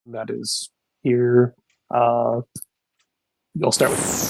that is here. You'll start with.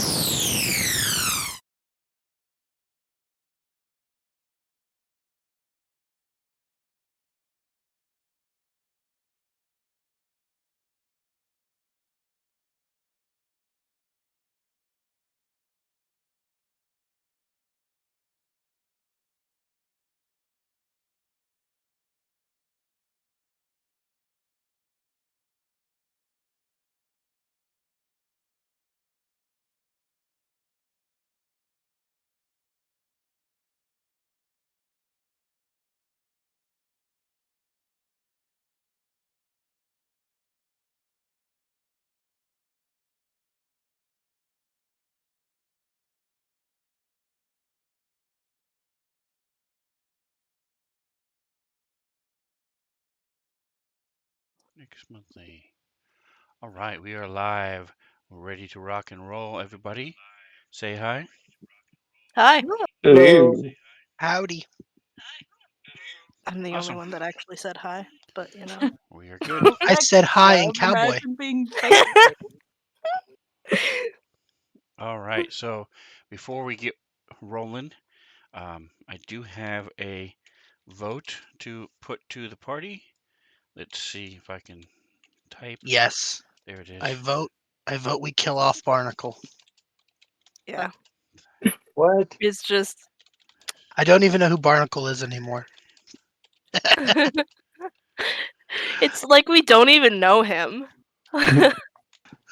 Next monthly. All right, we are live. We're ready to rock and roll. Everybody, say hi. Hi. Hello. Howdy. I'm the only Awesome. one that actually said hi, but you know. We are good. I said hi in cowboy. Imagine being fake. All right, so before we get rolling, I do have a vote to put to the party. Let's see if I can type. Yes, There it is. I vote. I vote we kill off Barnacle. Yeah. What? It's just I don't even know who Barnacle is anymore. it's like we don't even know him.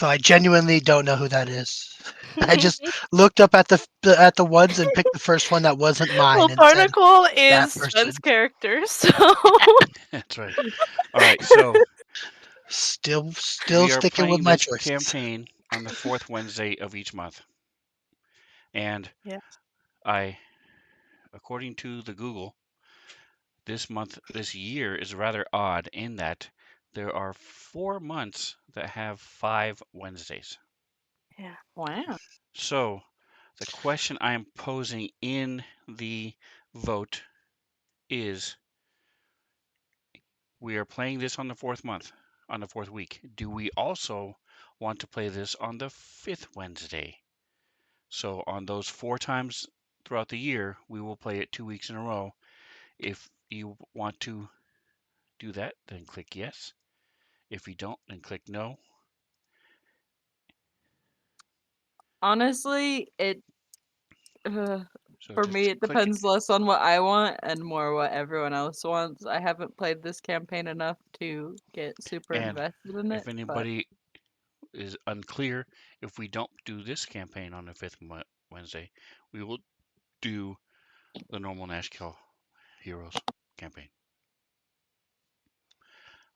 No, I genuinely don't know who that is. I just looked up at the ones and picked the first one that wasn't mine Well, and said Barnacle that is person. Sven's character, so That's right. All right, so Still we are sticking with playing my this choices. campaign on the fourth Wednesday of each month. And yeah. I, according to the Google, this year is rather odd in that there are 4 months that have 5 Wednesdays. Yeah. Wow. So the question I am posing in the vote is we are playing this on the fourth month, on the fourth week. Do we also want to play this on the fifth Wednesday? So on those 4 times throughout the year, we will play it 2 weeks in a row. If you want to do that, then click yes. If you don't, then click no. Honestly, So for just me it click it. depends less on what I want and more what everyone else wants. I haven't played this campaign enough to get super And invested in it, if but anybody is unclear, if we don't do this campaign on the fifth Wednesday, we will do the normal Nashkel Heroes campaign.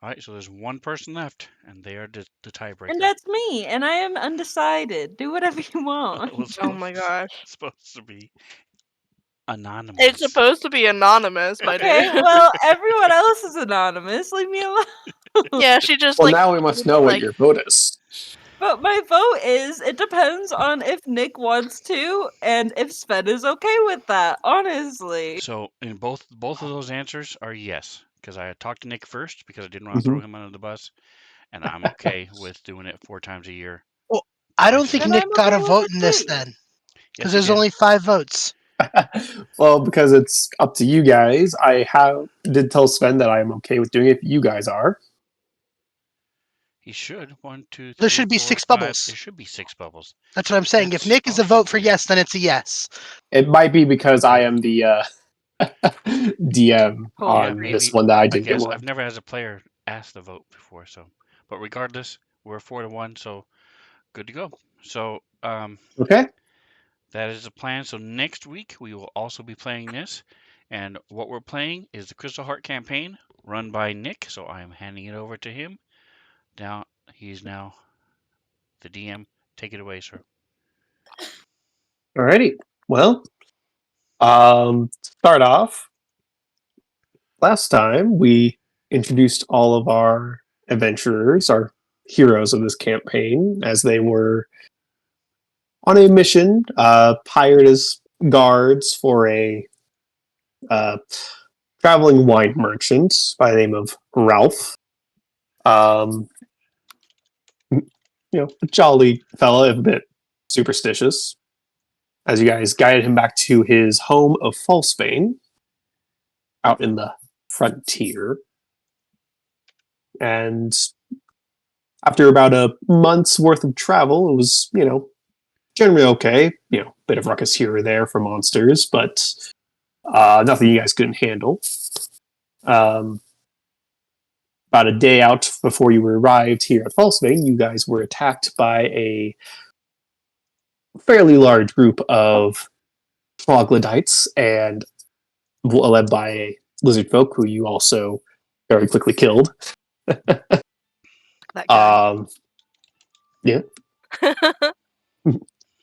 All right, so there's one person left, and they are the and tiebreaker. that's me, and I am undecided. Do whatever you Well, want. it was Oh my gosh. supposed to be It's anonymous. supposed to be anonymous, my Okay, dude. well, everyone else is anonymous. Leave me alone. Yeah, she just Well, like now we must know what like your vote is. But my vote is it depends on if Nick wants to and if Sven is okay with that, honestly. So, in both of those answers are yes, because I had talked to Nick first because I didn't want to Hmm. throw him under the bus, and I'm okay with doing it 4 times a year Well, I don't think myself. Then Nick I'm got okay a with vote it in this too. then, because Yes, he there's did. only 5 votes. Well, because it's up to you guys, did tell Sven that I am okay with doing it if you guys are. He should. One, two, There three, should be four, 6 bubbles. five. There should be 6 bubbles. That's what I'm saying. If That's Nick is a also vote for weird. yes, then it's a yes. It might be because I am the DM Hold Yeah, on. on this maybe. one that I I didn't get guess one I've of. never as a player asked the vote before, so. But regardless, we're 4-1, so good to go. So Okay. that is the plan. So next week we will also be playing this, and what we're playing is the Crystal Heart campaign run by Nick. So I am handing it over to him. Now he's now the DM. Take it away, sir. Alrighty. Well, start off. Last time we introduced all of our adventurers, our heroes of this campaign, as they were on a mission, hired as guards for a uh, traveling wine merchant by the name of Ralph. Um, a jolly fella, a bit superstitious. As you guys guided him back to his home of Falsbane, out in the frontier. And after about a month's worth of travel, it was, generally okay. Bit of ruckus here or there for monsters, but nothing you guys couldn't handle. Um, about a day out before you arrived here at Falsbane, you guys were attacked by a fairly large group of troglodytes and led by a lizard folk who you also very quickly killed. That guy. Yeah.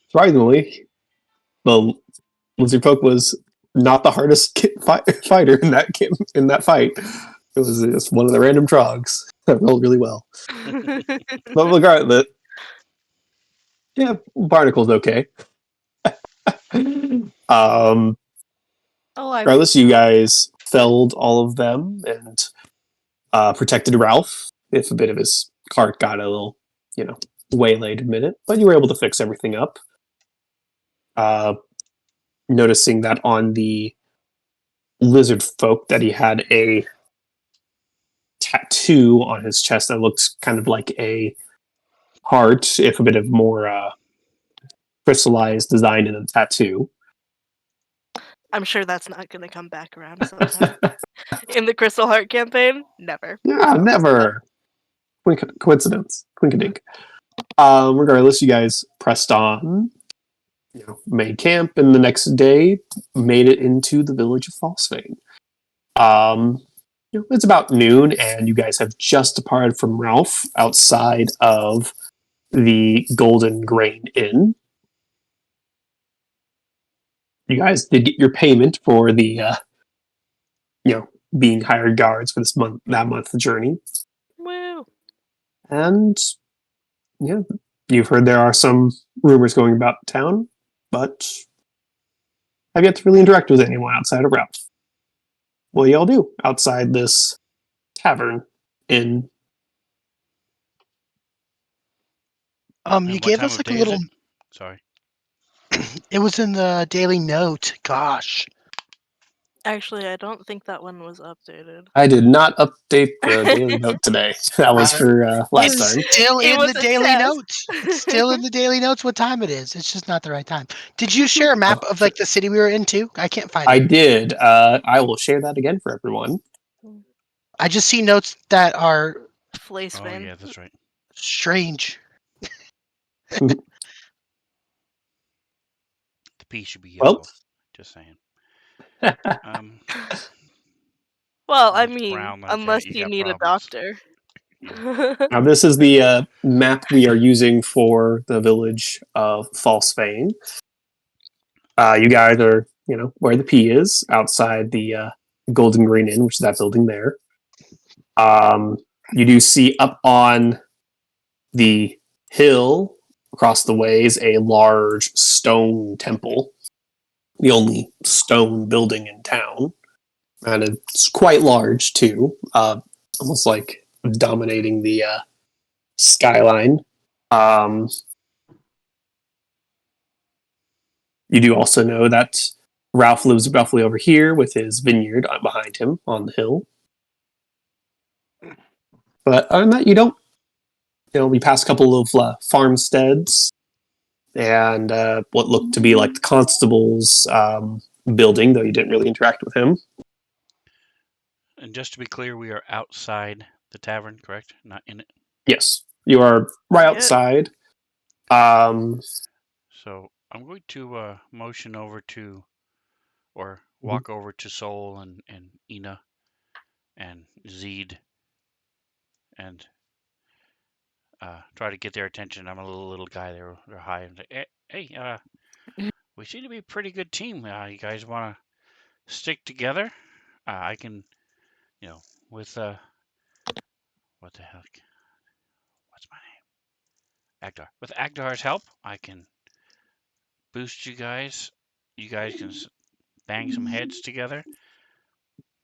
Surprisingly, the lizard folk was not the hardest fighter in that fight. It was just one of the random trogs that rolled really well. But regardless, yeah, Barnacle's okay. Oh, I Regardless, you guys felled all of them and protected Ralph. If a bit of his cart got a little, waylaid a minute, but you were able to fix everything up. Noticing that on the lizard folk that he had a tattoo on his chest that looks kind of like a heart, if a bit of more crystallized design in the tattoo. I'm sure that's not going to come back around sometime. In the Crystal Heart campaign? Never. Yeah, never. Coincidence. Quinkadink. Regardless, you guys pressed on, made camp, and the next day made it into the village of Falsfane. It's about noon, and you guys have just departed from Ralph outside of the Golden Grain Inn. You guys did get your payment for the, being hired guards for that month's journey. Woo. And, yeah, you've heard there are some rumors going about town, but have yet to really interact with anyone outside of Ralph. What do y'all do outside this tavern inn? You And what gave time us of like a day is little. it? Sorry. It was in the Daily Note. Gosh. Actually, I don't think that one was updated. I did not update the Daily Note today. That was for last It's time. still It in was the a Daily test. Notes. It's still in the Daily Notes what time it is. It's just not the right time. Did you share a map of like the city we were in too? I can't find I it. did. I will share that again for everyone. I just see notes that are Oh, Flaceman. yeah, that's right. strange. The P should be Well, yellow. Just saying. Well, I It's mean, brown like unless you you got need a problems. doctor. Yeah. now this is the map we are using for the village of Falsfane. You guys are, where the P is, outside the Golden Green Inn, which is that building there. You do see up on the hill across the way is a large stone temple, the only stone building in town. And it's quite large, too, almost like dominating the skyline. You do also know that Ralph lives roughly over here with his vineyard behind him on the hill. But other than that, you don't. We pass a couple of farmsteads and what looked to be like the constable's building, though you didn't really interact with him. And just to be clear, we are outside the tavern, correct? Not in it. Yes, you are right Yeah. outside. So I'm going to motion over to, or walk over to Sol and Ina and Zeed and try to get their attention. I'm a little guy. They're high. And say, hey, we seem to be a pretty good team. You guys want to stick together? I can, with what the heck? What's my name? Agdar. With Agdar's help, I can boost you guys. You guys can bang some heads together.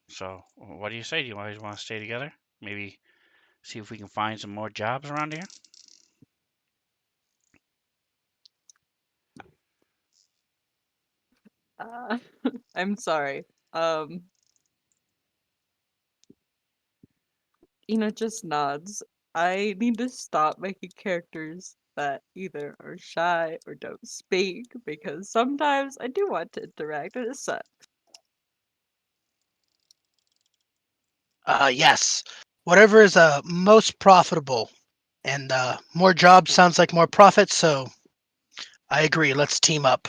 So, what do you say? Do you guys want to stay together? Maybe see if we can find some more jobs around here? I'm sorry. Ina just nods. I need to stop making characters that either are shy or don't speak because sometimes I do want to interact and it sucks. Yes. Whatever is most profitable. And more jobs sounds like more profit, so I agree. Let's team up.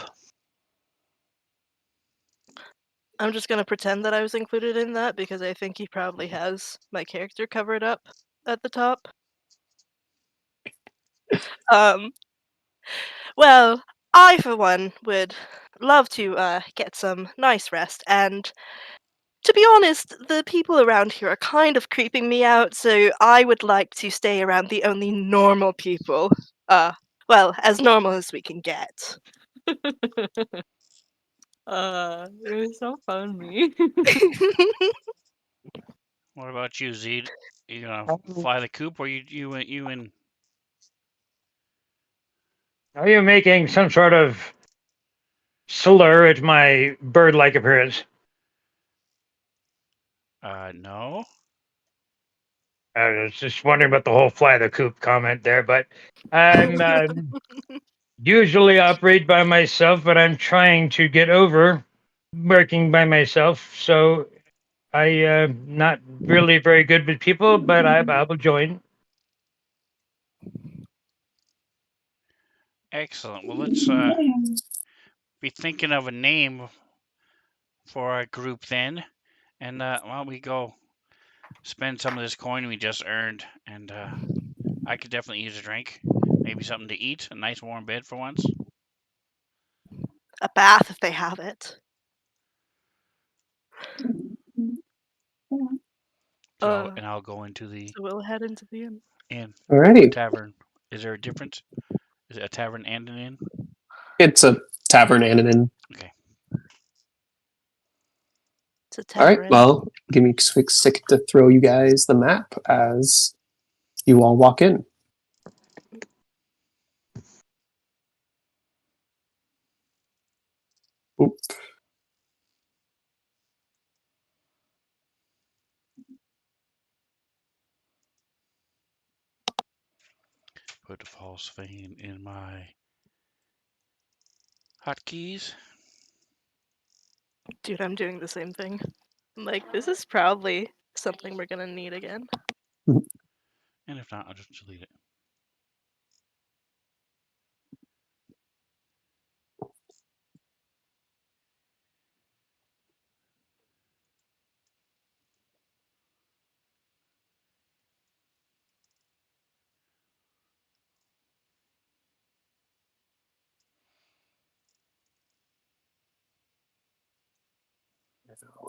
I'm just gonna pretend that I was included in that because I think he probably has my character covered up at the top. Um, well, I for one would love to get some nice rest, and to be honest, the people around here are kind of creeping me out, so I would like to stay around the only normal people. Well, as normal as we can get. It was so funny. What about you, Zed? You gonna fly the coop, or you and Are you making some sort of slur at my bird-like appearance? no? I was just wondering about the whole fly the coop comment there, but I'm usually operate by myself, but I'm trying to get over working by myself. So I not really very good with people, but I will join. Excellent. Well, let's be thinking of a name for our group then, and why don't we go spend some of this coin we just earned, and I could definitely use a drink, maybe something to eat, a nice warm bed for once. A bath if they have it. And I'll go into the So we'll head into the inn. inn, Alrighty. tavern. Is there a difference? Is it a tavern and an inn? It's a tavern and an inn. Okay. It's a All right. tavern. Well, give me a quick second to throw you guys the map as you all walk in. Oop. Put the false vein in my hotkeys. Dude, I'm doing the same thing. I'm like, this is probably something we're gonna need again. And if not, I'll just delete it.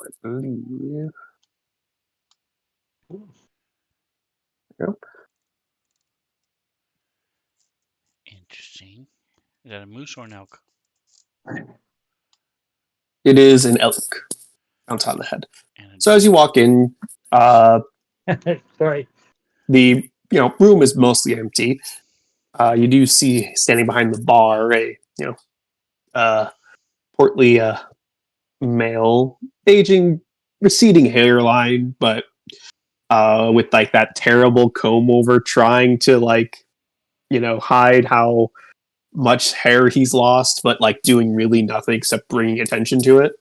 I believe. Yep. Interesting. Is that a moose or an elk? It is an elk. Counts on the head. And So as you walk in, Sorry. the room is mostly empty. You do see standing behind the bar a portly male, aging, receding hairline, but with like that terrible comb over, trying to hide how much hair he's lost, but like doing really nothing except bringing attention to it.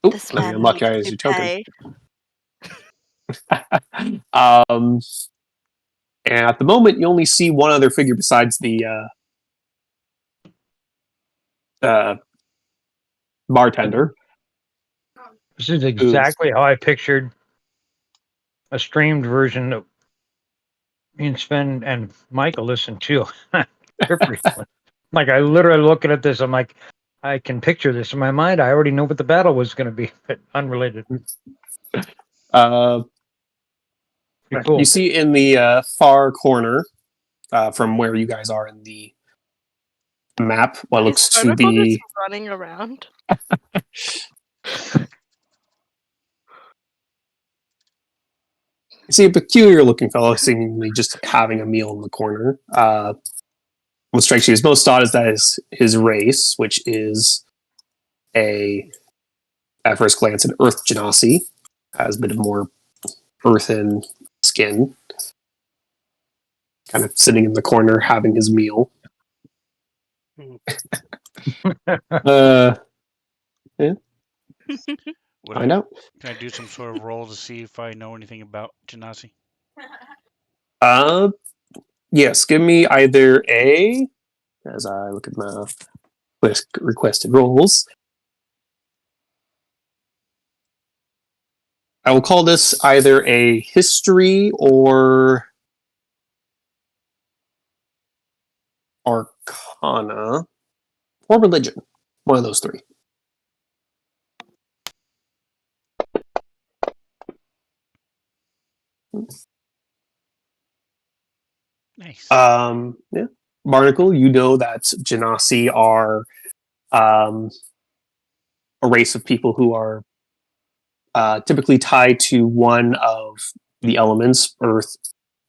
This Let me man unlock needs you as to your token. pay. And at the moment, you only see one other figure besides the bartender. This is exactly how I pictured a streamed version of me and Sven and Michael listen to. Like I literally looking at this, I'm like, I can picture this in my mind. I already know what the battle was going to be, but unrelated. Uh, Pretty cool. You see in the far corner, from where you guys are in the map, what looks Is to Barnacle just be running around? you see a peculiar looking fellow, seemingly just having a meal in the corner. What strikes you as most odd is that is his race, which is at first glance, an earth genasi. Has a bit of more earthen skin. Kind of sitting in the corner having his meal. uh, yeah, Would find I out. can I do some sort of roll to see if I know anything about Genasi? Uh, yes, give me either a, as I look at my requested roles. I will call this either a history or arcana or religion. One of those three. Nice. Yeah. Barnacle, you know that Genasi are a race of people who are typically tied to one of the elements: earth,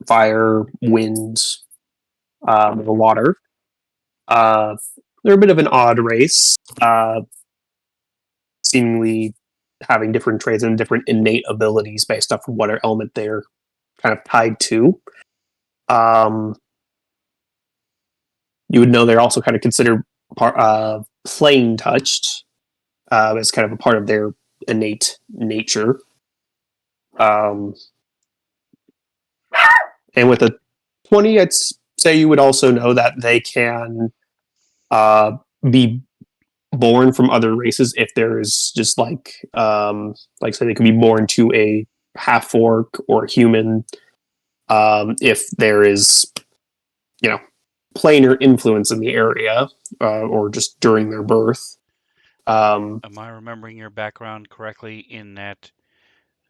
fire, wind, or water. Uh, they're a bit of an odd race, seemingly having different traits and different innate abilities based off of what element they're kind of tied to. Um, you would know they're also kind of considered plane touched as kind of a part of their innate nature. Um, and with a 20, I'd say you would also know that they can be born from other races if there's just like say they could be born to a half orc or a human, if there is, you know, planar influence in the area, or just during their birth. Am I remembering your background correctly in that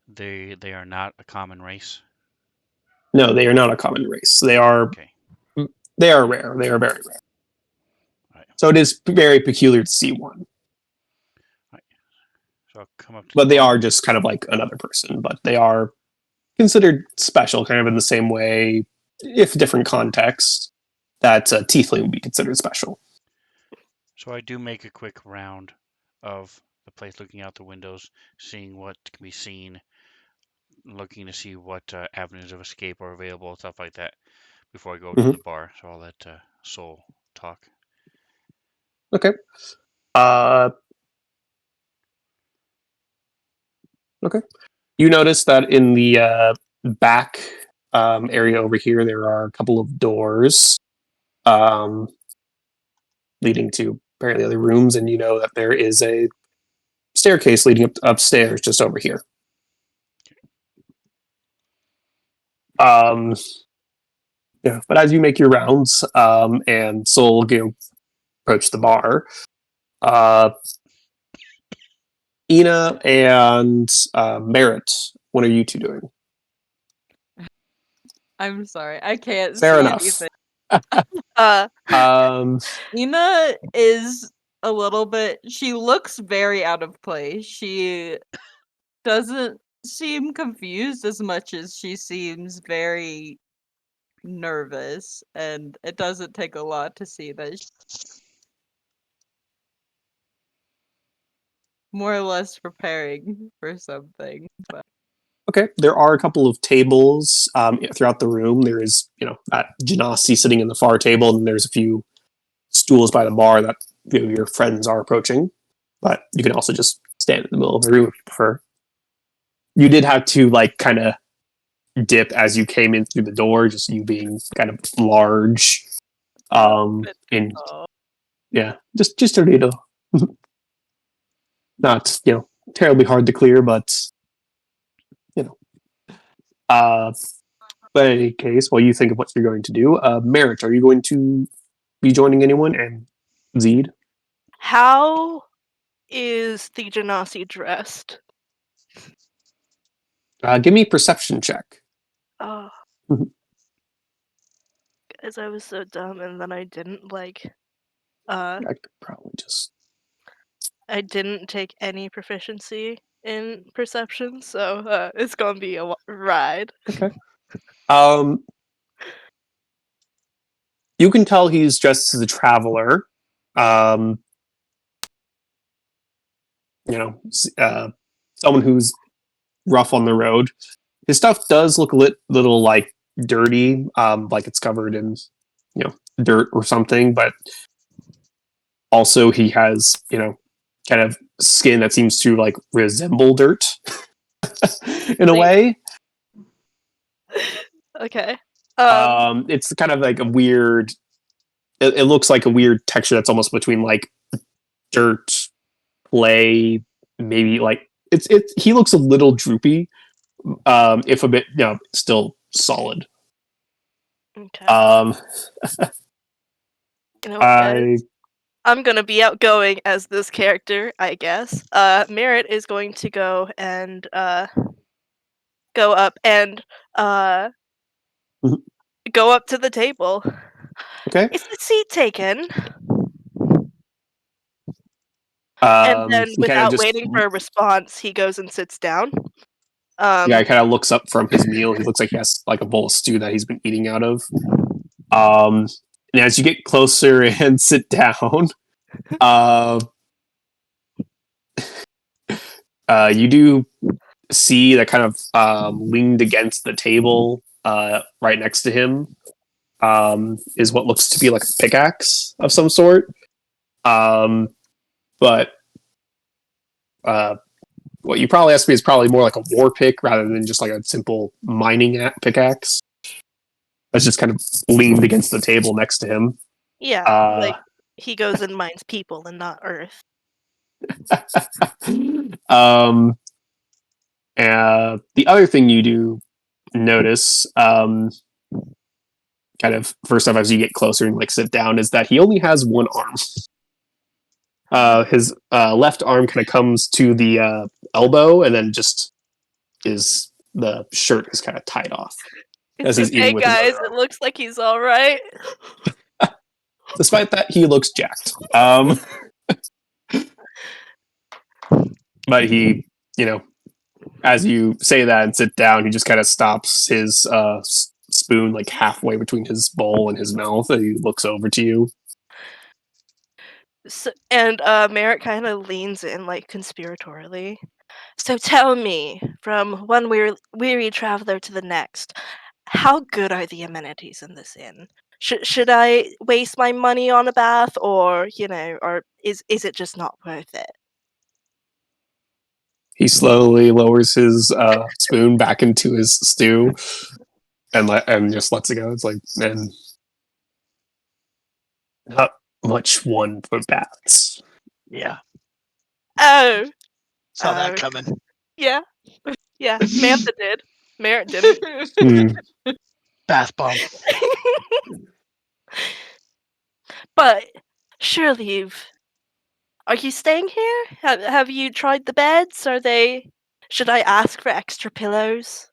they are not a common race? No, they are not a common race. Okay. They are rare. They are very rare. Right. So it is very peculiar to see one. Right. So I'll come up to But the they bar. are just kind of like another person. But they are considered special, kind of in the same way, if different context, that Tiefling would be considered special. So I do make a quick round of the place, looking out the windows, seeing what can be seen, looking to see what avenues of escape are available, stuff like that, before I go to Mhm. the bar. So I'll let Soul talk. Okay. Uh, okay. You notice that in the back area over here, there are a couple of doors um, leading to apparently other rooms, and you know that there is a staircase leading upstairs just over here. Um, yeah, but as you make your rounds, and Soul, approach the bar, uh, Ina and Merritt, what are you two doing? I'm sorry, I can't Fair see enough. anything. Uh, Um, Ina is a little bit. She looks very out of place. She doesn't seem confused as much as she seems very nervous, and it doesn't take a lot to see that she's more or less preparing for something. But okay, there are a couple of tables throughout the room. There is, that Genasi sitting in the far table, and there's a few stools by the bar that your friends are approaching. But you can also just stand in the middle of the room if you prefer. You did have to kind of dip as you came in through the door, just you being kind of large. And oh, yeah, just a little, not terribly hard to clear, but you know. Uh, but in any case, while you think of what you're going to do, Merritt, are you going to be joining anyone? And Zeed, how is the Genasi dressed? give me a perception check. Oh, Mhm. guys, I was so dumb, and then I didn't I could probably just. I didn't take any proficiency in perception, so it's gonna be a ride. Okay. Um, you can tell he's dressed as a traveler. Um, someone who's rough on the road. His stuff does look a little like dirty, like it's covered in dirt or something, but also he has kind of skin that seems to like resemble dirt in a way. Okay. It's kind of like a weird. It looks like a weird texture that's almost between like dirt, clay, maybe like it's. He looks a little droopy, if a bit still solid. Okay. Um, You know what, I guys? I'm gonna be outgoing as this character, I guess. Merritt is going to go up and Mhm. go up to the table. okay. Is the seat taken? And then, He kind of without just waiting for a response, he goes and sits down. the guy kind of looks up from his meal. He looks like he has like a bowl of stew that he's been eating out of. And as you get closer and sit down, uh, you do see that kind of leaned against the table right next to him is what looks to be like a pickaxe of some sort. But what you probably asked me is probably more like a war pick rather than just like a simple mining pickaxe. That's just kind of leaned against the table next to him. Yeah, Uh, like he goes and mines people and not earth. The other thing you do notice, kind of first off as you get closer and like sit down, is that he only has one arm. His left arm kind of comes to the elbow, and then just the shirt is kind of tied off as It's he's eating okay, with his guys. other It arm. looks like he's all right. Despite that, he looks jacked. But he, as you say that and sit down, he just kind of stops his spoon like halfway between his bowl and his mouth, and he looks over to you. And Merritt kind of leans in, like, conspiratorially. So tell me, from one weary traveler to the next, how good are the amenities in this inn? Should I waste my money on a bath, or or is it just not worth it? He slowly lowers his spoon back into his stew and just lets it go. It's like, man, not much one for baths. Yeah, Oh, saw that oh, coming. yeah, yeah. Mantha did. Merritt didn't. Hmm. Bath bomb. But surely you've. Are you staying here? Have you tried the beds? Are they? Should I ask for extra pillows?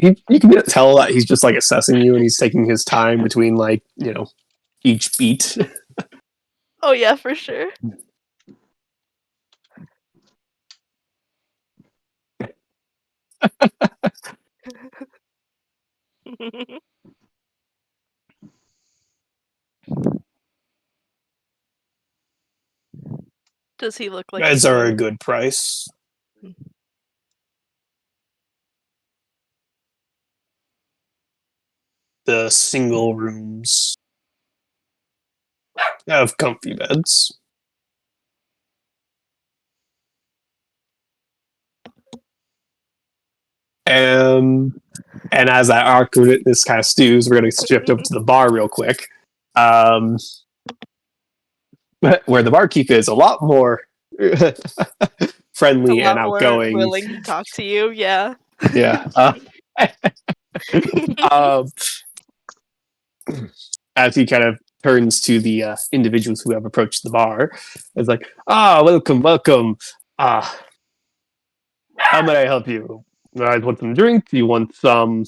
You can tell that he's just like assessing you, and he's taking his time between like each beat. Oh yeah, for sure. Does he look like Beds he's are a all? good price. The single rooms have comfy beds. And as that awkwardness kind of stews, we're going to shift over to the bar real quick, where the barkeep is a lot more A friendly and lot more outgoing. willing to talk to you. Yeah. Yeah. Um, as he kind of turns to the individuals who have approached the bar, it's like, welcome, welcome. How may I help you? You guys want some drink? Do you want some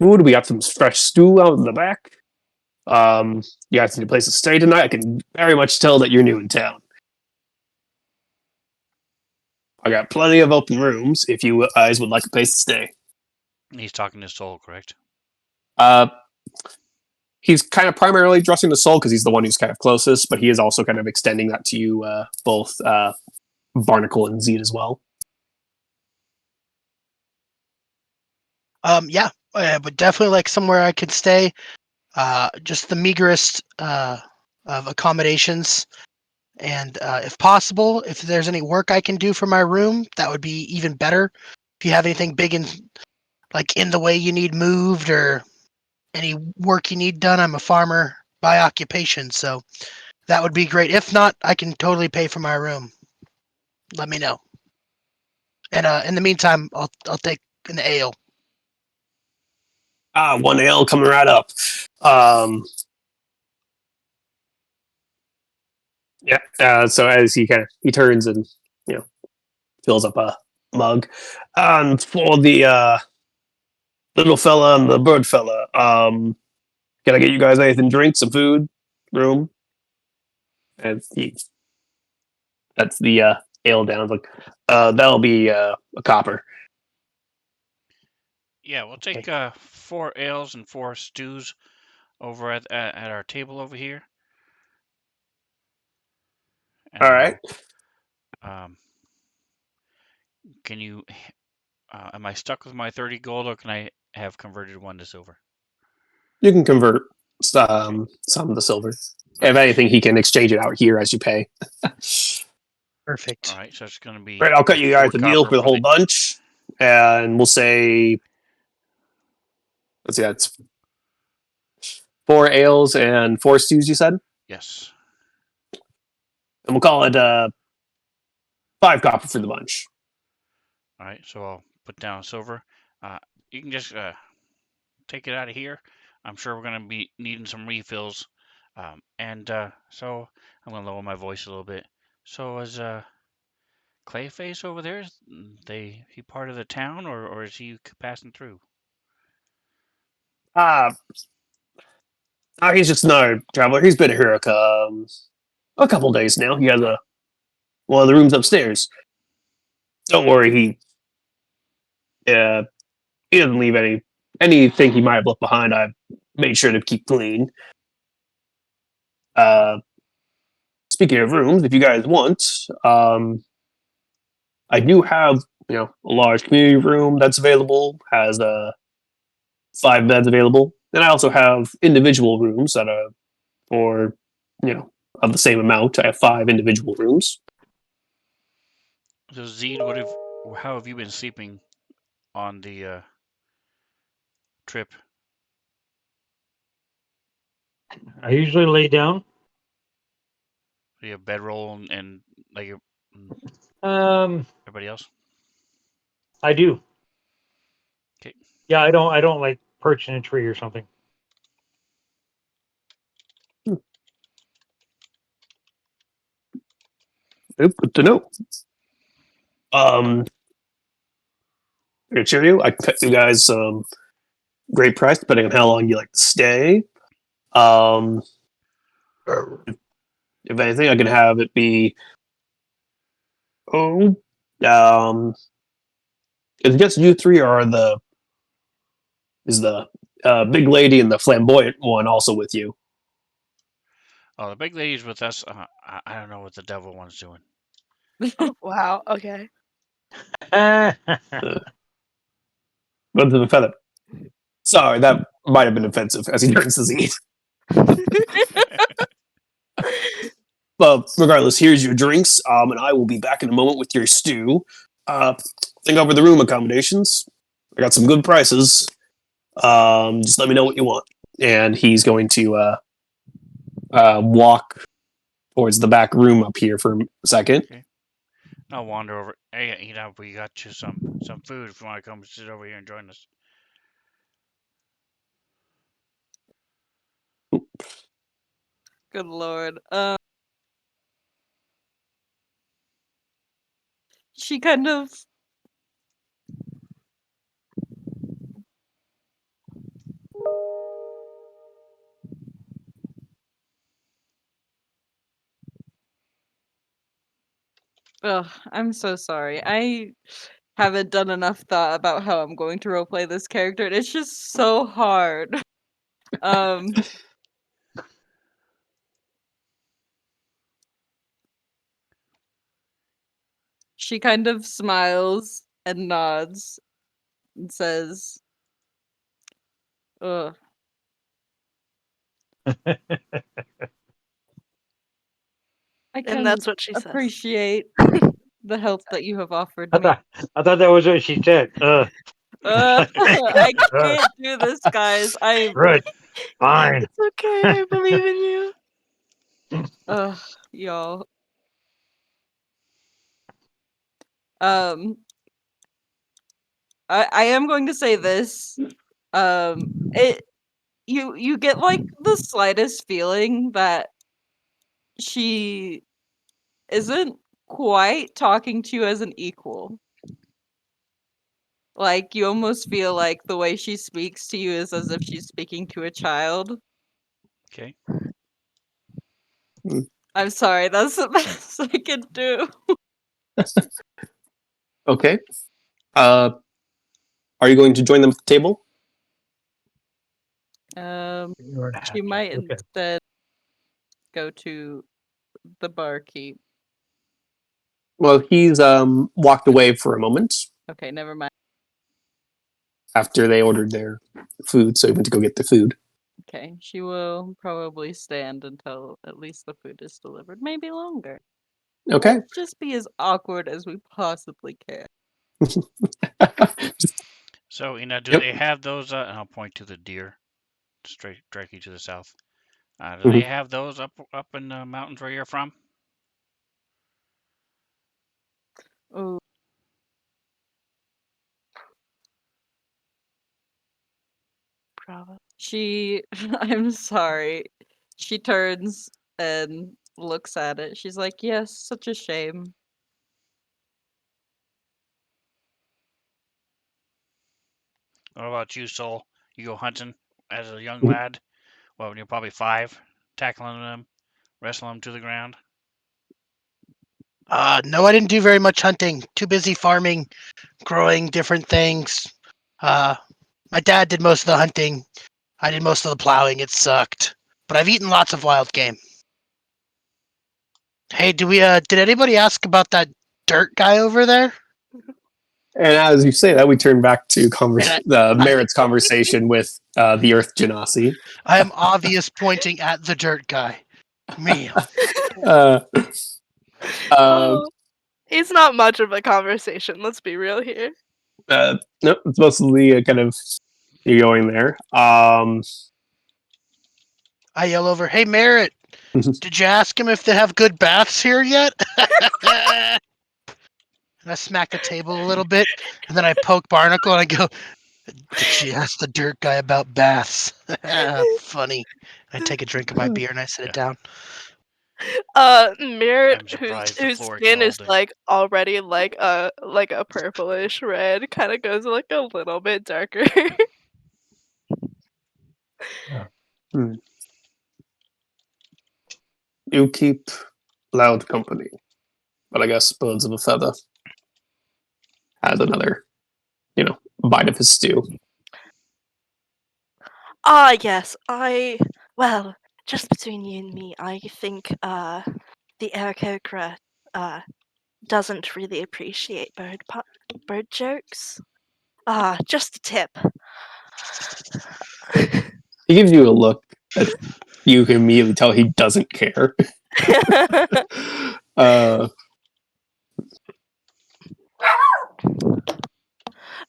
food? We got some fresh stew out in the back. You guys need a place to stay tonight? I can very much tell that you're new in town. I got plenty of open rooms if you guys would like a place to stay. He's talking to Soul, correct? Uh, he's kind of primarily addressing the soul because he's the one who's kind of closest, but he is also kind of extending that to you both, Barnacle and Zed as well. Yeah, but definitely like somewhere I could stay. Just the meagerest of accommodations, and if possible, if there's any work I can do for my room, that would be even better. If you have anything big and like in the way you need moved or any work you need done, I'm a farmer by occupation, so that would be great. If not, I can totally pay for my room. Let me know. And in the meantime, I'll take an ale. One ale coming right up. Yeah. So as he turns and fills up a mug, for the little fella and the bird fella, can I get you guys anything? Drink, some food, room, and that's the ale down. It's like that'll be a copper. Yeah, we'll take 4 ales and 4 stews over at our table over here. And All right. Can you? Am I stuck with my 30 gold, or can I have converted 1 to silver? You can convert some of the silver. If anything, he can exchange it out here as you pay. Perfect. All right, so it's going to be. Right, I'll cut you guys 4 a deal copper for the whole bunch, and we'll say, let's see, that's 4 ales and 4 stews. You said, Yes. and we'll call it 5 copper for the bunch. All right, so I'll put down silver. You can just take it out of here. I'm sure we're going to be needing some refills. So I'm going to lower my voice a little bit. So is Clayface over there? He part of the town, or is he passing through? He's just another traveler. He's been here a couple days now. He has one of the rooms upstairs. Don't worry, he doesn't leave anything he might have left behind. I've made sure to keep clean. Speaking of rooms, if you guys want, I do have a large community room that's available. Has 5 beds available, and I also have individual rooms that are for of the same amount. I have 5 individual rooms. So Zed, how have you been sleeping on the trip? I usually lay down. Do you have bedroll and like everybody else? I do. Okay. Yeah, I don't like perch in a tree or something. Good to know. I can you. I can cut you guys some great price depending on how long you like to stay. If anything, I can have it be is it just you 3, or is the big lady and the flamboyant one also with you? Oh, the big lady's with us. I don't know what the devil one's doing. Oh, wow. Okay. But the feather. Sorry, that might have been offensive as he turns to Z. But regardless, here's your drinks, and I will be back in a moment with your stew. Think over the room accommodations. I got some good prices. Just let me know what you want. And he's going to walk towards the back room up here for a second. Okay. I'll wander over. Hey, we got you some food if you want to come sit over here and join us. Good lord. She kind of Ugh, I'm so sorry. I haven't done enough thought about how I'm going to roleplay this character, and it's just so hard. Um, She kind of smiles and nods and says, "Ugh, I And can that's what she says. appreciate the help that you have offered I me." thought that was what she said. I can't do this, guys. Right. Fine. It's okay, I believe in you. Y'all. Um, I am going to say this. It you get like the slightest feeling that she isn't quite talking to you as an equal. Like you almost feel like the way she speaks to you is as if she's speaking to a child. Okay. I'm sorry, that's the best I can do. Okay. Are you going to join them at the table? She might Okay. instead go to the barkeep. Well, he's walked away for a moment Okay, never mind. after they ordered their food, so he went to go get the food. Okay, she will probably stand until at least the food is delivered. Maybe longer. Okay. Let's just be as awkward as we possibly can. So, do Yep. they have those? And I'll point to the deer, straight directly to the south. Do they Mhm. have those up in the mountains where you're from? Oh, Bravo. she. I'm sorry. She turns and looks at it. She's like, "Yes, such a shame." What about you, Soul? You go hunting as a young lad? Well, when you're probably 5, tackling them, wrestling them to the ground. No, I didn't do very much hunting. Too busy farming, growing different things. My dad did most of the hunting. I did most of the plowing. It sucked. But I've eaten lots of wild game. Hey, did anybody ask about that dirt guy over there? And as you say that, we turn back to And Merritt's conversation with the Earth Genasi. I am obvious pointing at the dirt guy. Me. Uh, uh, Oh, it's not much of a conversation, let's be real here. nope, it's mostly kind of you going there. I yell over, "Hey, Merritt, did you ask him if they have good baths here yet?" And I smack the table a little bit, and then I poke Barnacle and I go, "Did she ask the dirt guy about baths?" Funny. I take a drink of my beer and I sit it down. Merritt, I'm whose surprised the whose floor can skin is hold it. like already like a purplish red, kind of goes like a little bit darker. Hmm. You keep loud company, but I guess Birds of a Feather has another, bite of his stew. Ah, yes, well, just between you and me, I think the Aarakocra doesn't really appreciate bird jokes. Just a tip. He gives you a look that you can immediately tell he doesn't care. uh,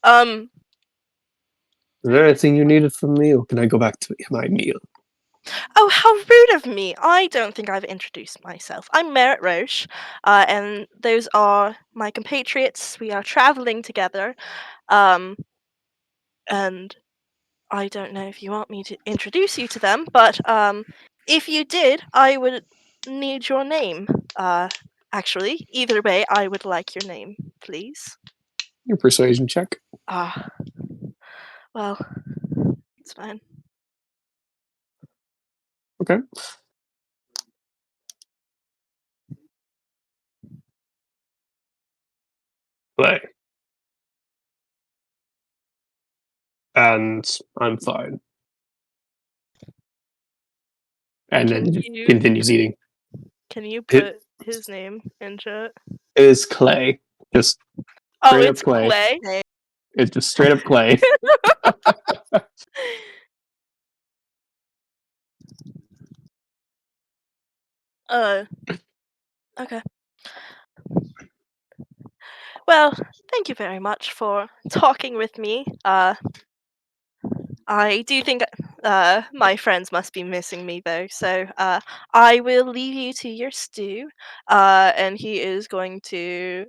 um is there anything you needed from me, or can I go back to my meal? Oh, how rude of me! I don't think I've introduced myself. I'm Merritt Roche, and those are my compatriots. We are traveling together, um, and I don't know if you want me to introduce you to them, but if you did, I would need your name. Actually, either way, I would like your name, please. Your persuasion check. Ah, well, it's fine. Okay. Play. And I'm fine. And then Can he just you continues eating. can you It put his name into it? is Clay. Just Oh, straight up it's clay. clay. It's just straight up clay. Okay. Well, thank you very much for talking with me. I do think my friends must be missing me though, so I will leave you to your stew. And he is going to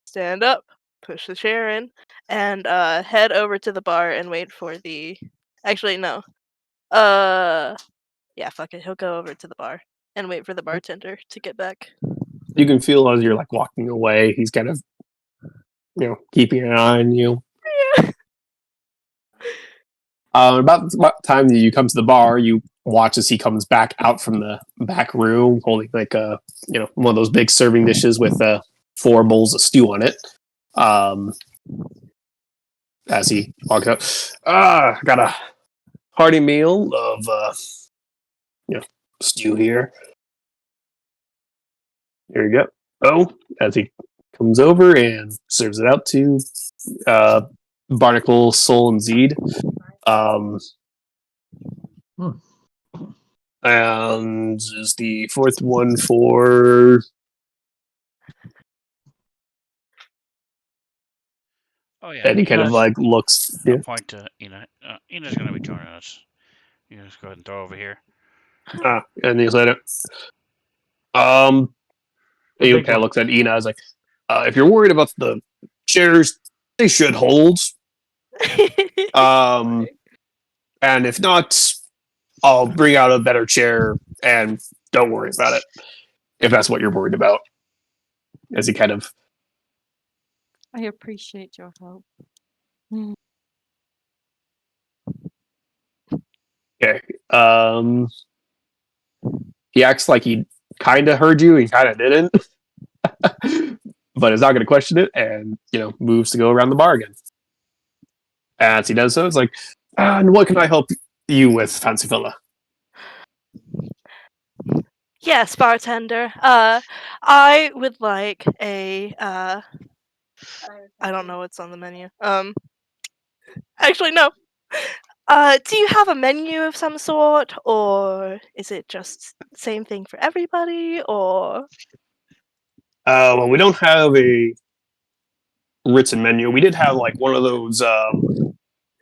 stand up, push the chair in, and head over to the bar and wait for the. Actually, no. Yeah, fuck it. He'll go over to the bar and wait for the bartender to get back. You can feel as you're like walking away, he's kind of, keeping an eye on you. Yeah. About the time that you come to the bar, you watch as he comes back out from the back room, holding like one of those big serving dishes with 4 bowls of stew on it. As he walks out, I got a hearty meal of stew here. Here you go. Oh, as he comes over and serves it out to Barnacle, Soul, and Zed. And is the 4th one for Oh yeah. and he kind of like looks. I'll Yeah. point to Ina. Ina's gonna be joining us. You just go ahead and throw over here. And he's like, and he kind of looks at Ina. I was like, if you're worried about the chairs, they should hold. And if not, I'll bring out a better chair, and don't worry about it if that's what you're worried about. As he kind of. I appreciate your help. Okay. He acts like he kind of heard you. He kind of didn't. But is not going to question it, and moves to go around the bar again. As he does so, it's like, and what can I help you with, fancy fella? Yes, bartender. I would like a. I don't know what's on the menu. Actually, no. Do you have a menu of some sort, or is it just the same thing for everybody, or? Well, we don't have a written menu. We did have like one of those,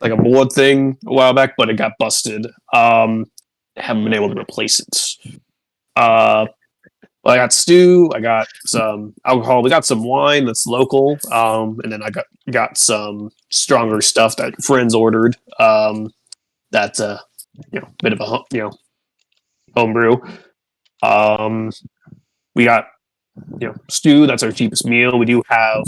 like a board thing a while back, but it got busted. Haven't been able to replace it. Well, I got stew. I got some alcohol. We got some wine that's local. And then I got some stronger stuff that friends ordered. That's a bit of a homebrew. We got stew. That's our cheapest meal. We do have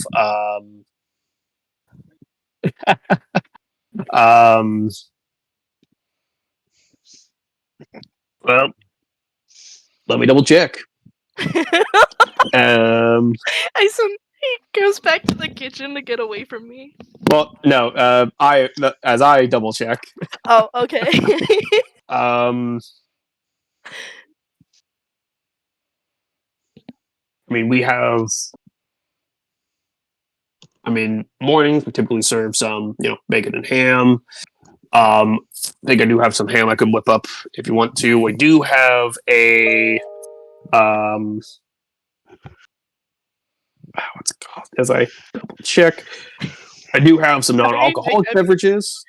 well, let me double check. He goes back to the kitchen to get away from me. Well, no. As I double check. Oh, okay. I mean, we have. I mean, mornings we typically serve some, bacon and ham. I think I do have some ham I could whip up if you want to. We do have a what's it called? As I double check, I do have some non-alcoholic beverages.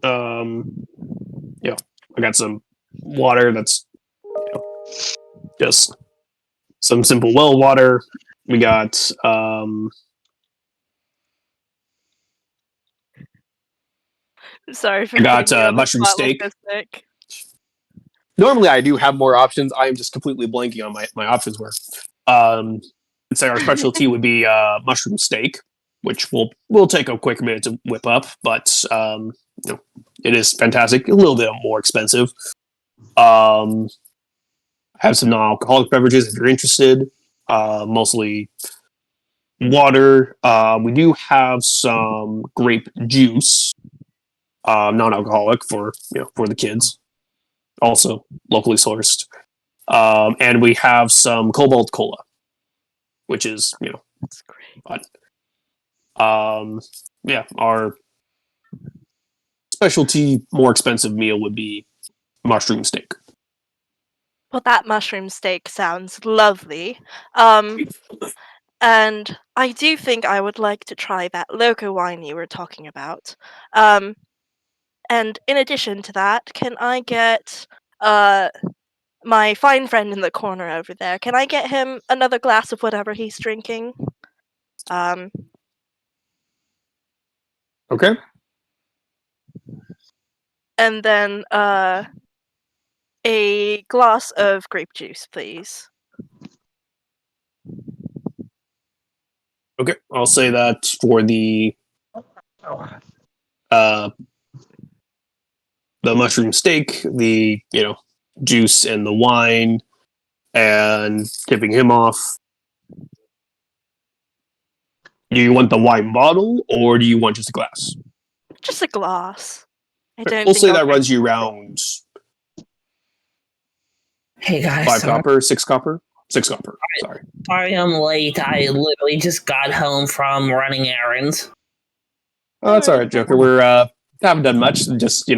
I got some water that's just some simple well water. We got Sorry for I got putting you on the mushroom spot steak. like this, Nick. Normally I do have more options. I am just completely blanking on my options were. I'd say our specialty would be mushroom steak, which will take a quick minute to whip up, but it is fantastic. A little bit more expensive. Have some non-alcoholic beverages if you're interested. Mostly water. We do have some grape juice, non-alcoholic for the kids. Also locally sourced. And we have some Cobalt Cola. which is That's great. fun. Our specialty, more expensive meal would be mushroom steak. Well, that mushroom steak sounds lovely. And I do think I would like to try that loco wine you were talking about. And in addition to that, can I get my fine friend in the corner over there? Can I get him another glass of whatever he's drinking? Okay. And then a glass of grape juice, please. Okay. I'll say that for the mushroom steak, the juice and the wine, and tipping him off. Do you want the wine bottle or do you want just a glass? Just a glass. I don't We'll think say I'll that drink runs you something. around Hey guys, 5 copper, 6 copper, 6 copper. Sorry. sorry I'm late. I literally just got home from running errands. Oh, that's all right, Joker. We're haven't done much. Just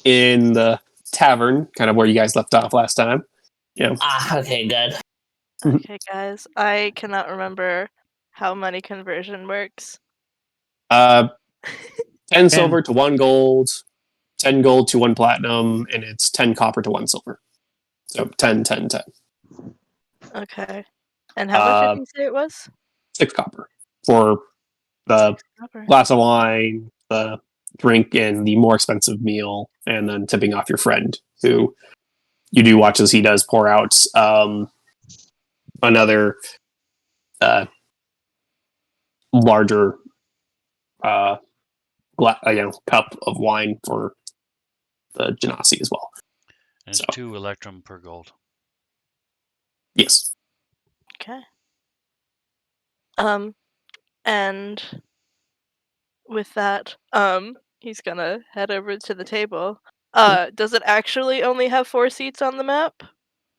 in the tavern, kind of where you guys left off last time. Okay, good. Okay, guys. I cannot remember how money conversion works. 10 10. silver to 1 gold, 10 gold to 1 platinum, and it's 10 copper to 1 silver. So 10, 10, 10. Okay. And how much did you say it was? 6 copper for the Copper. glass of wine, the drink, and the more expensive meal, and then tipping off your friend, who you do watch as he does pour out another larger cup of wine for the Genasi as well. And it's So. 2 electrum per gold. Yes. Okay. And with that, he's gonna head over to the table. Does it actually only have 4 seats on the map?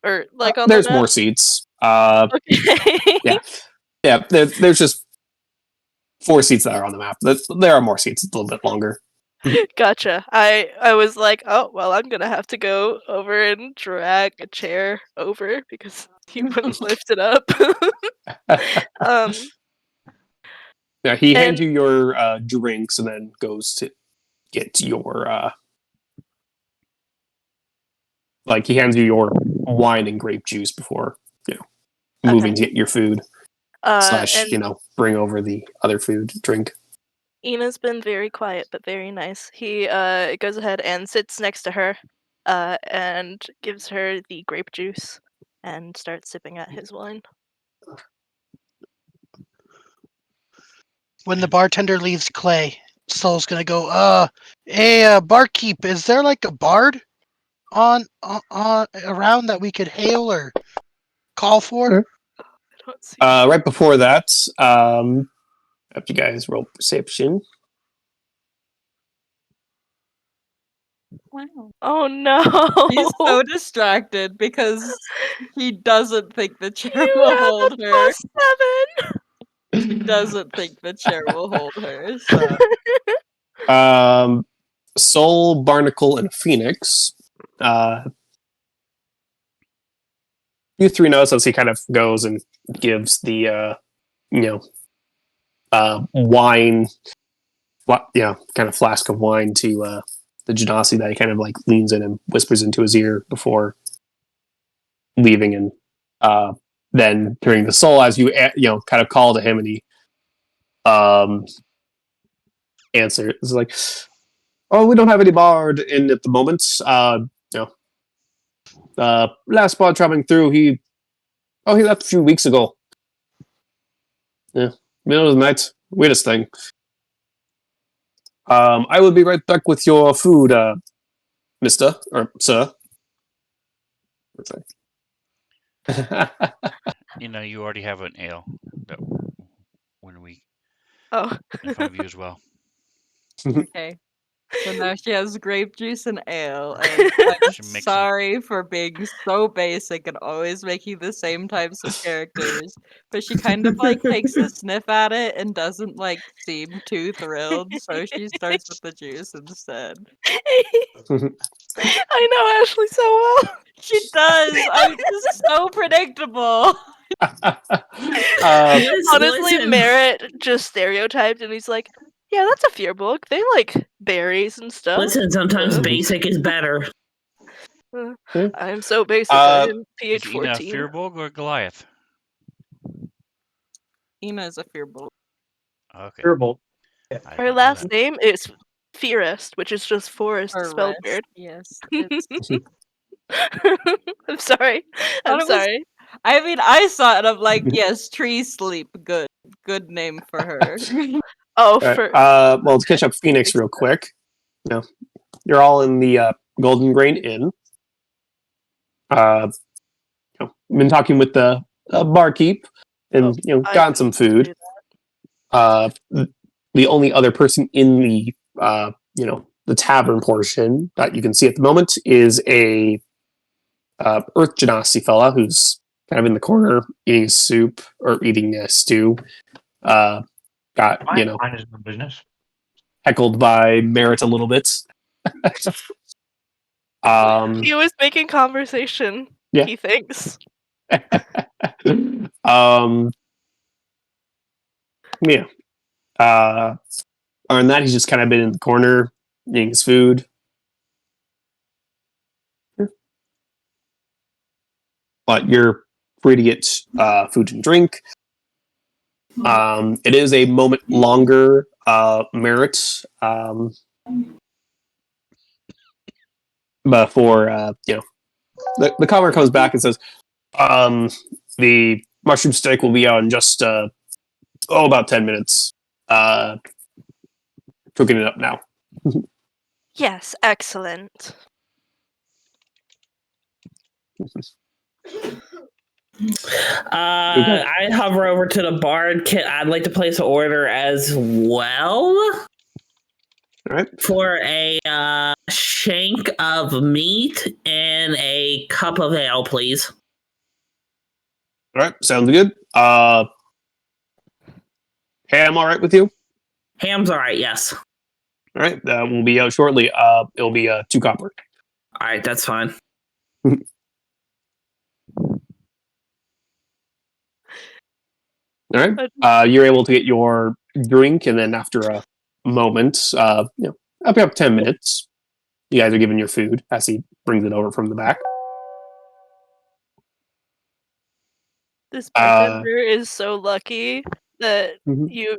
Or like on the There's map? more seats. Okay. Yeah. There's just 4 seats that are on the map. There are more seats. It's a little bit longer. Gotcha. I was like, oh well, I'm gonna have to go over and drag a chair over because he wouldn't lift it up. Yeah, he And hands you your drinks and then goes to get your he hands you your wine and grape juice before moving to get your food slash and bring over the other food drink. Ina's been very quiet but very nice. He goes ahead and sits next to her, and gives her the grape juice and starts sipping at his wine. When the bartender leaves Clay, Soul's gonna go, hey, barkeep, is there like a bard on around that we could hail or call for? Sure. I don't see Right before that, have you guys roll perception? Wow. Oh no! He's so distracted because he doesn't think the chair You will have hold a her. +7! He doesn't think the chair will hold her. So Soul, Barnacle, and Phoenix. You 3 notice as he kind of goes and gives the wine, kind of flask of wine to the Genasi that he kind of leans in and whispers into his ear before leaving, and then turning to Soul as you kind of call to him, and he answers. It's like, oh, we don't have any bard in at the moment. Last bard traveling through, he left a few weeks ago. Yeah, middle of the night, weirdest thing. I will be right back with your food, Mister or Sir. You already have an ale that when we Oh. in front of you as well. okay. So now she has grape juice and ale, and I'm Should mix 'em. sorry for being so basic and always making the same types of characters, but she kind of like takes a sniff at it and doesn't like seem too thrilled, so she starts with the juice instead. I know Ashley so well. She does. I'm just so predictable. Honestly, Listen. Merritt just stereotyped, and he's like, "Yeah, that's a fear book. They like berries and stuff." Listen, sometimes Uh, basic is better. I'm so basic. I am Is pH Ina a 14. Fearbog or Goliath? Ina is a fearbolt. Okay. Terrible. I Her didn't know last that. name is Fearest, which is just forest Or spelled rest. weird. Yes. It's I'm sorry. I'm Thought it was- sorry. I mean, I saw it. I'm like, yes, tree sleep. Good. Good name for her. Oh, All right, for well, to catch up Phoenix real quick, you're all in the Golden Grain Inn. Been talking with the barkeep, and I gotten some couldn't food. do that. The only other person in the the tavern portion that you can see at the moment is a Earth Genasi fella who's kind of in the corner eating soup or eating a stew. Got Mine is no business. heckled by Merritt a little bit. He was making conversation. Yeah. He thinks. Yeah. Other than that, he's just kind of been in the corner eating his food. But you're free to get food and drink. It is a moment longer merit before the cover comes back and says the mushroom steak will be out in just about 10 minutes. Cooking it up now. Yes, excellent. I hover over to the bar. I'd like to place an order as well. All right. For a shank of meat and a cup of ale, please. All right. Sounds good. Ham, all right with you? Ham's all right, yes. All right. We'll be out shortly. It'll be 2 copper. All right, that's fine. All right. You're able to get your drink, and then after a moment, up 10 minutes, you guys are given your food as he brings it over from the back. This bartender is so lucky that you...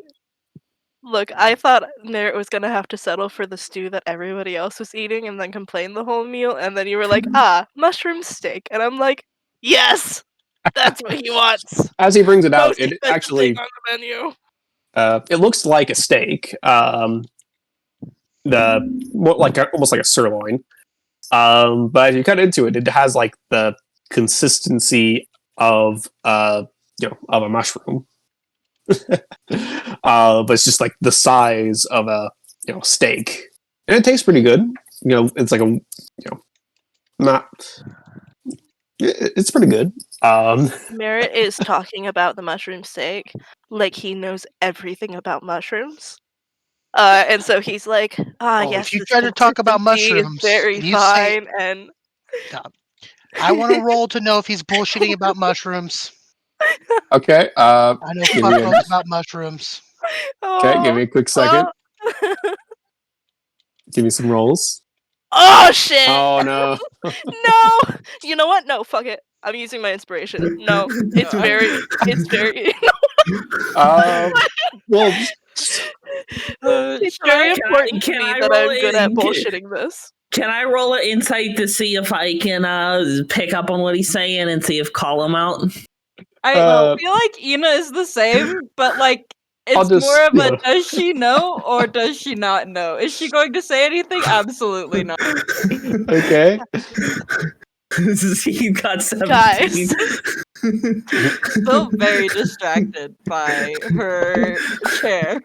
Look, I thought Merritt was gonna have to settle for the stew that everybody else was eating and then complain the whole meal, and then you were like, mushroom steak. And I'm like, yes! That's what he wants! As he brings it out, Most it expensive actually thing on the menu. it looks like a steak. Almost like a sirloin. But as you cut into it, it has like the consistency of of a mushroom. But it's just like the size of a steak, and it tastes pretty good. It's like a not. It's pretty good. Merritt is talking about the mushroom steak like he knows everything about mushrooms. And so he's like, yes, if you this try to talk about consistency is mushrooms very and you say, fine, and I want to roll to know if he's bullshitting about mushrooms. Okay. I know give fuck me all about mushrooms. Okay, give me a quick second. Give me some rolls. Oh shit! Oh no! No! You know what? No, fuck it. I'm using my inspiration. No, it's very. Well, it's very important to me that I'm good at bullshitting this. Can I roll an insight to see if I can pick up on what he's saying and see if call him out? I feel like Ina is the same, but like it's more of a does she know or does she not know? Is she going to say anything? Absolutely not. Okay. You got 17. Guys. Still very distracted by her chair.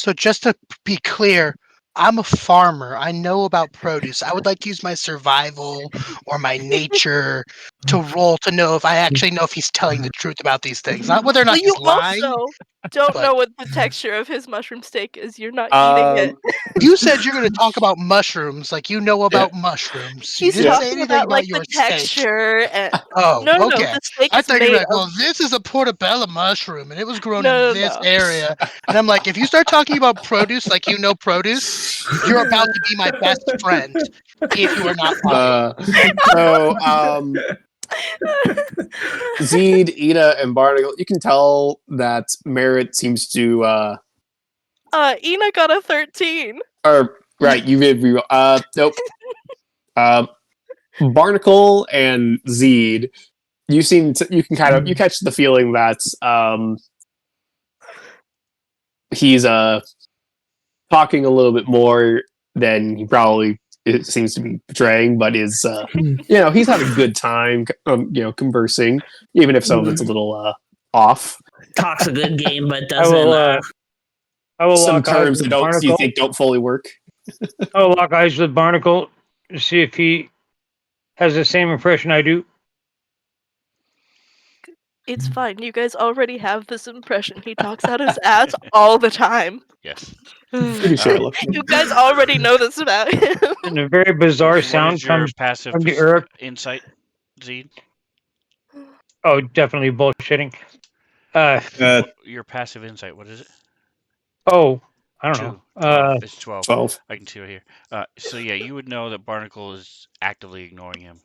So just to be clear, I'm a farmer. I know about produce. I would like to use my survival or my nature to roll to know if I actually know if he's telling the truth about these things. Not whether or not Well, he's you lying. also don't but- know what the texture of his mushroom steak is. You're not eating it. You said you're going to talk about mushrooms, like you know about mushrooms. You He's didn't say talking anything about like your the steak. texture and Oh, no, okay. the steak I is thought you were made like, well, this is a portobello mushroom, and it was grown No, in this no. area. And I'm like, if you start talking about produce like you know produce, you're about to be my best friend if you are not lying. So, Zeed, Ida, and Barnacle, you can tell that Merritt seems to, Ina got a 13. or, right, you did, nope. Barnacle and Zeed, you seem to, you can kind of, you catch the feeling that, he's, talking a little bit more than he probably it seems to be portraying, but is he's having a good time, conversing, even if some of it's a little off. Talks a good game, but I doesn't. will. I will Some lock eyes terms with that don't you Barnacle. think don't fully work. I will lock eyes with Barnacle to see if he has the same impression I do. It's fine. You guys already have this impression. He talks out his ass all the time. Yes. Pretty sure I looked. You guys already know this about him. And a very bizarre What sound is your comes passive from the Uruk. insight, Zeed? Oh, definitely bullshitting. Your passive insight, what is it? Oh, I don't 2. know. 12. It's 12. 12. I can see it here. So yeah, you would know that Barnacle is actively ignoring him.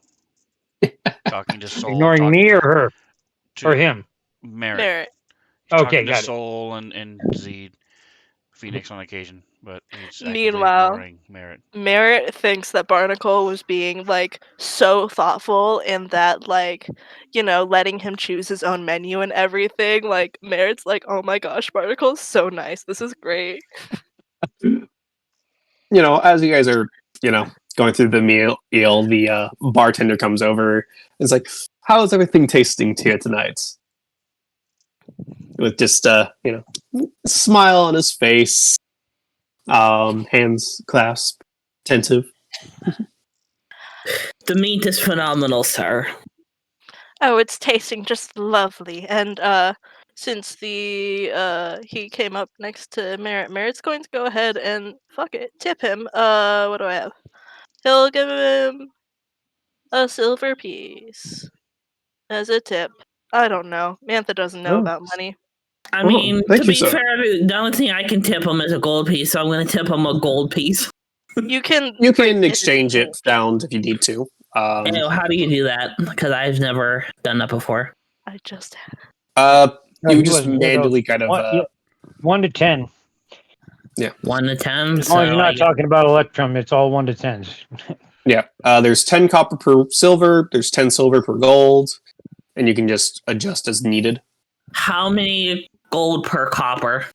Talking to Soul. Ignoring me or her to or him. Merritt. Merritt. He's Okay, talking to got it. Soul and Zeed, Phoenix on occasion, but he's actively Meanwhile, ignoring Merritt. Merritt thinks that Barnacle was being like so thoughtful and that like, letting him choose his own menu and everything. Like Merritt's like, oh my gosh, Barnacle's so nice. This is great. As you guys are, going through the meal, the bartender comes over and is like, "How's everything tasting to you tonight?" With just smile on his face, hands clasped, attentive. The meat is phenomenal, sir. Oh, it's tasting just lovely. And since he came up next to Merritt's going to go ahead and fuck it, tip him. What do I have? He'll give him a silver piece as a tip. I don't know. Mantha doesn't know Oh. about money. I Oh, mean, thank to you, be sir. fair, the only thing I can tip him is a gold piece, so I'm going to tip him a gold piece. You can You break can it exchange in it down if you need to. Ew, how do you do that? Because I've never done that before. I just No, You he just wasn't here, though. manually kind of 1 to 10. 1 to 10. As long as you're not talking about Electrum, it's all 1 to 10s. yeah. There's 10 copper per silver. There's 10 silver per gold, and you can just adjust as needed. How many gold per copper?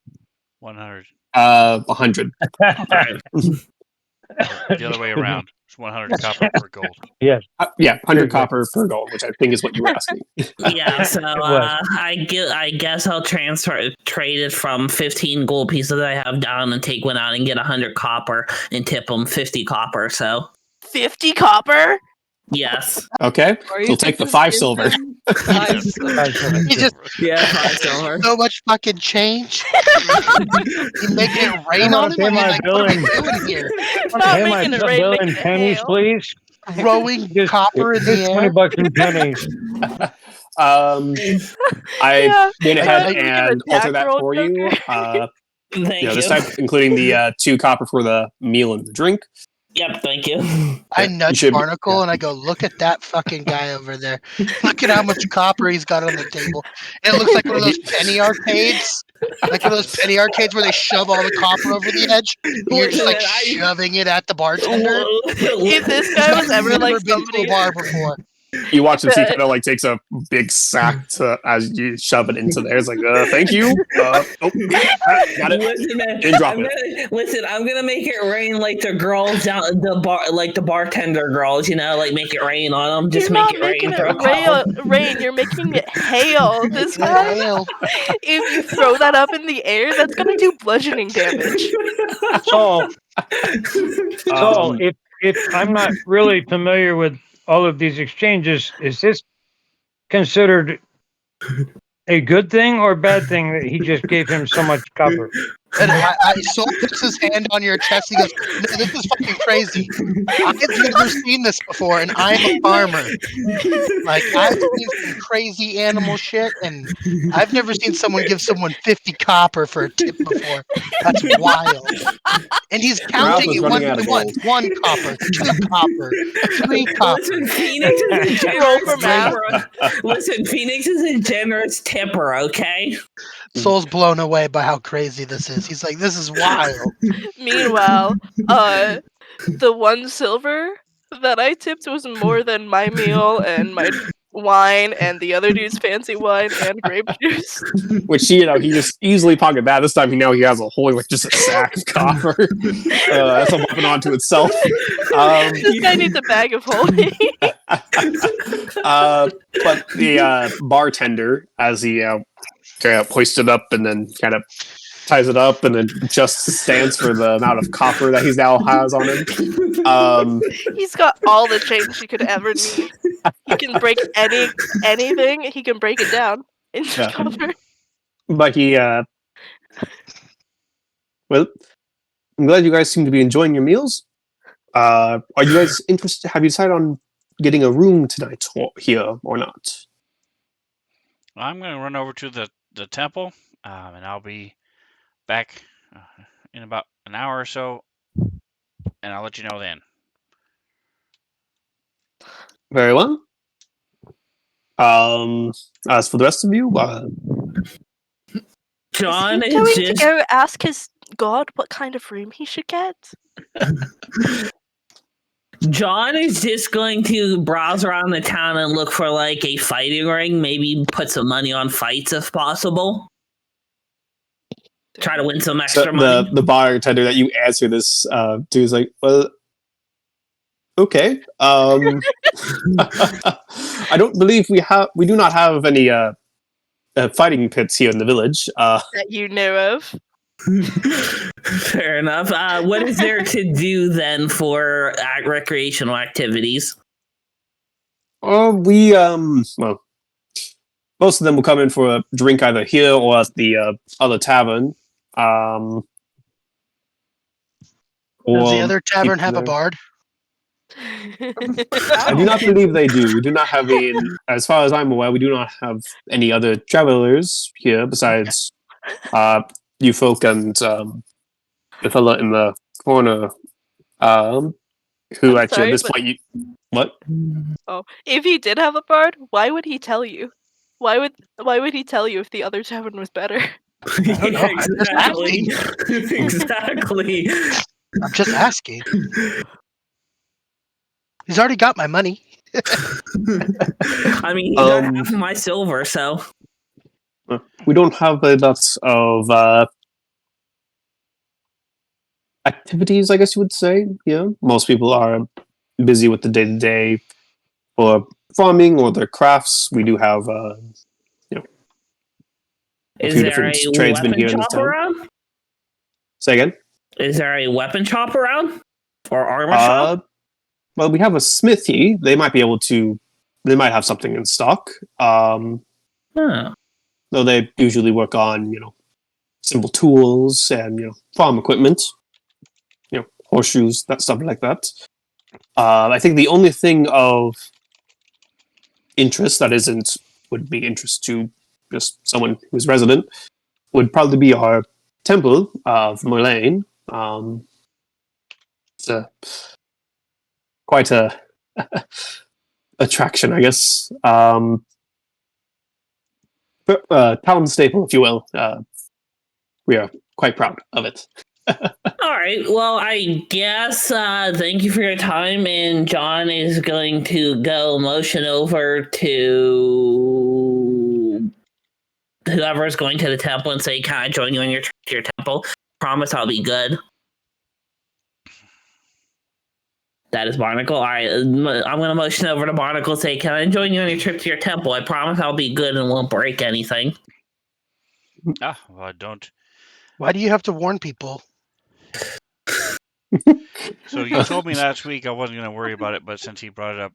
100. 100. Right. The other way around. It's 100 copper per gold. Yes. Yeah, 100 Very good. copper per gold, which I think is what you were asking. Yeah, so was. I guess I'll trade it from 15 gold pieces that I have down and take one out and get 100 copper and tip them 50 copper. So 50 copper? yes, Okay, Or you you'll take could the just 5 give silver. them 5 silver. He just yeah, 5 silver. so much fucking change. You making it rain on him? Pay I mean, my like, bill what are in, we doing here? Not pay my making it rain, bill making in it pennies, hail. please. Throwing Just- copper in the Just 20 air. bucks in pennies. I Yeah, went ahead making an and attack alter that roll, for you. Joker. Thank you. This time, including the 2 copper for the meal and the drink. Yep, thank you. I You nudge should be- Barnacle and I go, look at that fucking guy over there. Look at how much copper he's got on the table. And it looks like one of those penny arcades. Like one of those penny arcades where they shove all the copper over the edge. And you're just like shoving it at the bartender. If this guy was ever Never like been to a somebody, bar before. You watch him. He kind of like takes a big sack as you shove it into there. It's like, thank you. Oh, got it. Listen, man, Didn't drop it. I'm gonna make it rain like the girls down the bar, like the bartender girls. Like make it rain on them. Just You're make not it making rain. it Throw rain. You're making it hail. This Making it guy. hail. If you throw that up in the air, that's gonna do bludgeoning damage. So, Um, if I'm not really familiar with all of these exchanges, is this considered a good thing or bad thing that he just gave him so much copper? And Soul puts his hand on your chest. He goes, "No, this is fucking crazy. I've never seen this before, and I'm a farmer. Like, I've seen some crazy animal shit, and I've never seen someone give someone 50 copper for a tip before. That's wild." And he's counting is it running one out by of one. gold. 1 copper, 2 copper, 3 copper. Listen, Phoenix is a Roll generous for math. tipper. Listen, Phoenix is a generous tipper. Okay. Soul's blown away by how crazy this is. He's like, "This is wild." Meanwhile, the 1 silver that I tipped was more than my meal and my wine and the other dude's fancy wine and grape juice. which he just easily pocketed that. This time he has a whole just a sack of copper. That's a weapon onto itself. This guy needs a bag of holding. But the bartender, as he kind of hoists it up and then kind of ties it up and then adjusts his stance for the amount of copper that he now has on him. He's got all the change he could ever need. He can break anything. He can break it down into Yeah. copper. But he, well, I'm glad you guys seem to be enjoying your meals. Are you guys interested? Have you decided on getting a room tonight here or not? I'm going to run over to the temple, and I'll be back in about an hour or so, and I'll let you know then. Very well. As for the rest of you, John Is he going is to just go ask his god what kind of room he should get? John is just going to browse around the town and look for like a fighting ring. Maybe put some money on fights if possible. Try to win some extra money. the bartender that you answer this to is like, well, okay. I don't believe we do not have any fighting pits here in the village. That you know of. Fair enough. What is there to do then for recreational activities? We well, most of them will come in for a drink either here or at the other tavern. Does the other tavern have a bard? I do not believe they do. We do not have as far as I'm aware, we do not have any other travelers here besides you folk and the fella in the corner. Who I'm actually sorry, at this but- point what? Oh, if he did have a bard, why would he tell you? Why would he tell you if the other tavern was better? don't know. I'm just Exactly. Exactly. I'm just asking. He's already got my money. I mean, he got half of my silver, so We don't have a lot of activities, I guess you would say. Yeah, most people are busy with the day-to-day or farming or their crafts. We do have a is few there different a tradesmen weapon here in this shop town. around? Say again? Is there a weapon shop around? Or armor shop? Well, we have a smithy. They might be able to. They might have something in stock. Huh. Though they usually work on simple tools and farm equipment. Horseshoes, that stuff like that. I think the only thing of interest that would be interest to just someone who's resident would probably be our temple of Merlane. It's quite a attraction, I guess. Town staple, if you will. We are quite proud of it. All right. Well, I guess thank you for your time. And John is going to go motion over to whoever's going to the temple and say, "Can I join you in your temple? Promise I'll be good." That is Barnacle. All right. I'm going to motion over to Barnacle and say, "Can I join you on your trip to your temple? I promise I'll be good and won't break anything." Ah, well, don't. Why do you have to warn people? So you told me last week I wasn't going to worry about it, but since he brought it up,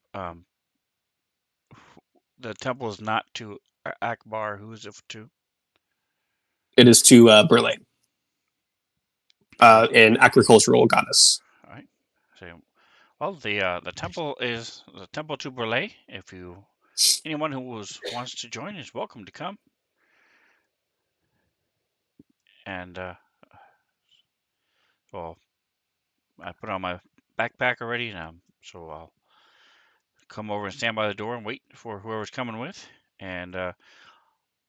the temple is not to Akbar. Who is it to? It is to Berlin, Okay. an agricultural goddess. All right. So, well, the temple is the temple to Burley. If anyone who wants to join is welcome to come. And well, I put on my backpack already, so I'll come over and stand by the door and wait for whoever's coming with. And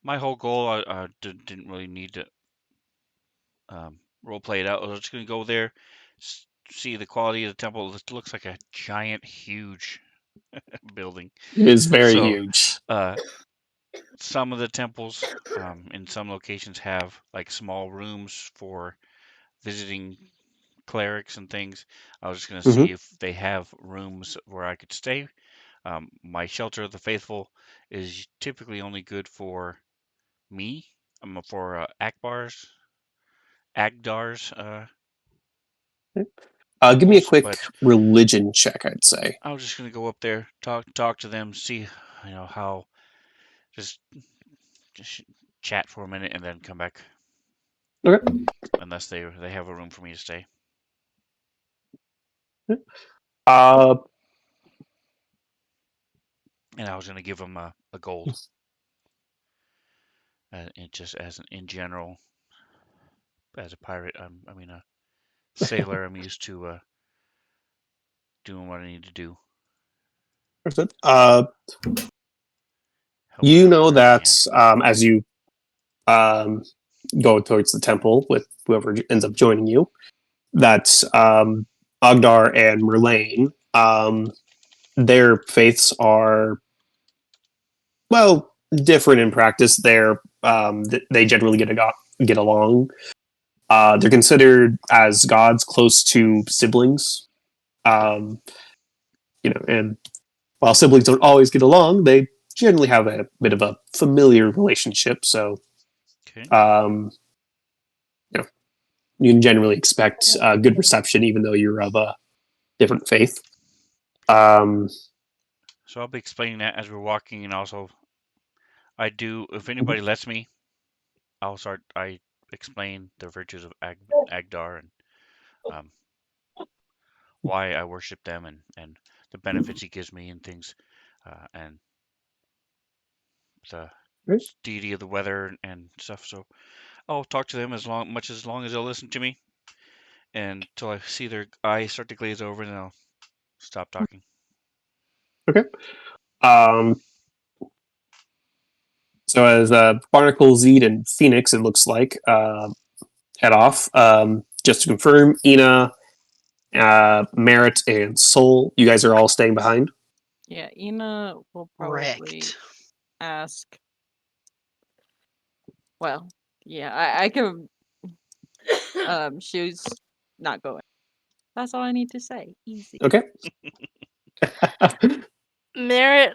my whole goal, I didn't really need to role play it out. I was just gonna go there, see the quality of the temple. It looks like a giant, huge building. It is very So, huge. some of the temples, in some locations, have like small rooms for visiting clerics and things. I was just gonna Hmm. see if they have rooms where I could stay. My shelter of the faithful is typically only good for me. For Agdar's Give me a pupils, quick but religion check, I'd say. I was just gonna go up there, talk to them, see how just just chat for a minute and then come back Okay. unless they have a room for me to stay. Uh, And I was gonna give them a gold, it just as in general as a pirate. I mean a sailor. I'm used to doing what I need to do, understood. helping You out know where I that can. as you um, go towards the temple with whoever ends up joining you, that Ogdar and Merlane, their faiths are, well, different in practice. They generally get along. They're considered as gods, close to siblings. Um, and while siblings don't always get along, they generally have a bit of a familiar relationship. So, Okay. um, you can generally expect good reception, even though you're of a different faith. Um, So I'll be explaining that as we're walking, and also if anybody lets me, I explain the virtues of Agdar and um, why I worship them and the benefits he gives me and things, and the deity of the weather and stuff. So I'll talk to them as long as they'll listen to me, and until I see their eyes start to glaze over, and then I'll stop talking. okay. Um, so as Barnacle, Zed, and Phoenix, it looks like, head off. Just to confirm, Ina, Merritt, and Soul, you guys are all staying behind? Yeah, Ina will probably Correct. ask. Well, yeah, I can. She's not going. That's all I need to say. Easy. Okay. Merritt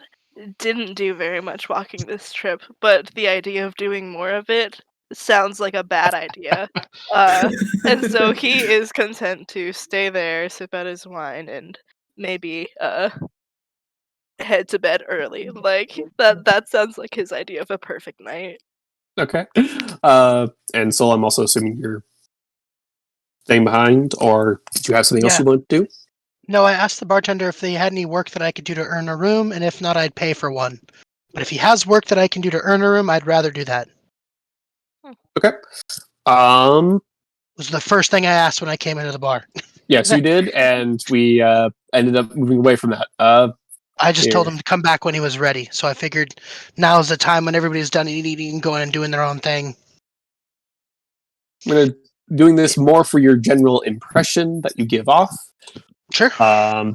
didn't do very much walking this trip, but the idea of doing more of it sounds like a bad idea. And so he is content to stay there, sip out his wine, and maybe head to bed early. Like that sounds like his idea of a perfect night. Okay. And Soul, I'm also assuming you're staying behind, or did you have something else Yeah. you want to do? No, I asked the bartender if they had any work that I could do to earn a room, and if not, I'd pay for one. But if he has work that I can do to earn a room, I'd rather do that. Okay. Um, Was the first thing I asked when I came into the bar. yes, you did, and we ended up moving away from that. I just told Here. him to come back when he was ready. So I figured now's the time when everybody's done eating and going and doing their own thing. I'm going to doing this more for your general impression that you give off. Sure. Yeah.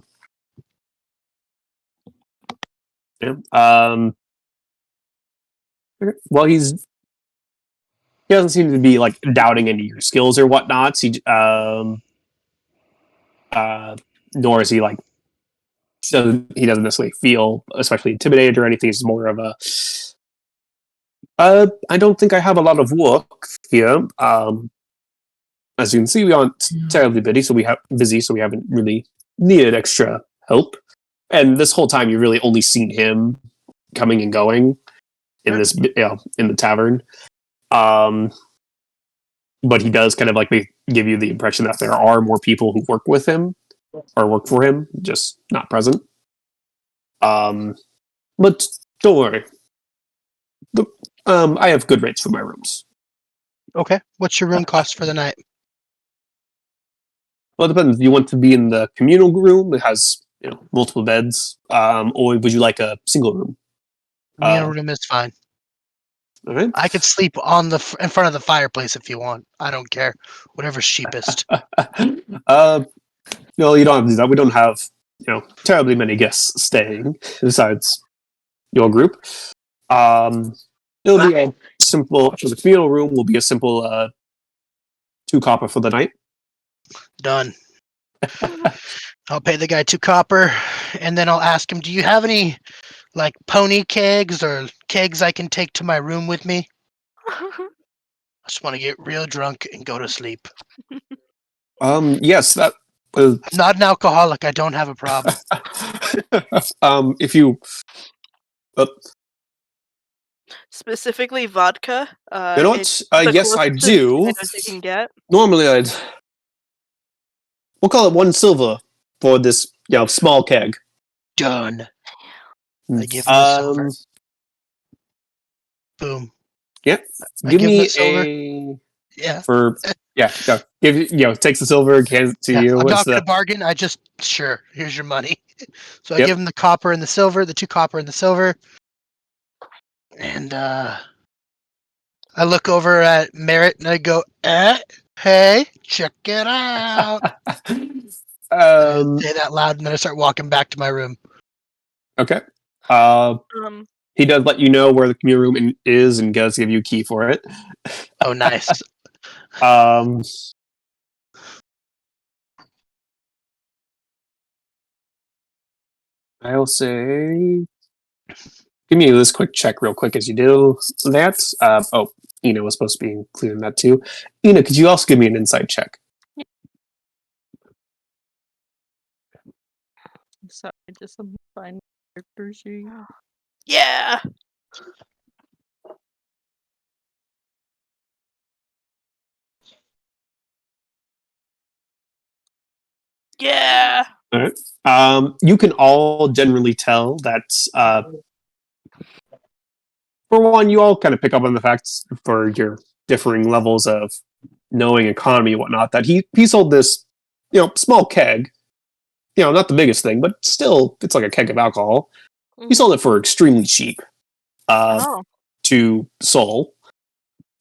Well, he doesn't seem to be like doubting any of your skills or whatnot. Nor is he like he doesn't necessarily feel especially intimidated or anything. It's more of a I don't think I have a lot of work here. As you can see, we aren't terribly busy, so we haven't really needed extra help. And this whole time, you've really only seen him coming and going in this, in the tavern. But he does kind of like give you the impression that there are more people who work with him or work for him, just not present. But don't worry. I have good rates for my rooms. Okay. What's your room cost for the night? Well, it depends. Do you want to be in the communal room? It has multiple beds, or would you like a single room? Communal room is fine. All right. I could sleep on in front of the fireplace if you want. I don't care. Whatever's cheapest. No, you don't have to do that. We don't have terribly many guests staying besides your group. It'll be a simple. So the communal room will be a simple 2 copper for the night. Done. I'll pay the guy 2 copper, and then I'll ask him, do you have any, like, pony kegs or kegs I can take to my room with me? I just want to get real drunk and go to sleep. Yes, that. I'm not an alcoholic. I don't have a problem. If you. Specifically vodka. You know what? It's the Yes, I closest do. I you can get. Normally, we'll call it 1 silver for this, small keg. Done. I give him the silver. Boom. Yeah. Give me a. Yeah. For takes the silver, hands it to you. I'm What's not the gonna bargain. Sure. Here's your money. So I Yep. give him the copper and the silver, the 2 copper and the silver, and I look over at Merritt and I go, hey, check it out. I say that loud, and then I start walking back to my room. Okay. Um, He does let you know where the communal room is and does give you a key for it. Oh, nice. I'll say, give me this quick check real quick as you do that. Ina was supposed to be including that too. Ina, could you also give me an insight check? I'm sorry, just let me find the character sheet. yeah. Yeah. All right. You can all generally tell that, for one, you all kind of pick up on the facts for your differing levels of knowing economy and whatnot, that he sold this, small keg, not the biggest thing, but still, it's like a keg of alcohol. He sold it for extremely cheap to Sol.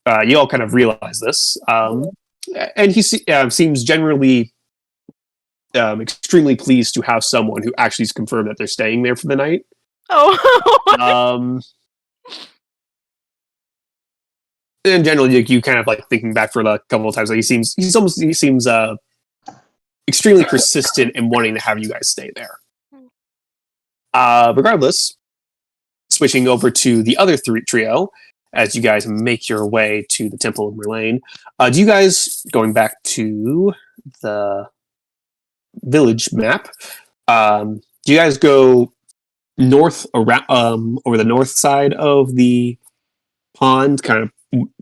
You all kind of realize this. And he seems generally extremely pleased to have someone who actually has confirmed that they're staying there for the night. In general, you kind of like thinking back for a couple of times. Like he seems extremely persistent in wanting to have you guys stay there. Regardless, switching over to the other trio, as you guys make your way to the Temple of Merlane, do you guys, going back to the village map, do you guys go north around over the north side of the pond, kind of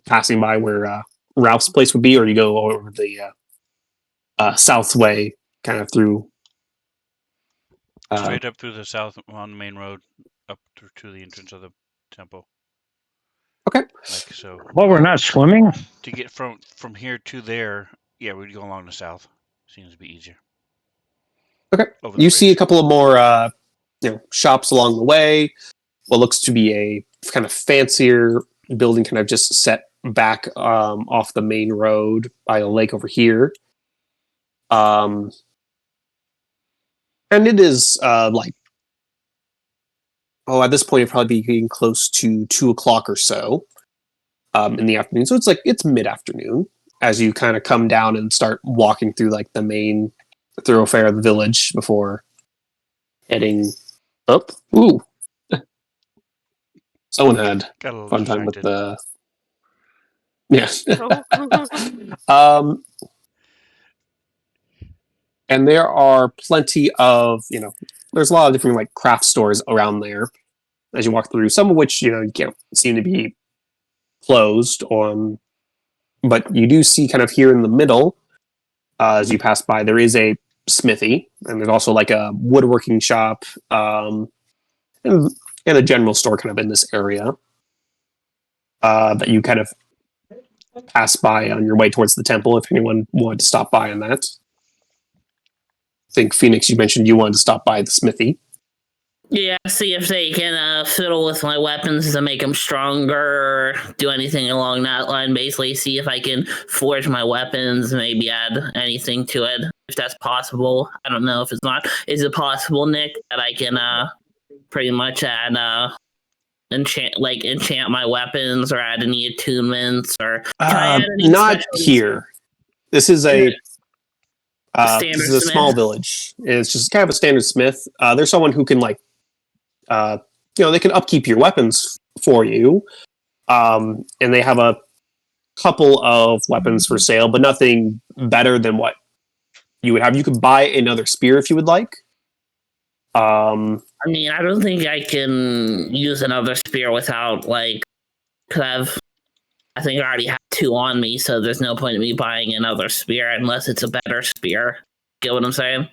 passing by where Ralph's place would be, or do you go over the south way, kind of through straight up through the south on the main road, up through to the entrance of the temple? Okay. Like so. Well, we're not swimming. To get from here to there, yeah, we'd go along the south. Seems to be easier. Okay. You see a couple of more, shops along the way. What looks to be a kind of fancier building, kind of just set back off the main road by a lake over here. And it is like, at this point, it'd probably be getting close to 2 o'clock or so in the afternoon. So it's mid-afternoon as you kind of come down and start walking through like the main thoroughfare of the village before heading up. Ooh. Someone had Got a little fun time with distracted. the and there are plenty of, there's a lot of different like craft stores around there as you walk through, some of which, you can't seem to be closed but you do see kind of here in the middle, as you pass by, there is a smithy, and there's also like a woodworking shop, and a general store kind of in this area, that you kind of pass by on your way towards the temple if anyone wanted to stop by on that. I think, Phoenix, you mentioned you wanted to stop by the smithy. Yeah, see if they can fiddle with my weapons to make them stronger, or do anything along that line. Basically, see if I can forge my weapons, maybe add anything to it, if that's possible. I don't know if it's not. Is it possible, Nick, that I can pretty much add enchant my weapons, or add any attunements, or can I add any Not special here. This is a standard small smith? village. It's just kind of a standard smith. There's someone who can they can upkeep your weapons for you, and they have a couple of weapons for sale, but nothing better than what you would have. You could buy another spear if you would like. I mean, I don't think I can use another spear without because I think I already have 2 on me, so there's no point in me buying another spear unless it's a better spear. Get what I'm saying?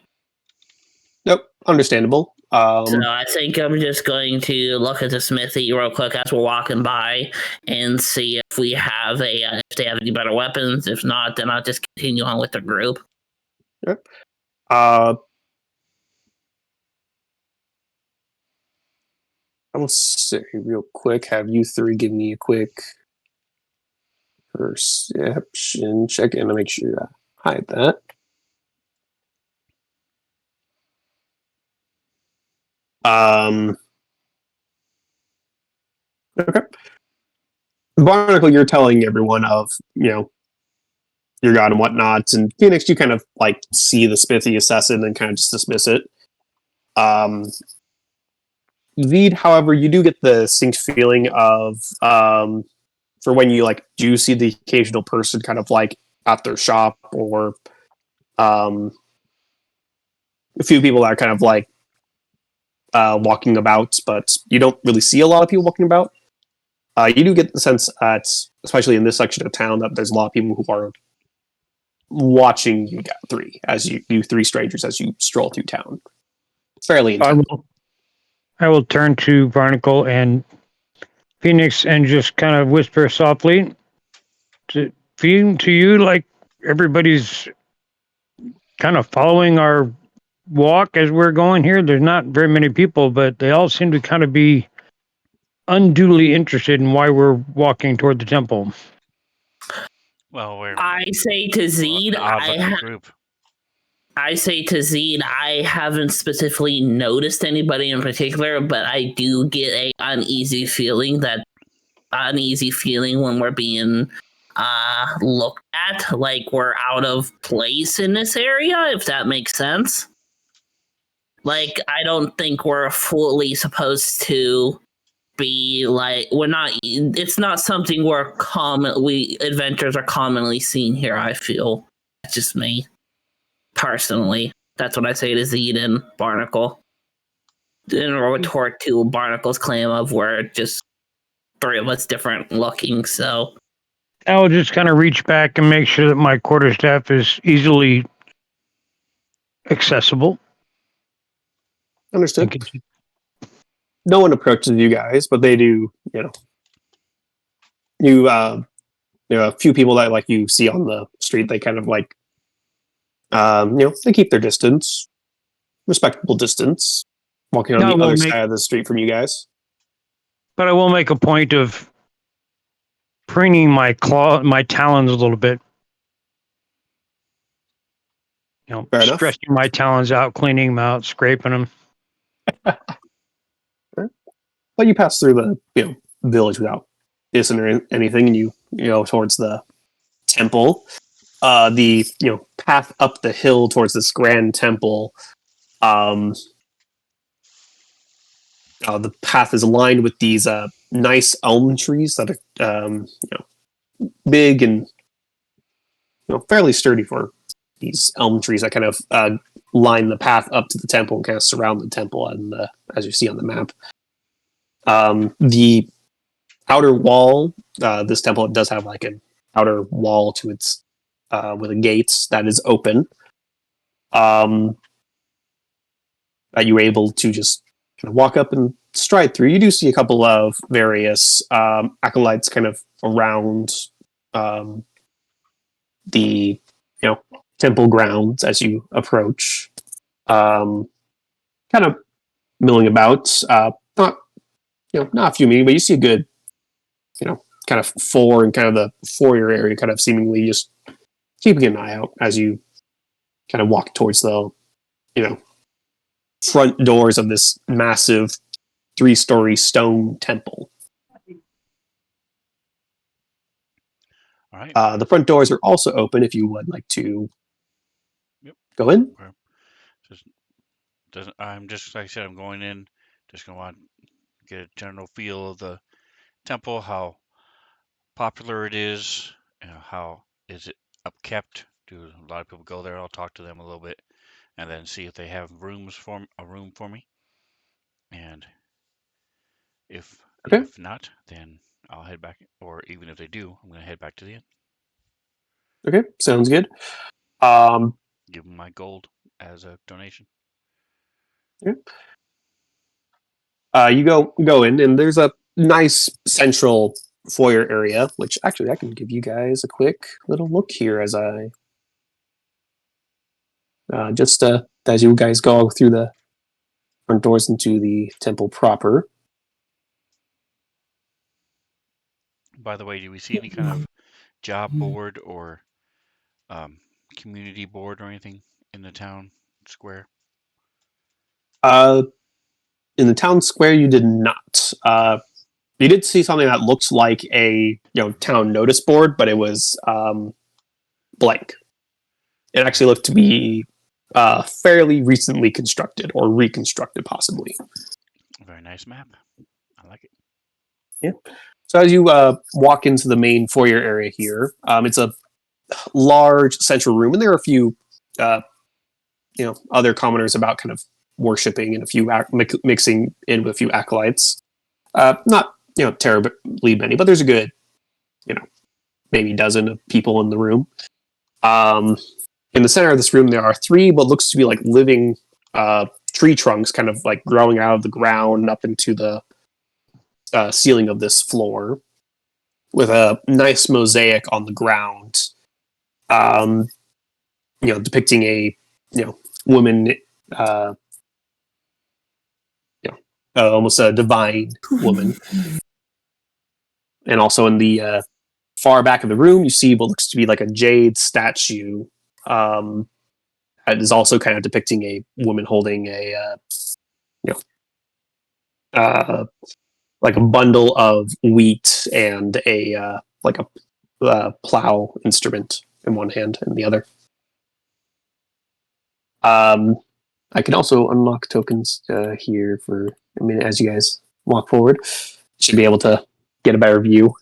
Nope, understandable. So I think I'm just going to look at the smithy real quick as we're walking by and see if we have if they have any better weapons. If not, then I'll just continue on with the group. Yep. I will say real quick, have you 3 give me a quick perception check in to make sure I hide that. Okay. Barnacle, you're telling everyone of, your god and whatnot, and Phoenix, you kind of like see the smithy, assess it, and then kind of just dismiss it. Veed, however, you do get the distinct feeling of, for when you like do see the occasional person kind of like at their shop, or a few people that are kind of like walking about, but you don't really see a lot of people walking about. You do get the sense that, especially in this section of town, that there's a lot of people who are watching you three strangers as you stroll through town. Fairly intense. I will turn to Barnacle and Phoenix and just kind of whisper softly to you, like everybody's kind of following our walk as we're going here. There's not very many people, but they all seem to kind of be unduly interested in why we're walking toward the temple. Well, I say to Zed, group. I say to Zed, I haven't specifically noticed anybody in particular, but I do get a uneasy feeling when we're being looked at, like we're out of place in this area, if that makes sense. Like, I don't think we're fully supposed to be like, it's not something we adventurers are commonly seen here, I feel. That's just me. Personally, that's what I say to Zed and Barnacle. In a retort to Barnacle's claim of we're just 3 of us different looking, so. I'll just kind of reach back and make sure that my quarterstaff is easily accessible. Understood. No one approaches you guys, but they do, a few people that like you see on the street, they kind of like, they keep their distance, respectable distance, walking on the other side of the street from you guys. But I will make a point of preening my talons a little bit. Fair enough. Stretching my talons out, cleaning them out, scraping them. But you pass through the village without missing or anything, and you go towards the temple. The path up the hill towards this grand temple. The path is lined with these nice elm trees that are big and fairly sturdy for these elm trees that kind of line the path up to the temple and kind of surround the temple, and as you see on the map. The outer wall, this temple does have like an outer wall to its with a gate that is open. That you were able to just kind of walk up and stride through. You do see a couple of various acolytes kind of around the temple grounds as you approach, kind of milling about. Not not a few meeting, but you see a good kind of four and kind of the foyer area, kind of seemingly just keeping an eye out as you kind of walk towards the front doors of this massive 3-story stone temple. All right. The front doors are also open if you would like to go in. Okay. I'm just, like I said, I'm going in. Just gonna want to get a general feel of the temple, how popular it is, how is it upkept. Do a lot of people go there? I'll talk to them a little bit, and then see if they have a room for me. And if not, then I'll head back. Or even if they do, I'm gonna head back to the inn. Okay, sounds good. Give them my gold as a donation. You go in, and there's a nice central foyer area, which actually I can give you guys a quick little look here as I just as you guys go through the front doors into the temple proper. By the way, do we see any kind of job board or community board or anything in the town square? In the town square, you did not. You did see something that looks like a town notice board, but it was blank. It actually looked to be fairly recently constructed or reconstructed, possibly. A very nice map. I like it. Yeah. So as you walk into the main foyer area here, it's a large central room, and there are a few, other commoners about kind of worshiping and a few mixing in with a few acolytes. Not terribly many, but there's a good, maybe dozen of people in the room. In the center of this room, there are 3 what looks to be like living tree trunks, kind of like growing out of the ground and up into the ceiling of this floor, with a nice mosaic on the ground, depicting a woman, almost a divine woman. And also in the far back of the room, you see what looks to be like a jade statue. That is also kind of depicting a woman holding a, like a bundle of wheat and a like a plow instrument in one hand and the other. I can also unlock tokens here for a minute as you guys walk forward. Should be able to get a better view.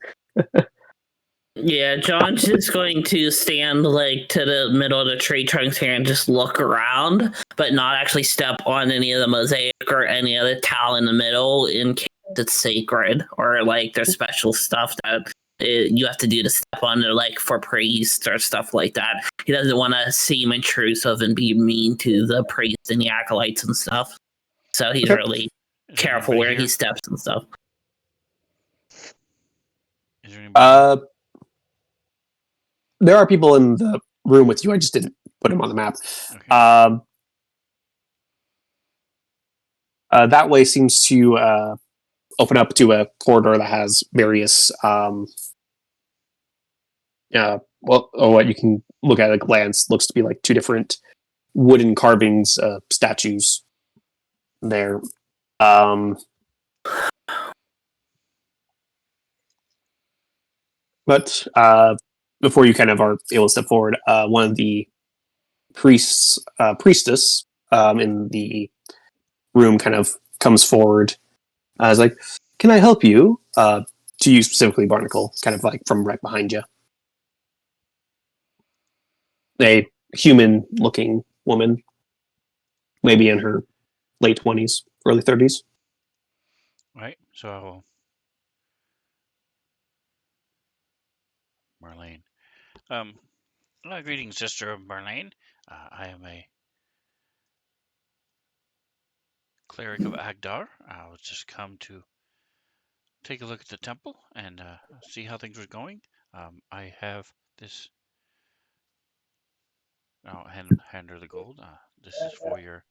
Yeah, John's just going to stand like to the middle of the tree trunks here and just look around, but not actually step on any of the mosaic or any of the tile in the middle in case it's sacred or like there's special stuff that you have to do to step on it, like for priests or stuff like that. He doesn't want to seem intrusive and be mean to the priests and the acolytes and stuff. So he's really careful where he steps and stuff. Is there anybody here? There are people in the room with you. I just didn't put them on the map. Okay. That way seems to open up to a corridor that has various what you can look at a glance looks to be like two different wooden carvings, statues there. But before you kind of are able to step forward, one of the priestess in the room kind of comes forward. Is like, "Can I help you?" To you specifically, Barnacle, kind of like from right behind you. A human-looking woman, maybe in her late 20s, early 30s. Right. So, Marlene. Greetings, Sister of Marlene. I am a cleric of Agdar. I was just come to take a look at the temple and see how things were going. I have this. I'll hand her the gold. This is for your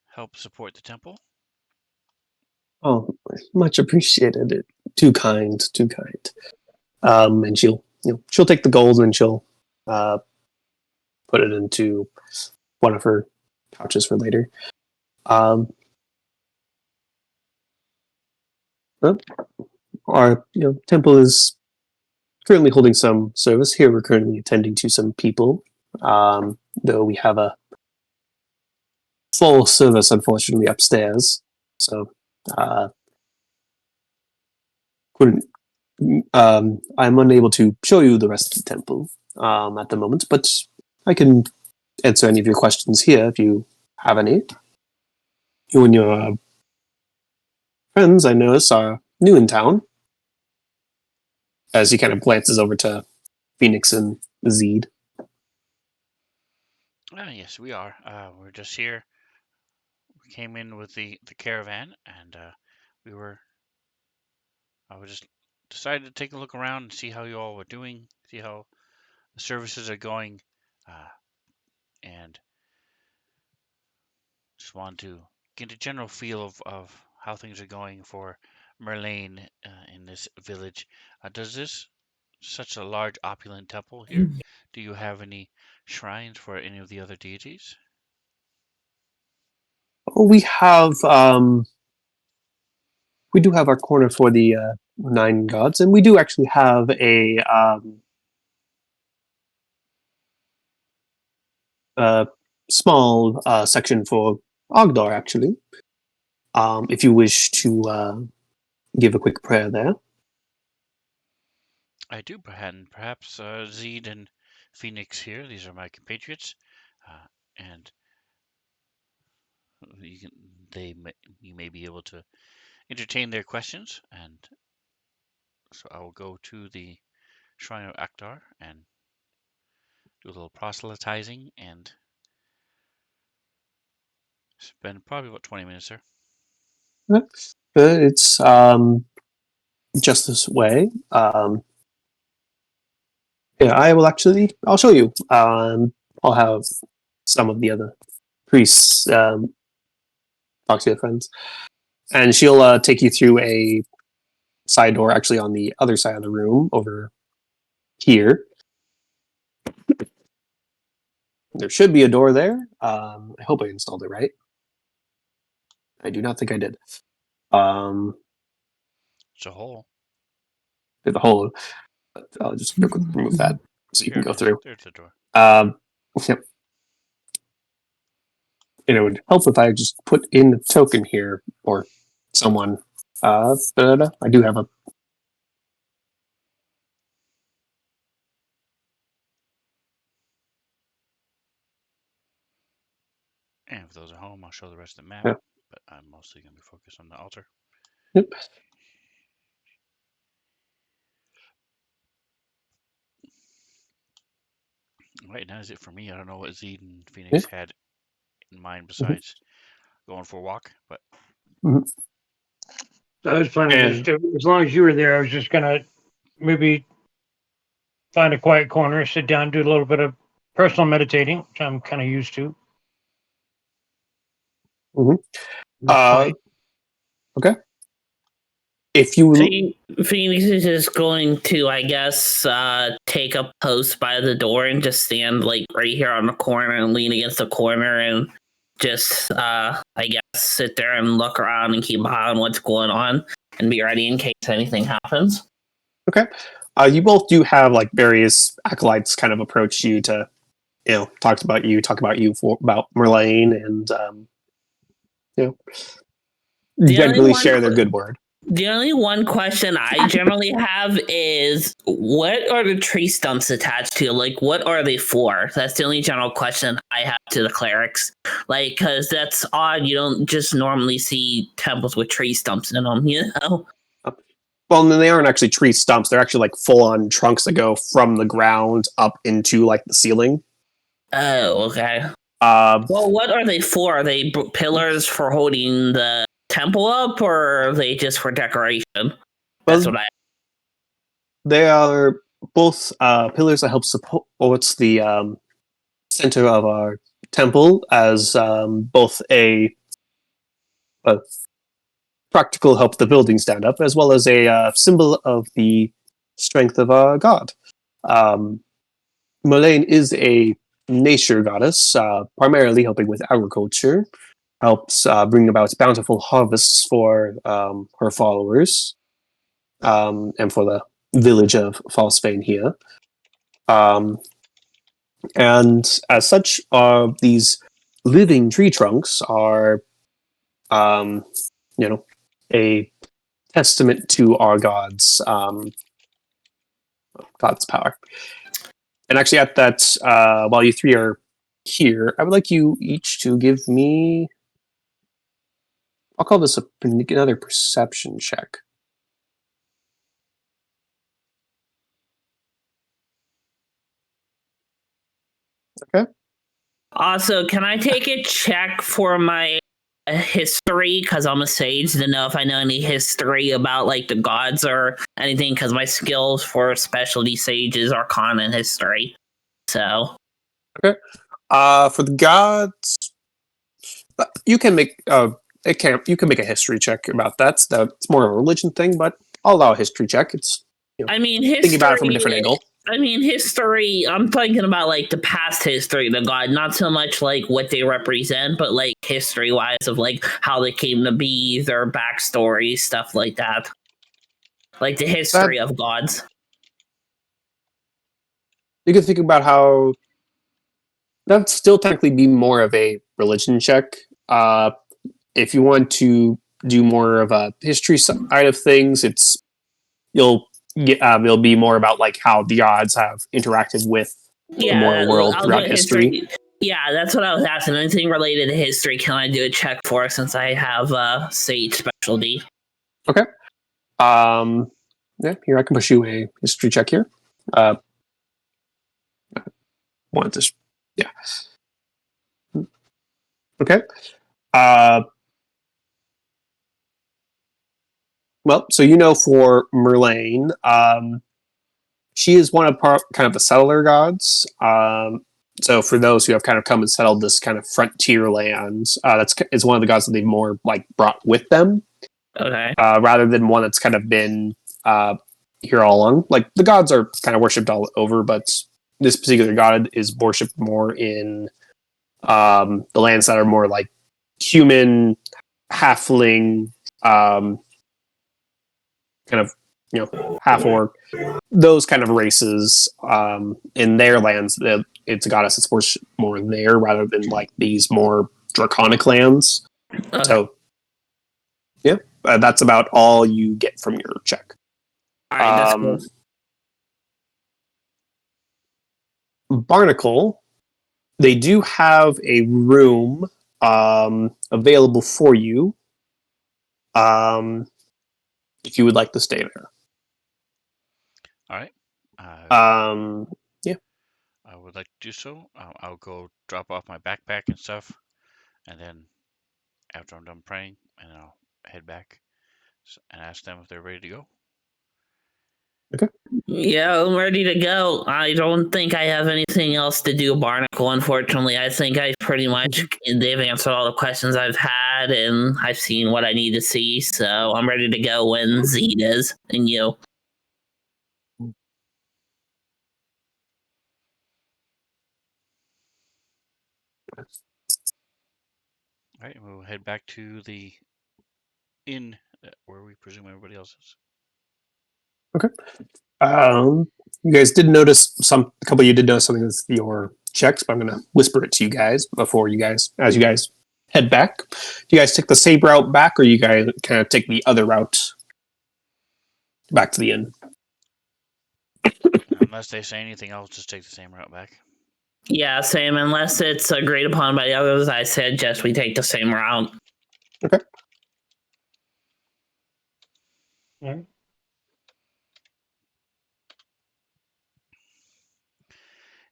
help support the temple. Oh, much appreciated. Too kind, too kind. And she'll take the gold and she'll put it into one of her pouches for later. Our temple is currently holding some service here. We're currently attending to some people, though we have a full service, unfortunately, upstairs. So, couldn't. I'm unable to show you the rest of the temple at the moment, but I can answer any of your questions here if you have any. You and your friends, I notice, are new in town. As he kind of glances over to Phoenix and Zed. Yes, we are. We're just here. We came in with the caravan, and we were. I was just decided to take a look around and see how you all were doing, see how the services are going, and just wanted to get a general feel of how things are going for Merlane in this village. Does this such a large opulent temple here? Do you have any shrines for any of the other deities? We have we do have our corner for the 9 gods, and we do actually have a small section for Ogdar, actually. If you wish to give a quick prayer there. I do, and perhaps Zed and Phoenix here. These are my compatriots, and you can, you may be able to entertain their questions. And so I will go to the Shrine of Akdar and do a little proselytizing and spend probably about 20 minutes there. It's just this way. Yeah, I'll show you. I'll have some of the other priests talk to your friends. And she'll take you through a side door, actually on the other side of the room, over here. There should be a door there. I hope I installed it right. I do not think I did. It's a hole. There's a hole. I'll just real quick remove that so you Here can go it is. through. There's the door. Yep. And it would help if I just put in a token here or someone. I do have a. And if those are home, I'll show the rest of the map. Yeah. But I'm mostly going to be focused on the altar. Yep. Right, now is it for me. I don't know what Zed and Phoenix had in mind besides going for a walk, but I was planning just to, as long as you were there, I was just gonna maybe find a quiet corner, sit down, do a little bit of personal meditating, which I'm kind of used to. Okay. if you Phoenix is just going to, I guess, take a post by the door and just stand like right here on the corner and lean against the corner and just, I guess, sit there and look around and keep an eye on what's going on and be ready in case anything happens. Okay. You both do have like various acolytes kind of approach you to, talk about you about Merlane, and generally share their good word. The only one question I generally have is, what are the tree stumps attached to? Like, what are they for? That's the only general question I have to the clerics. Like, because that's odd. You don't just normally see temples with tree stumps in them, you know? Well, and then they aren't actually tree stumps. They're actually like full-on trunks that go from the ground up into like the ceiling. Oh, okay. Well, what are they for? Are they pillars for holding the temple up, or are they just for decoration? That's what I. They are both pillars that help support the center of our temple as both a practical help the building stand up, as well as a symbol of the strength of our god. Merlane is a nature goddess, primarily helping with agriculture, helps bring about bountiful harvests for her followers, and for the village of Falsfane here. And as such, these living tree trunks are, a testament to our God's power. And actually, at that, while you three are here, I would like you each to give me. I'll call this another perception check. Okay. Also, can I take a check for my history? Because I'm a sage to know if I know any history about like the gods or anything. Because my skills for specialty sages are con and history. So. Okay. For the gods, you can make you can make a history check about that. It's more of a religion thing, but I'll allow a history check. It's history, thinking about it from a different angle. History, I'm thinking about like the past history of the god, not so much like what they represent, but like history wise of like how they came to be, their backstory, stuff like that. Like the history of gods. You can think about how that'd still technically be more of a religion check. If you want to do more of a history side of things, it'll be more about like how the gods have interacted with the moral world throughout history. Yeah, that's what I was asking. Anything related to history, can I do a check for since I have sage specialty? Okay. Yeah, here I can push you a history check here. Want this? Yeah. Okay. Well, so for Merlane, she is one of kind of the settler gods. So for those who have kind of come and settled this kind of frontier lands, is one of the gods that they've more like brought with them. Okay. Rather than one that's kind of been here all along. Like the gods are kind of worshipped all over, but this particular god is worshipped more in the lands that are more like human, halfling, kind of half orc, those kind of races in their lands. It's a goddess that's worshipped more there rather than like these more draconic lands. Okay. So yeah, that's about all you get from your check. All right, that's cool. Barnacle, they do have a room available for you if you would like to stay there. All right. Yeah. I would like to do so. I'll go drop off my backpack and stuff, and then after I'm done praying, and I'll head back and ask them if they're ready to go. Okay. Yeah, I'm ready to go. I don't think I have anything else to do, Barnacle, unfortunately. I think I pretty much, they've answered all the questions I've had, and I've seen what I need to see, so I'm ready to go when Z is, and you. All right, we'll head back to the inn where we presume everybody else is. Okay. You guys did notice a couple of you did notice something with your checks, but I'm going to whisper it to you guys as you guys head back. Do you guys take the same route back, or you guys kind of take the other route back to the inn? Unless they say anything, I'll just take the same route back. Yeah, same. Unless it's agreed upon by the others, I suggest we take the same route. Okay.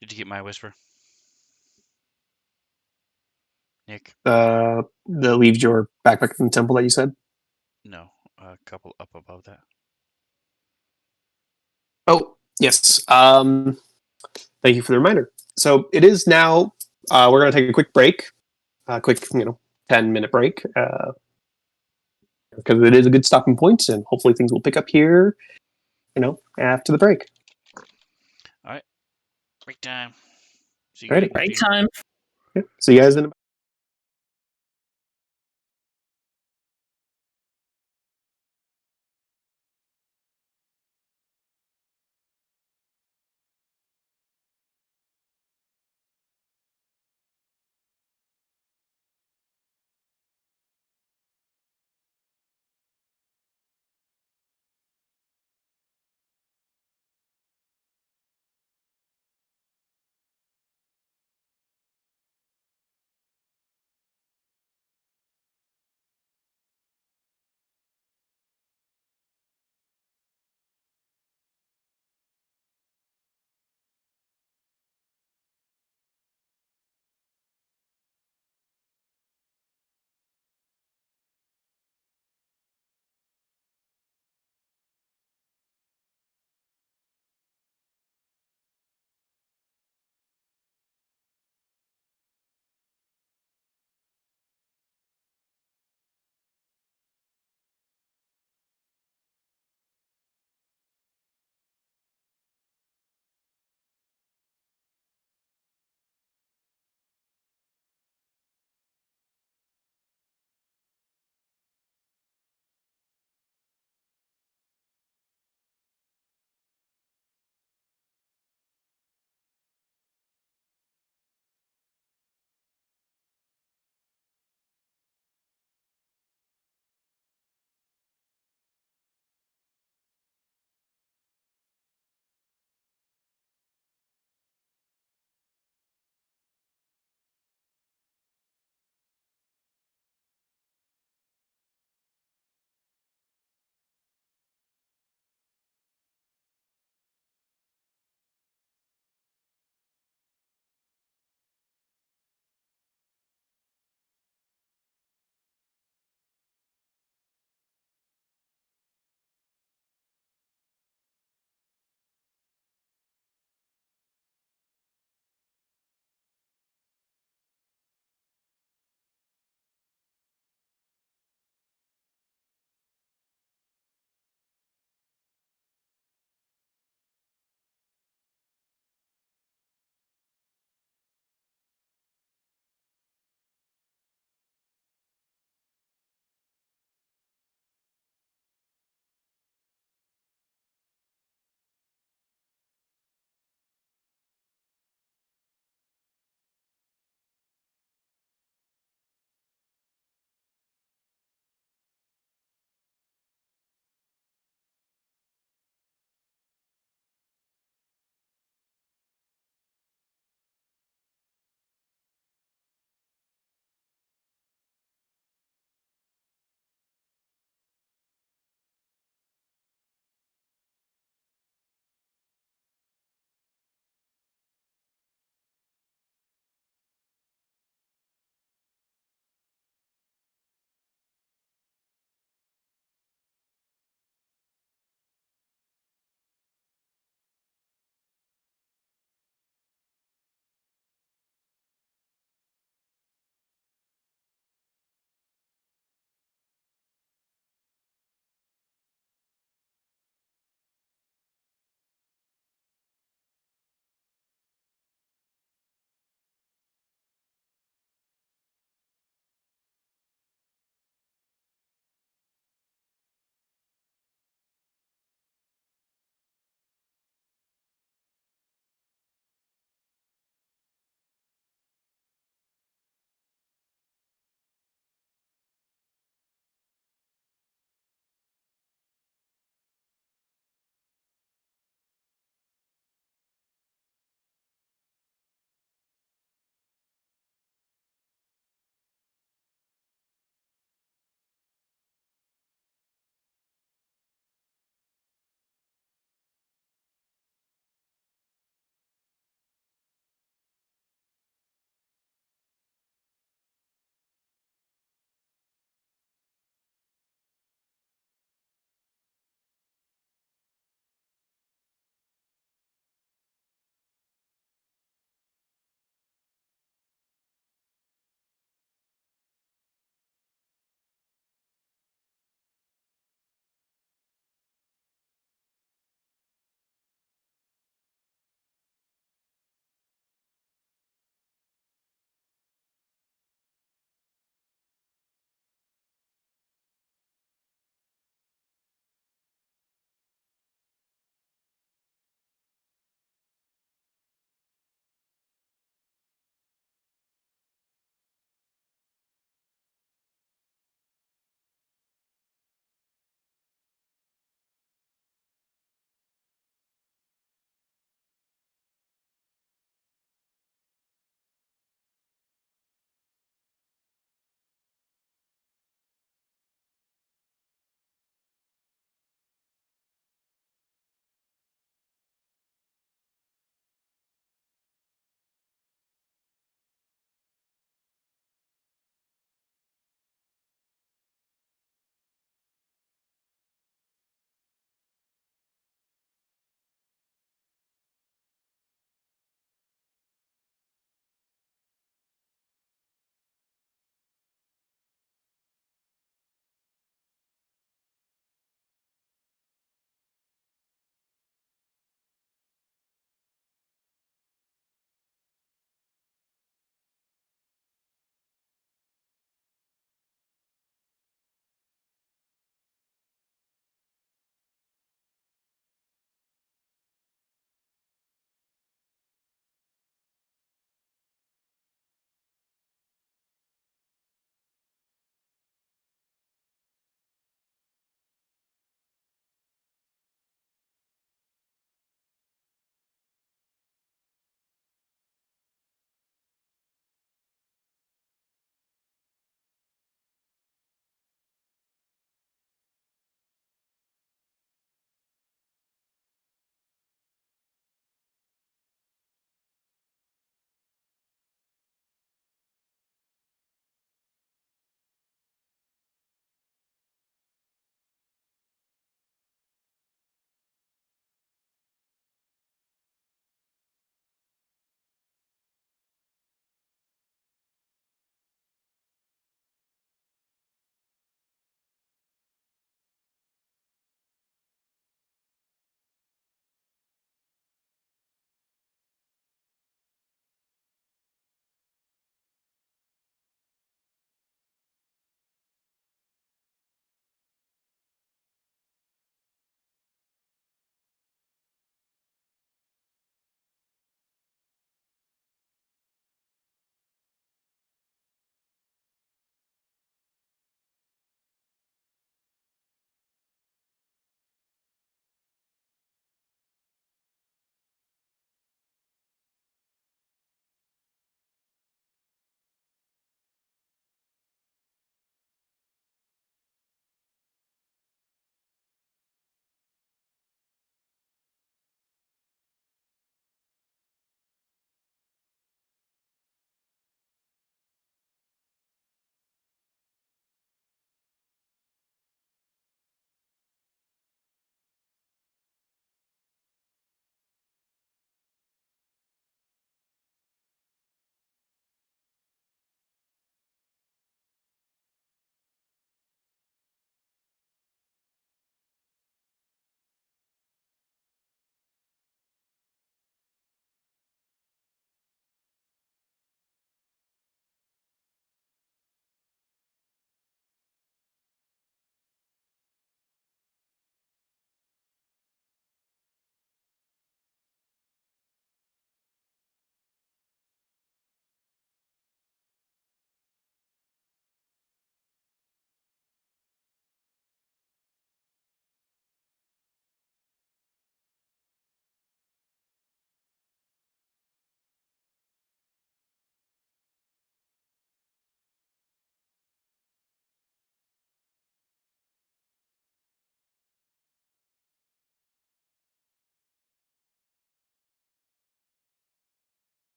Did you get my whisper, Nick? That leaves your backpack in the temple that you said. No, a couple up above that. Oh, yes. Thank you for the reminder. So it is now. We're going to take a quick break, a quick 10-minute break, because it is a good stopping point, and hopefully things will pick up here, after the break. All right, break time. See you Alrighty. guys in a Right few. time. Yeah. See you guys in a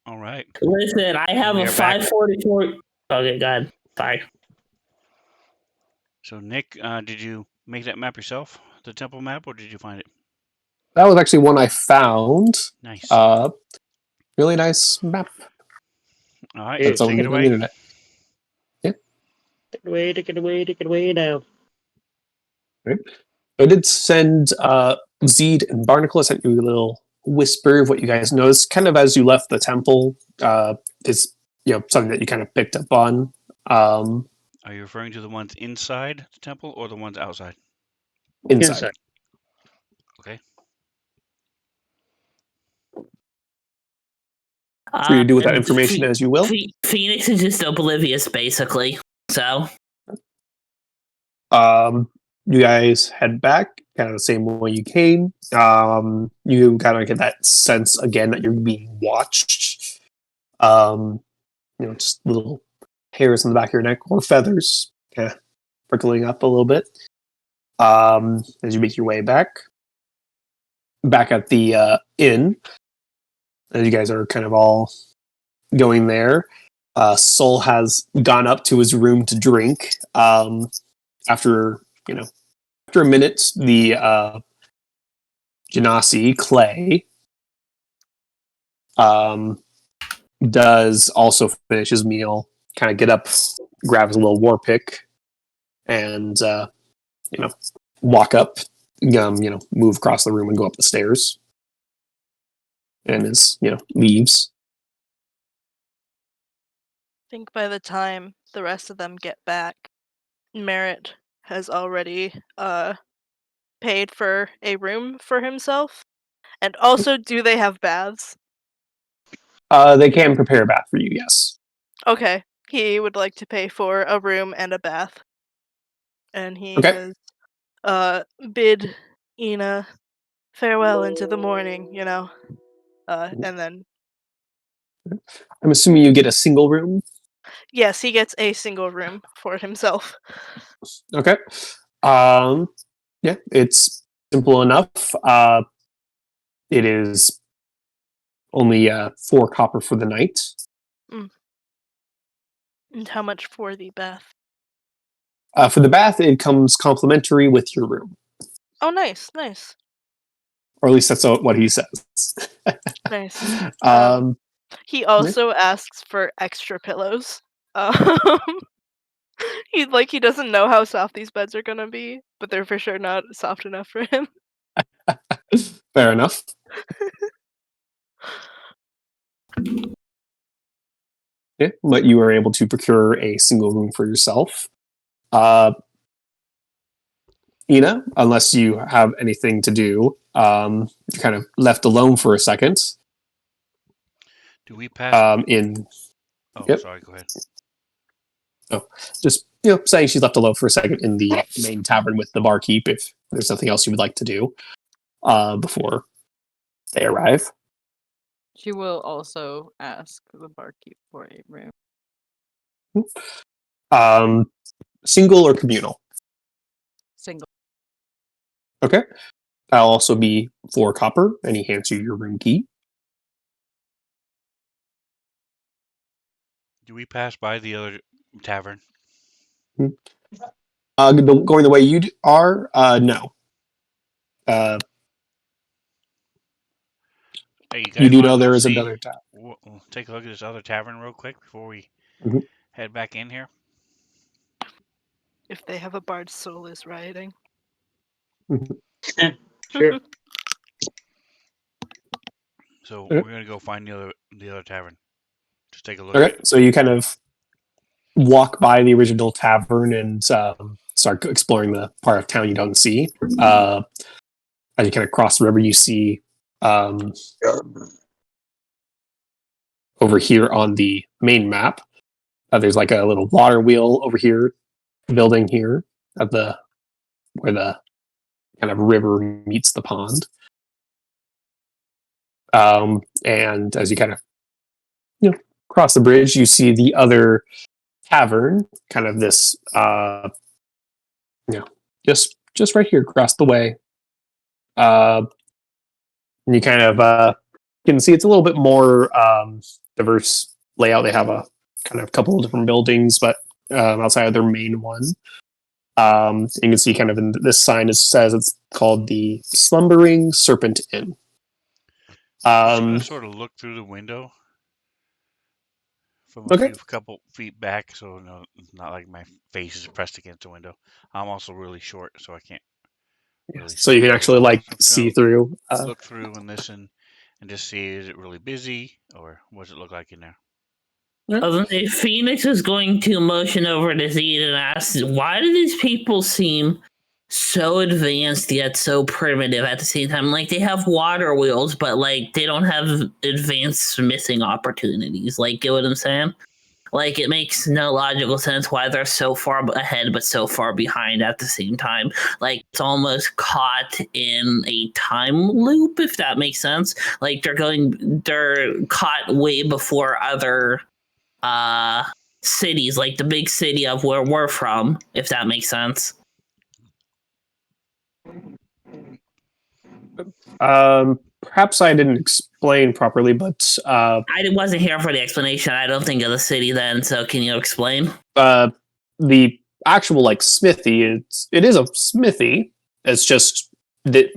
All right. Listen, I have We a are back. 544. Okay, God. Sorry. So, Nick, did you make that map yourself, the temple map, or did you find it? That was actually one I found. Nice. Really nice map. All right, It's That's take on it the away. internet. Take it away now. I did send Zed and Barnacle. I sent you a little whisper of what you guys noticed, kind of as you left the temple. Is something that you kind of picked up on. Are you referring to the ones inside the temple or the ones outside? Inside. Okay. For you to do with that And information as you will. Phoenix is just oblivious, basically. So, You guys head back, kind of the same way you came. You kind of get that sense again that you're being watched. Just little hairs on the back of your neck or feathers, kind of prickling up a little bit. As you make your way back at the inn, as you guys are kind of all going there. Soul has gone up to his room to drink. After a minute, the Genasi Clay does also finish his meal. Kind of get up, grabs a little war pick, and walk up. Move across the room and go up the stairs. And leaves. I think by the time the rest of them get back, Merritt has already paid for a room for himself. And also, do they have baths? They can prepare a bath for you, yes. Okay. He would like to pay for a room and a bath. And he Okay. has bid Ina farewell into the morning, and then I'm assuming you get a single room. yes, he gets a single room for himself. Okay. Yeah, it's simple enough. It is only 4 copper for the night. And how much for the bath? For the bath, it comes complimentary with your room, Oh, nice. or at least that's what he says. Nice. um, He also asks for extra pillows. He doesn't know how soft these beds are gonna be, but they're for sure not soft enough for him. Fair enough. Yeah, but you were able to procure a single room for yourself. Ina, unless you have anything to do, you're kind of left alone for a second. Do we pass? In Oh, Yep. sorry. Go ahead. just saying she's left alone for a second in the main tavern with the barkeep. If there's nothing else you would like to do before they arrive. She will also ask the barkeep for a room. Single or communal? Single. Okay. That'll also be 4 copper, and he hands you your room key. Do we pass by the other tavern? Going the way you are, no. Hey, you You guys do want know to go there is see? another tavern. We'll take a look at this other tavern real quick before we Mhm. head back in here. If they have a bard's soul is rioting. Sure. So Okay. we're gonna go find the other tavern. Just take a look at Okay, it. so you kind of walk by the original tavern and start exploring the part of town you don't see. As you kind of cross the river, you see over here on the main map, there's like a little water wheel over here, building here at where the kind of river meets the pond. And as you kind of cross the bridge, you see the other tavern, kind of this just right here across the way. And you kind of can see it's a little bit more diverse layout. They have a kind of couple of different buildings, but outside of their main one. You can see kind of in this sign, it says it's called the Slumbering Serpent Inn. I'm just gonna sort of look through the window from a couple feet back, so no, not like my face is pressed against the window. I'm also really short, so I can't really. So you can actually well. see through. Look through and listen, and just see, is it really busy, or what does it look like in there? Phoenix is going to motion over to Zed and ask, why do these people seem so advanced yet so primitive at the same time? Like, they have water wheels, but, like, they don't have advanced smithing opportunities. Like, get what I'm saying? Like, it makes no logical sense why they're so far ahead but so far behind at the same time. Like, it's almost caught in a time loop, if that makes sense. Like, they're caught way before other cities, like the big city of where we're from, if that makes sense. Perhaps I didn't explain properly, but I wasn't here for the explanation. I don't think of the city then, so can you explain? The actual smithy, it is a smithy. It's just that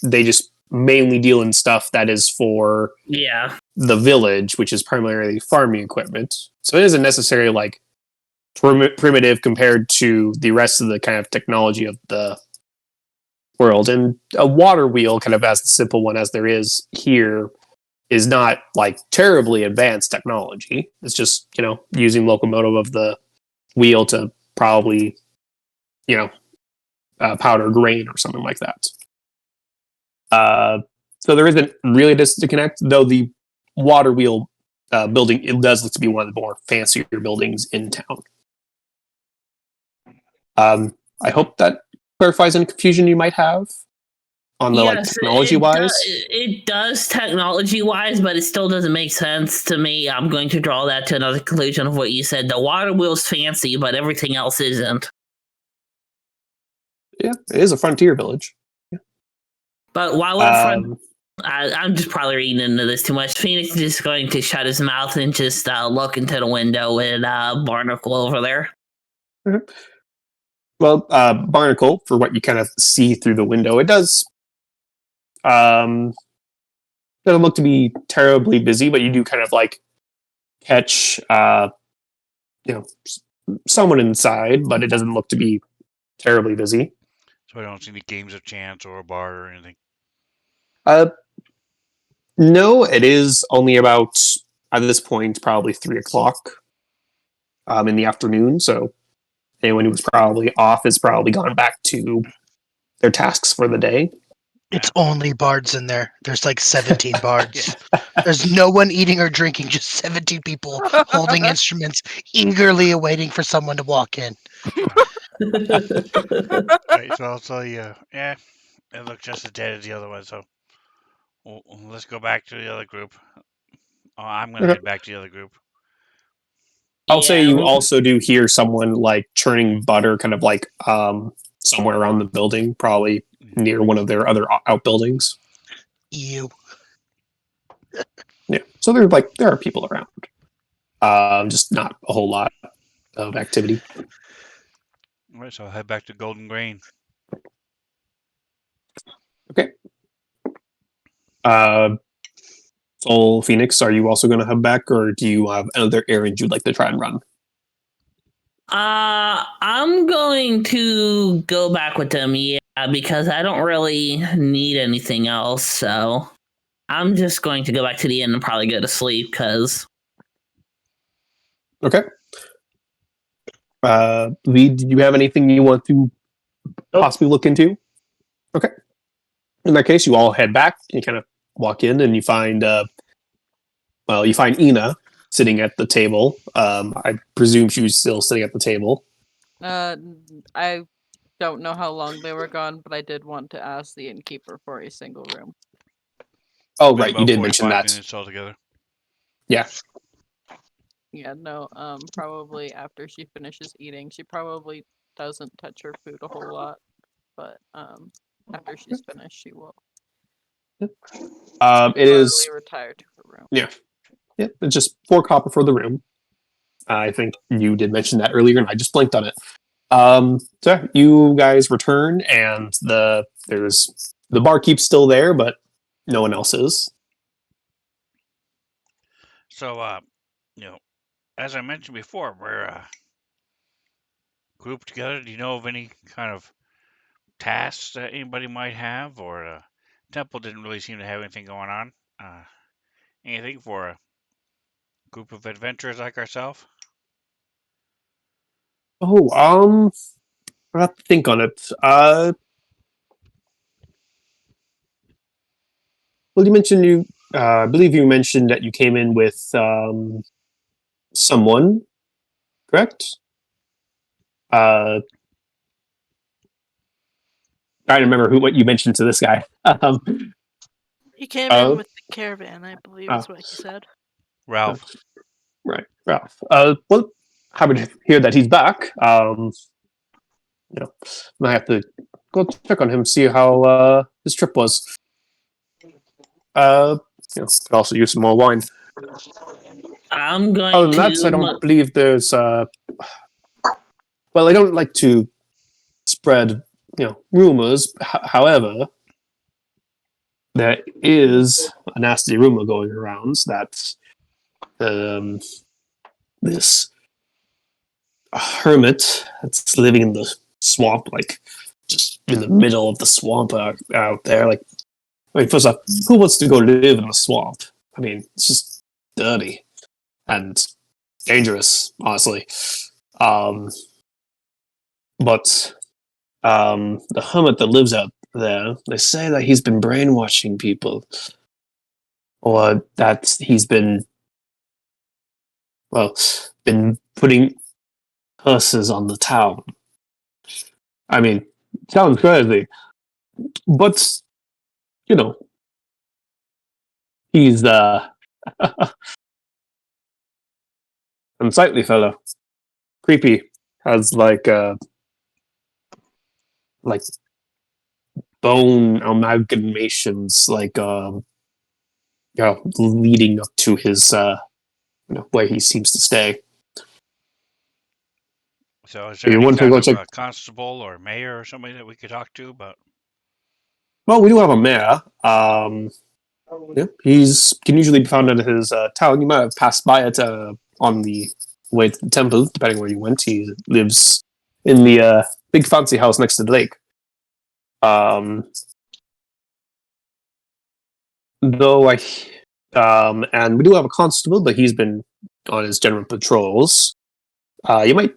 they just mainly deal in stuff that is for the village, which is primarily farming equipment. So it isn't necessarily primitive compared to the rest of the kind of technology of the world. And a water wheel, kind of as the simple one as there is here, is not terribly advanced technology. It's just using locomotive of the wheel to probably powder grain or something like that. So there isn't really a disconnect, though the water wheel building, it does look to be one of the more fancier buildings in town. I hope that clarifies any confusion you might have on the technology wise. It does technology wise, but it still doesn't make sense to me. I'm going to draw that to another conclusion of what you said. The water wheel's fancy, but everything else isn't. Yeah, it is a frontier village. Yeah. But while we're I'm just probably reading into this too much. Phoenix is just going to shut his mouth and just look into the window with Barnacle over there. Mm-hmm. Well, Barnacle, for what you kind of see through the window, it doesn't look to be terribly busy, but you do kind of catch someone inside, but it doesn't look to be terribly busy. So I don't see any games of chance or a bar or anything. No, it is only about, at this point, probably 3:00 in the afternoon. So anyone who's probably off has probably gone back to their tasks for the day. It's only bards in there. There's 17 bards. There's no one eating or drinking, just 17 people holding instruments, eagerly awaiting for someone to walk in. Right, so I'll tell you, it looks just as dead as the other one, so let's go back to the other group. I'm going to head back to the other group. I'll say you also do hear someone churning butter kind of somewhere around the building, probably near one of their other outbuildings. Ew. Yeah. So there are people around. Just not a whole lot of activity. All right, so I'll head back to Golden Grain. Okay. Soul Phoenix, are you also going to head back, or do you have another errand you'd like to try and run? I'm going to go back with them, because I don't really need anything else, so I'm just going to go back to the inn and probably go to sleep, because... Okay. Lee, did you have anything you want to possibly look into? Okay. In that case, you all head back, and you kind of walk in, and you find, Ina sitting at the table. I presume she was still sitting at the table. I don't know how long they were gone, but I did want to ask the innkeeper for a single room. Oh, right, you did mention that. Minutes altogether. Yeah. Yeah, no, probably after she finishes eating. She probably doesn't touch her food a whole lot, but after she's finished, she will. It is retire to her room. Yeah. Yeah, it's just 4 copper for the room. I think you did mention that earlier, and I just blanked on it. So you guys return, and the barkeep's still there, but no one else is. So, as I mentioned before, we're grouped together. Do you know of any kind of tasks that anybody might have, or temple didn't really seem to have anything going on? Anything for a group of adventurers like ourselves? Oh, I have to think on it. Well, you mentioned I believe you mentioned that you came in with someone, correct? I don't remember what you mentioned to this guy. He came in Oh, with the caravan, I believe oh, is what he said. Ralph. right, Ralph. Well, happy to hear that he's back. I have to go check on him, see how his trip was. Could also use some more wine. I'm going Other than to. that, I don't believe there's. Well, I don't like to spread, rumors. However, there is a nasty rumor going around that this hermit that's living in the swamp, like just in the middle of the swamp out there. Like, I mean, first off, who wants to go live in a swamp? I mean, it's just dirty and dangerous, honestly. But the hermit that lives out there, they say that he's been brainwashing people, or that he's been putting curses on the town. I mean, sounds crazy, but you know, he's unsightly fellow, creepy, has like bone amalgamations, leading up to his where he seems to stay. So, is If there you any want to kind go of check, constable or mayor or somebody that we could talk to about? well, we do have a mayor. He's can usually be found at his town. You might have passed by it on the way to the temple, depending where you went. He lives in the big fancy house next to the lake. Though and we do have a constable, but he's been on his general patrols. You might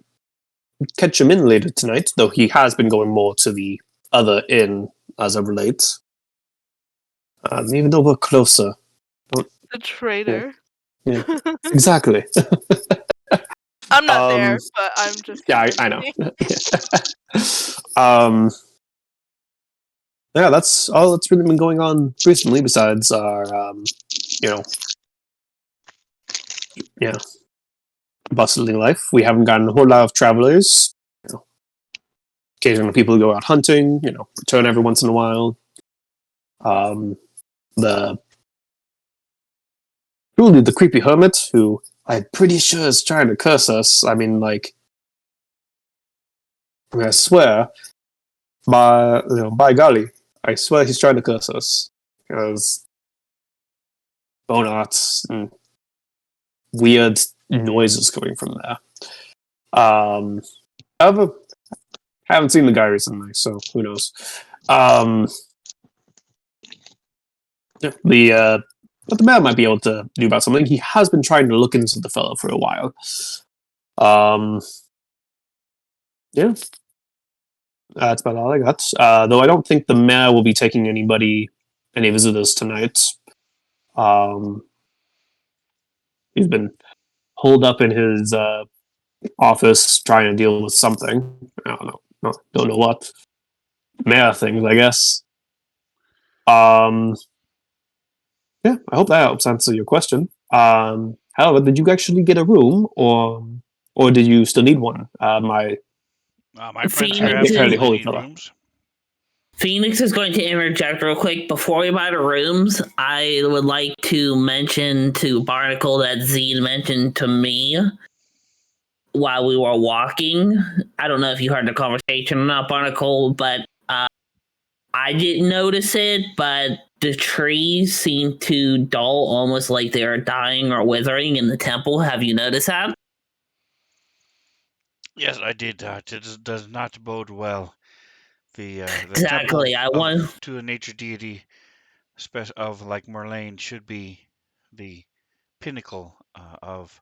catch him in later tonight, though he has been going more to the other inn as of late. Even though we're closer. The traitor. Yeah, exactly. I'm not there, but I'm just Yeah, I imagining. know. Yeah, that's all that's really been going on recently. Besides our, bustling life, we haven't gotten a whole lot of travelers. Occasionally, people who go out hunting. Return every once in a while. The Truly the creepy hermit, who I'm pretty sure is trying to curse us. I mean, I swear, by golly, I swear he's trying to curse us because bone arts and weird noises coming from there. However, haven't seen the guy recently, so who knows? But the man might be able to do about something. He has been trying to look into the fellow for a while. Yeah, that's about all I got. Though I don't think the mayor will be taking any visitors tonight. He's been holed up in his office trying to deal with something. I don't know. Don't know what. Mayor things, I guess. Yeah, I hope that helps answer your question. However, did you actually get a room, or did you still need one? My My friends here Phoenix fairly absolutely holy need fella. rooms. Phoenix is going to interject real quick. Before we buy the rooms, I would like to mention to Barnacle that Zed mentioned to me while we were walking. I don't know if you heard the conversation or not, Barnacle, but I didn't notice it, but the trees seem to dull, almost like they are dying or withering in the temple. Have you noticed that? Yes, I did. It does not bode well. The temple Exactly. I want. to the nature deity of like Merlane should be the pinnacle of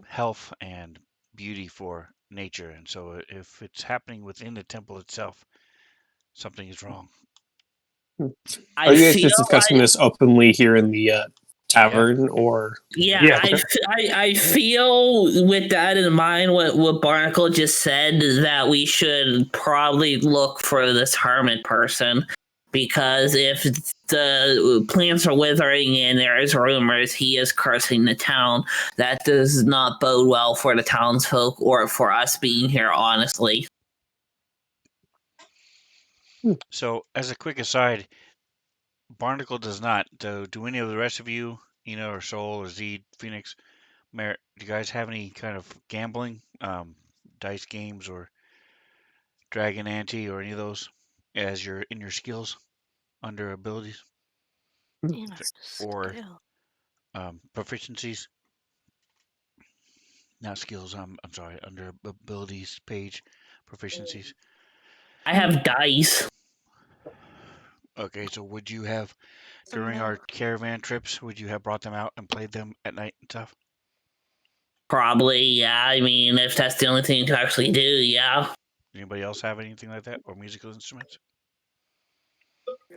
health and beauty for nature, and so if it's happening within the temple itself, something is wrong. I Are you guys feel. just discussing this openly here in the tavern, or? Yeah, Yeah. I feel with that in mind, what Barnacle just said is that we should probably look for this hermit person, because if the plants are withering and there is rumors he is cursing the town, that does not bode well for the townsfolk or for us being here, honestly. So, as a quick aside, Barnacle does not. Do any of the rest of you, or Soul or Zed, Phoenix, Merritt, do you guys have any kind of gambling, dice games or Dragon Ante or any of those as in your skills under abilities Inner or skill. proficiencies? Not skills. I'm sorry. Under abilities page, proficiencies. I have dice. Okay, so would you have during No. our caravan trips? Would you have brought them out and played them at night and stuff? Probably, yeah. I mean, if that's the only thing to actually do, yeah. Anybody else have anything like that or musical instruments?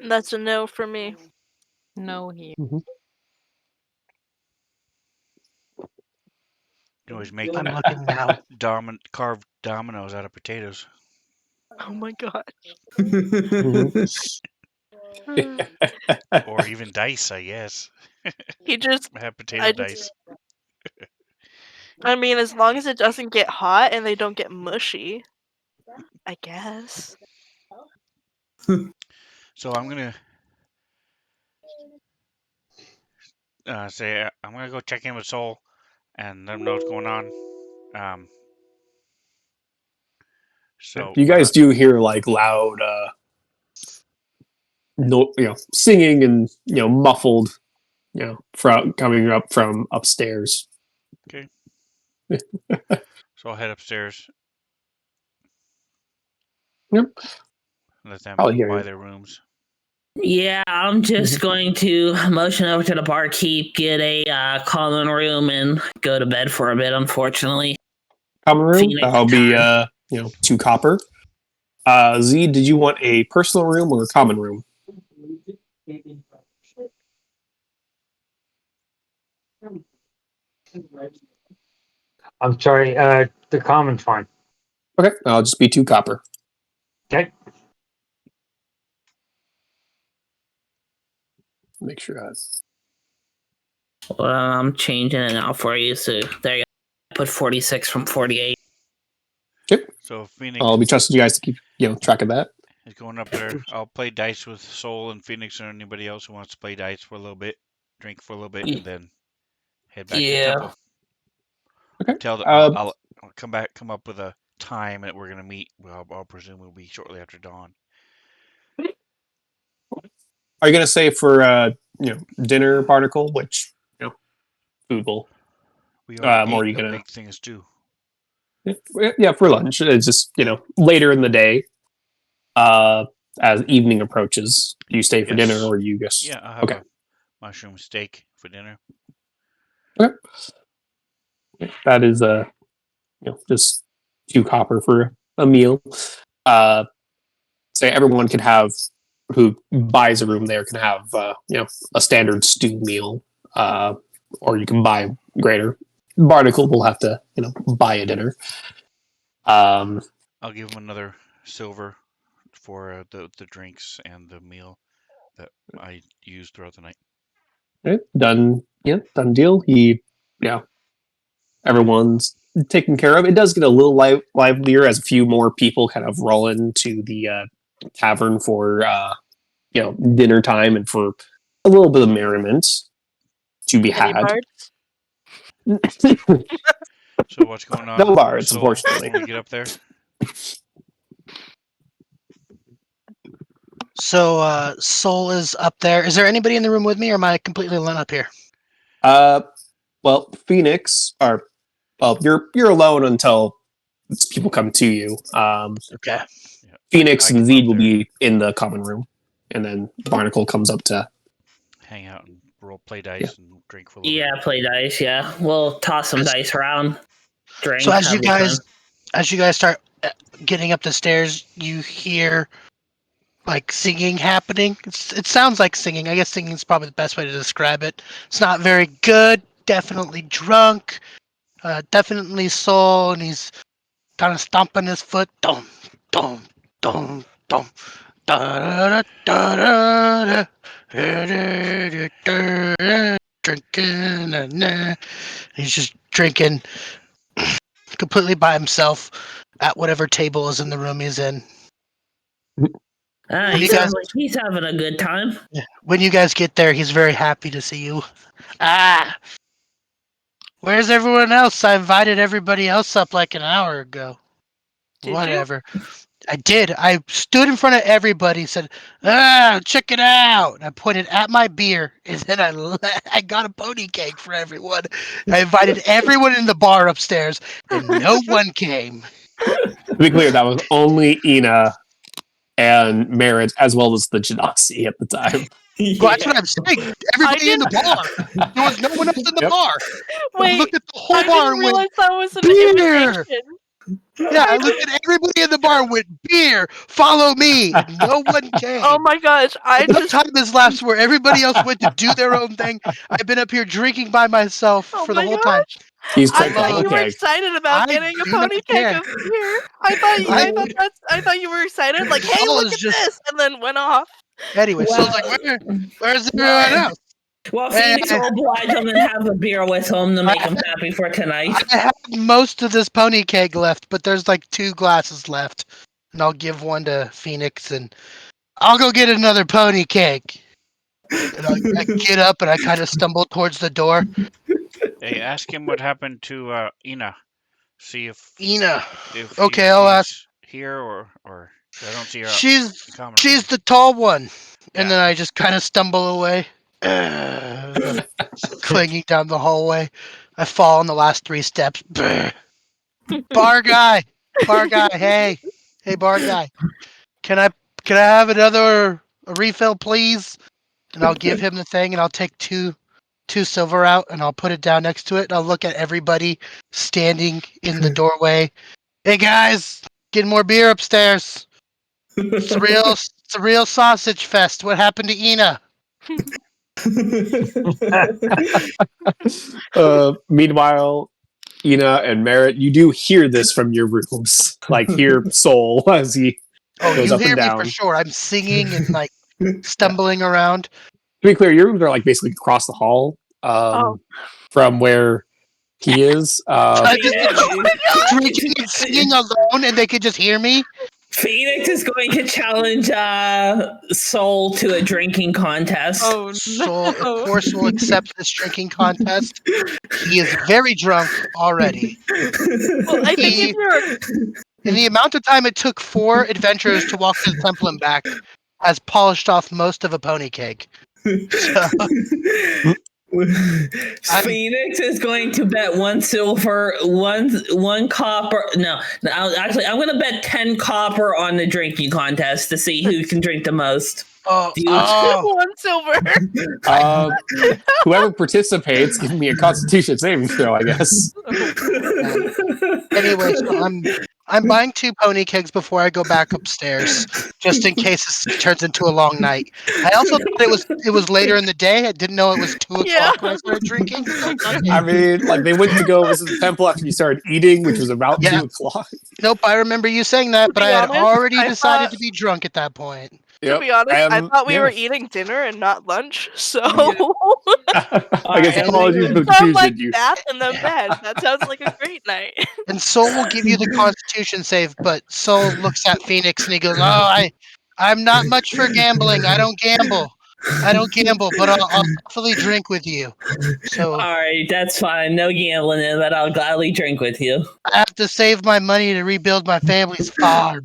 That's a no for me. No here. Mhm. You can always make I'm looking now. carved dominoes out of potatoes. Oh my god. Mhm. Or even dice, I guess. He just. Have potato I dice. just. I mean, as long as it doesn't get hot and they don't get mushy, I guess. So I'm gonna say I'm gonna go check in with Soul and let him know what's going on. Um, so You guys do hear like loud, no, singing and muffled, from coming up from upstairs. okay. So I'll head upstairs. Yep. And let them I'll hear buy you. their rooms. Yeah, I'm just going to motion over to the barkeep, get a common room, and go to bed for a bit, unfortunately. Common room. Phoenix That'll be time. 2 copper. Z, did you want a personal room or a common room? I'm sorry. The common's fine. Okay, I'll just be 2 copper. Okay. Make sure I Well, I'm changing it now for you, so there you go. Put 46 from 48. So Phoenix I'll be trusting you guys to keep track of that. is going up there. I'll play dice with Soul and Phoenix or anybody else who wants to play dice for a little bit, drink for a little bit, and then head back to the temple. Okay. I'll come up with a time that we're gonna meet. Well, I'll presume it'll be shortly after dawn. Are you gonna say for dinner particle, which food will? We already Or are ate you a gonna? big thing of stew. Yeah, for lunch. It's just later in the day. As evening approaches, do you stay for dinner Yes. or you just? Yeah, I'll have Okay. a mushroom steak for dinner. Okay. That is just 2 copper for a meal. Say everyone can have who buys a room there can have a standard stew meal, or you can buy greater. Barnacle will have to buy a dinner. I'll give him another silver for the drinks and the meal that I used throughout the night. Okay, done. Yeah, done deal. Everyone's taken care of. It does get a little livelier as a few more people kind of roll into the tavern for dinner time and for a little bit of merriment to be Any had. bards? So what's going on? No bards, So unfortunately. when we get up there, So Soul is up there. Is there anybody in the room with me, or am I completely alone up here? Well, Phoenix you're alone until people come to you. Okay. yeah, Phoenix I and come Zed up will there, be in the common room, and then Barnacle comes up to hang out and play dice and drink for a little Yeah, play dice. Yeah, we'll toss some dice around, drink, So have a good time. as you guys start getting up the stairs, you hear like singing happening. It sounds like singing. I guess singing is probably the best way to describe it. It's not very good. Definitely drunk. Definitely Soul, and he's kind of stomping his foot. Dum dum dum dum. Da, da, da, da, da, drinking, he's just drinking completely by himself at whatever table is in the room he's in. He you guys- sounds like he's having a good time. When you guys get there, he's very happy to see you. Where's everyone else? I invited everybody else up like an hour ago. Did you? Whatever. I did. I stood in front of everybody, said, check it out. And I pointed at my beer, and then I got a pony cake for everyone. I invited everyone in the bar upstairs, and no one came. To be clear, that was only Ina and Merritt, as well as the Genasi at the time. Well, that's what I'm saying. Everybody in the didn't- bar. There was no one else in the Yep. bar. I Wait, looked at the whole I bar didn't and went, realize that was an beer. invitation. Yeah, I looked at everybody in the bar and went, beer, follow me. And no one came. Oh my gosh, I Enough just time has lapsed where everybody else went to do their own thing. I've been up here drinking by myself oh for the my whole time. gosh. He's I cranked thought the you were keg. excited about I getting a do not pony cake care. of beer. I thought you were excited, like, hey, Saul look is at just- this, and then went off. Anyway, so it's like, where's everyone else? Well, Phoenix will oblige him and have a beer with him to make him happy for tonight. I have most of this pony keg left, but there's like 2 glasses left. And I'll give one to Phoenix, and I'll go get another pony cake. And I get up and I kind of stumble towards the door. Hey, ask him what happened to Ina. See if Ina. if Okay, she's I'll ask. here or I don't see her. She's in common she's room. the tall one. Yeah. And then I just kind of stumble away. Clinging down the hallway. I fall on the last 3 steps. Bar guy, hey, bar guy. Can I have a refill, please? And I'll give him the thing, and I'll take two silver out, and I'll put it down next to it. And I'll look at everybody standing in the doorway. Hey guys, getting more beer upstairs. It's a real sausage fest. What happened to Ina? Meanwhile, Ina and Merritt, you do hear this from your rooms. Like, hear Soul as he Oh, goes you up hear and me down. for sure. I'm singing and like stumbling around. To be clear, your rooms are like basically across the hall from where he is. I just drinking and singing alone, and they could just hear me. Phoenix is going to challenge Soul to a drinking contest. Oh Soul, no! of course, will accept this drinking contest. He is very drunk already. Well, I think if you're In the amount of time it took 4 adventurers to walk to the temple and back, has polished off most of a pony cake. So, Phoenix is going to bet 1 silver, one copper. No, actually, I'm going to bet 10 copper on the drinking contest to see who can drink the most. one silver. Whoever participates, give me a Constitution saving throw, I guess. anyway, so I'm buying 2 pony kegs before I go back upstairs, just in case this turns into a long night. I also thought it was later in the day. I didn't know it was 2 Yeah. o'clock when I started drinking. So, I mean, like, they went to go visit the temple after you started eating, which was about Yeah. 2 o'clock. nope, I remember you saying that, but be I had honest, already I decided thought- to be drunk at that point. To be honest, I thought we yeah. were eating dinner and not lunch, so I guess And apologies for the sounds like confusion. that and then bed. That sounds like a great night. And Soul will give you the Constitution save, but Soul looks at Phoenix and he goes, "Oh, I'm not much for gambling. I don't gamble. But I'll definitely drink with you. So All right, that's fine. No gambling in, but I'll gladly drink with you. I have to save my money to rebuild my family's farm.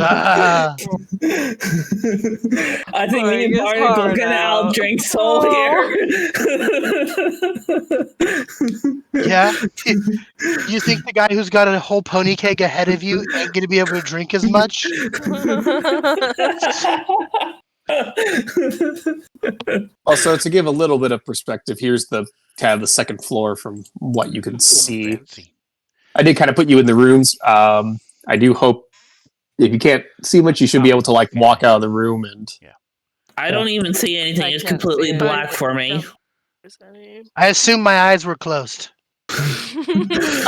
Ah, I think me Pouring and his Barnacle heart gonna out. outdrink Soul here. yeah. You think the guy who's got a whole pony keg ahead of you ain't gonna be able to drink as much? Also, to give a little bit of perspective, here's the kind of the second floor from what you can Ooh, see. fancy. I did kind of put you in the rooms. I do hope if you can't see much, you should be able to like walk out of the room and. I don't even see anything. I It's can't completely see it. black for me. I assume my eyes were closed. Your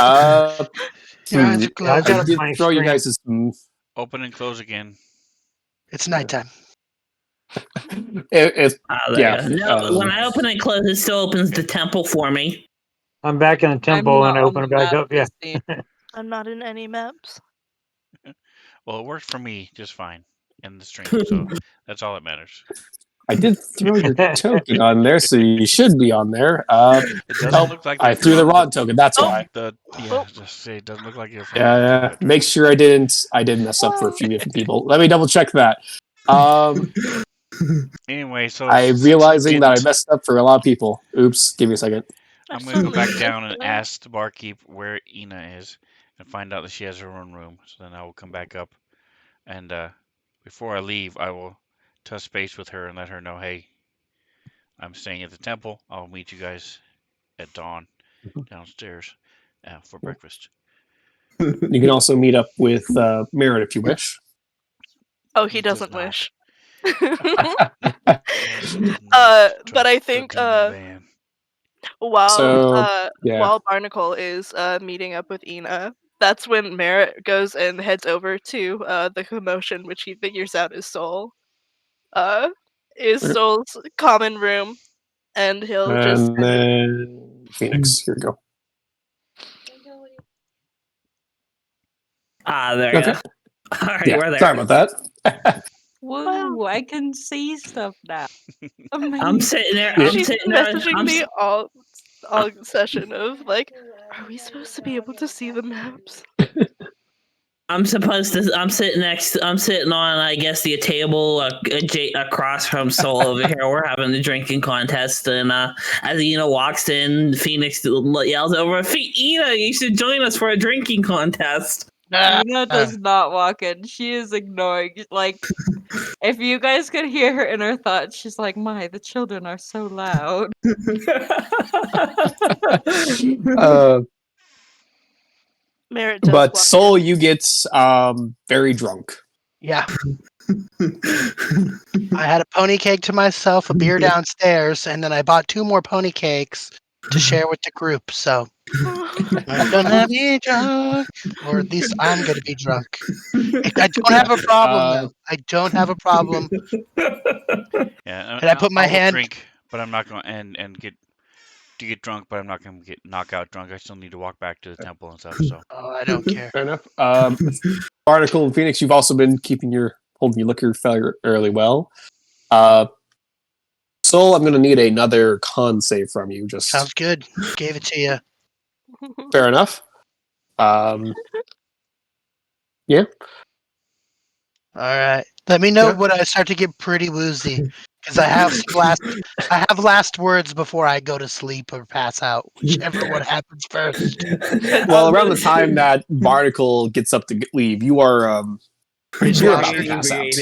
eyes are Yeah, I've closed. got I a did blank throw you screen. guys some. Open and close again. It's nighttime. If There yeah, you go. No, when I open and close, it still opens the temple for me. I'm back in the I'm temple not and I on open the it back map up. Yeah. this scene. I'm not in any maps. Well, it worked for me just fine in the stream, so that's all that matters. I did throw your token on there, so you should be on there. It doesn't look like I threw the wrong token. That's why. Just say it doesn't look like you're Yeah. Make sure I didn't mess up for a few different people. Let me double check that. Anyway, so I'm since you realizing that I didn't, messed up for a lot of people. Oops. Give me a second. I'm gonna go back down and ask the barkeep where Ina is and find out that she has her own room. So then I will come back up and before I leave, I will touch base with her and let her know, hey, I'm staying at the temple. I'll meet you guys at dawn downstairs for breakfast. You can also meet up with Merritt if you wish. Oh, he does doesn't not. wish. But I think while So, yeah. while Barnacle is meeting up with Ina, that's when Merritt goes and heads over to the commotion, which he figures out is Soul's common room, and he'll just And then Phoenix. Here we go. There you Okay. go. All right, Yeah. we're there. Sorry about that. Woo! I can see stuff now. I'm Amazing. sitting there. Yeah. I'm She's sitting been there. messaging me all session of like, are we supposed to be able to see the maps? I'm supposed to. I'm sitting next. I'm sitting on, I guess, the table across from Soul over here. We're having the drinking contest, and as Ina walks in, Phoenix yells over, "Ina, you should join us for a drinking contest." Ina does not walk in. She is ignoring. Like, if you guys could hear her inner thoughts, she's like, "My, the children are so loud." Merritt does But walk Soul, in. you get very drunk. Yeah. I had a pony cake to myself, a beer downstairs, and then I bought 2 more pony cakes to share with the group. So I'm gonna be drunk, or at least I'm gonna be drunk. I don't have a problem though. I don't have a problem. Yeah, And I put my I will hand. drink, but I'm not going and get drunk, but I'm not going to get knockout drunk. I still need to walk back to the temple and stuff. So Oh, I don't care. Fair enough. Barnacle and Phoenix, you've also been holding your liquor fairly well. Soul, I'm going to need another con save from you. Just Sounds good. Gave it to you. fair enough. Yeah. All right. Let me know when I start to get pretty woozy, because I have last words before I go to sleep or pass out, whichever one happens first. Well, around the time that Barnacle gets up to leave, you are Pretty you're about to sloppy. pass out.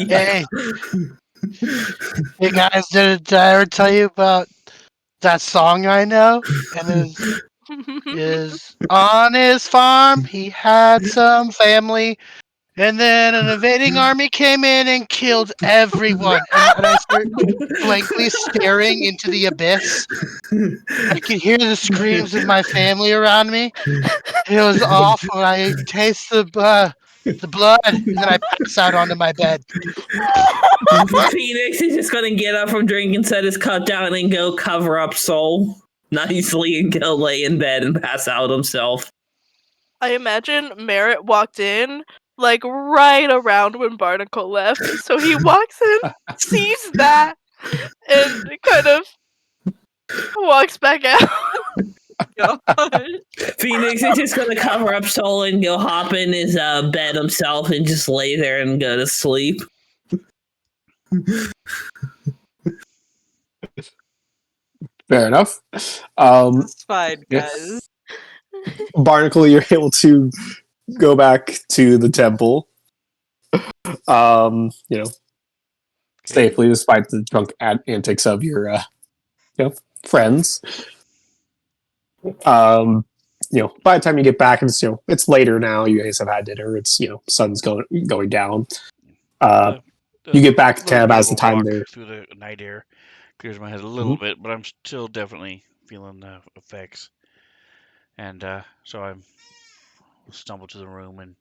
Hey, hey guys, did I ever tell you about that song I know? And is on his farm, he had some family, and then an invading army came in and killed everyone. And I start blankly staring into the abyss. I could hear the screams of my family around me. It was awful. I taste the blood, and then I pass out onto my bed. Phoenix is just gonna get up from drinking, set his cup down, and go cover up Soul nicely and go lay in bed and pass out himself. I imagine Merritt walked in, like right around when Barnacle left. So he walks in, sees that, and kind of walks back out. God. Phoenix is just gonna cover up Soul and go hop in his bed himself and just lay there and go to sleep. Fair enough. It's fine, guys. Yes. Barnacle, you're able to go back to the temple. Safely, despite the drunk antics of your friends. By the time you get back, it's later now. You guys have had dinner. It's sun's going down. You get back to little Tab bit as of the a time walk there. through the night air clears my head a little bit, but I'm still definitely feeling the effects. And so I stumble to the room and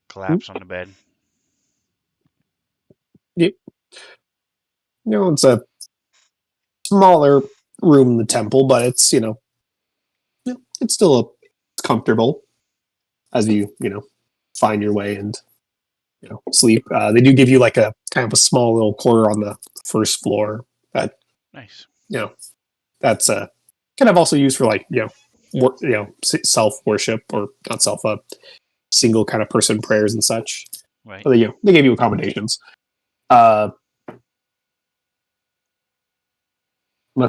collapse on the bed. It's a smaller room in the temple, but it's it's still comfortable as you find your way and sleep. They do give you like a kind of a small little corner on the first floor that Nice. that's kind of also used for like self worship, or not self single kind of person prayers and such. Right. But they gave you accommodations. Unless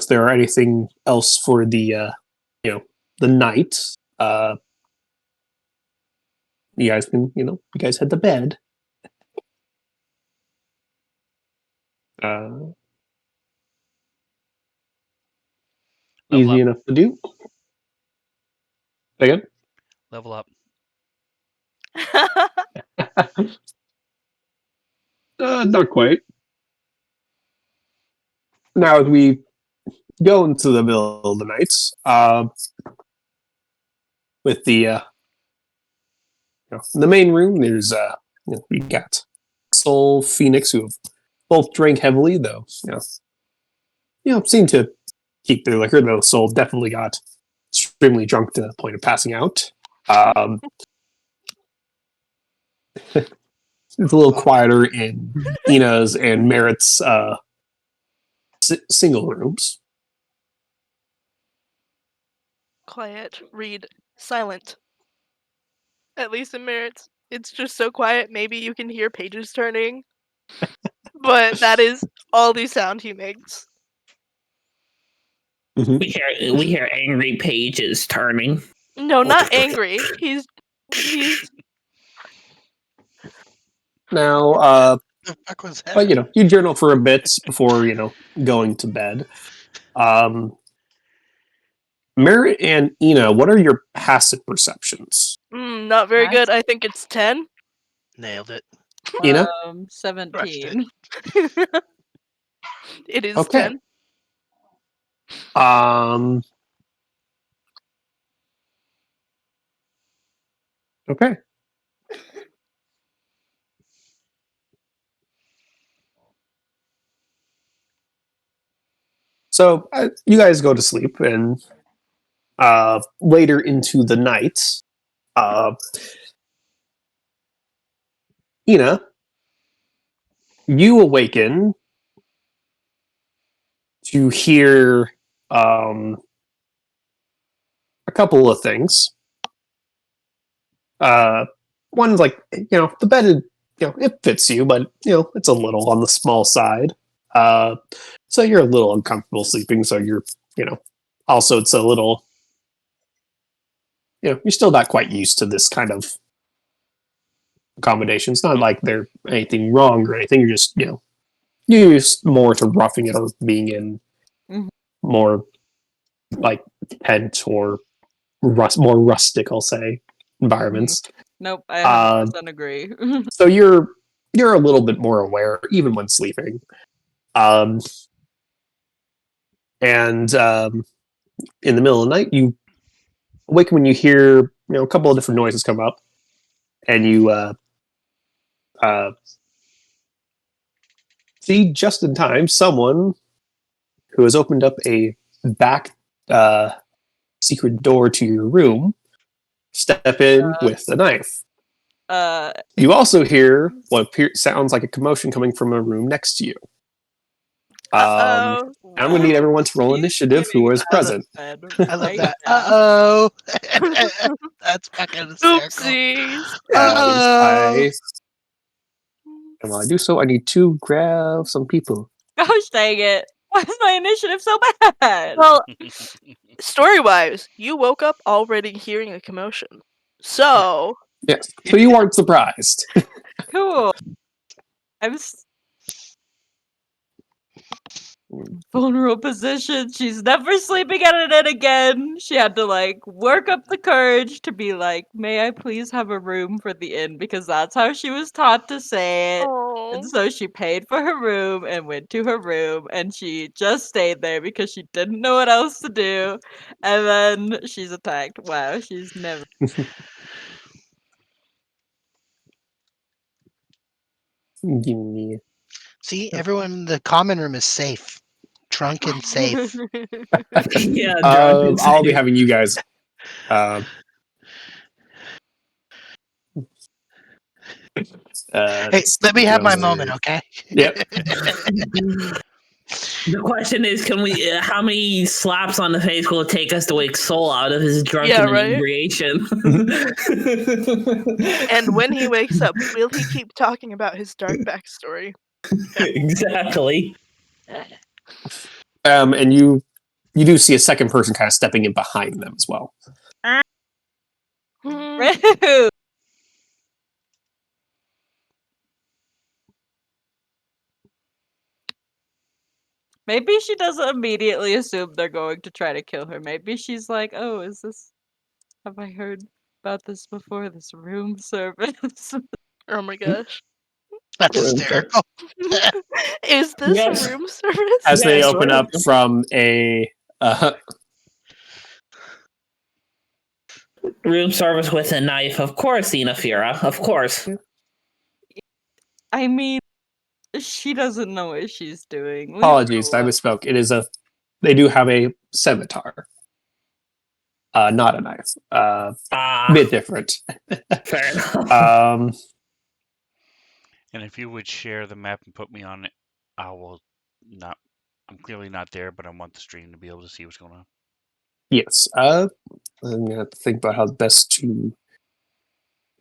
there are anything else for the night, you guys can you guys head to bed. Level Easy up. enough to do. Again? Level up. Not quite. Now, as we go into the middle of the night, with the the main room, there's we got Soul, Phoenix, who have both drank heavily, though seem to keep their liquor. Though Soul definitely got extremely drunk to the point of passing out. It's a little quieter in Ina's and Merritt's single rooms. Quiet, read, silent. At least in Merritt's, it's just so quiet. Maybe you can hear pages turning, but that is all the sound he makes. We hear angry pages turning. No, not angry. He's Now, The fuck was that? but you journal for a bit before going to bed. Merritt and Ina, what are your passive perceptions? not very good. I think it's 10. Nailed it. Ina? 17. It is Okay. 10. Okay. So you guys go to sleep, and later into the night, Ina, you awaken to hear a couple of things. One's like, the bed, it fits you, but it's a little on the small side. So you're a little uncomfortable sleeping. So you're, also it's a little, you're still not quite used to this kind of accommodation. It's not like there's anything wrong or anything. You're just, you're used more to roughing it or being in more like tent or more rustic, I'll say, environments. Nope, I 100% agree. So you're a little bit more aware even when sleeping. And in the middle of the night, you awaken when you hear a couple of different noises come up, and you see just in time someone who has opened up a back secret door to your room step in with a knife. You also hear what sounds like a commotion coming from a room next to you. Uh-oh. I'm going to need everyone to roll She's initiative who getting is out of present. bed I love right that. now. Uh-oh. That's fucking hysterical. Oopsies. Uh-oh. And while I do so, I need to grab some people. Gosh dang it. Why is my initiative so bad? Well, story-wise, you woke up already hearing a commotion. So, Yes. So you aren't surprised. Cool. I'm vulnerable position. She's never sleeping at it again. She had to like work up the courage to be like, "May I please have a room for the inn?" Because that's how she was taught to say it. oh, And so she paid for her room and went to her room and she just stayed there because she didn't know what else to do. And then she's attacked. Wow, she's never. Give me. See, everyone in the common room is safe. Drunk and safe. Yeah, drunk and I'll be safe. having you guys. Hey, let me have my go- moment, okay? Yep. The question is, can we? How many slaps on the face will it take us to wake Soul out of his drunken Yeah, right? inebriation? And when he wakes up, will he keep talking about his dark backstory? Exactly. And you do see a second person kind of stepping in behind them as well. Hmm. Rude. Maybe she doesn't immediately assume they're going to try to kill her. Maybe she's like, "Oh, is this? Have I heard about this before? This room service?" Oh my gosh. That's hysterical. Is this Yes. a room service? As they Yes, open right. up from a Room service with a knife, of course, Inafira, of course. I mean, she doesn't know what she's doing. Leave her apologies, I alone. misspoke. It is a. They do have a scimitar, not a knife. Bit different. Fair enough. And if you would share the map and put me on it, I will not. I'm clearly not there, but I want the stream to be able to see what's going on. Yes. I'm gonna have to think about how best to.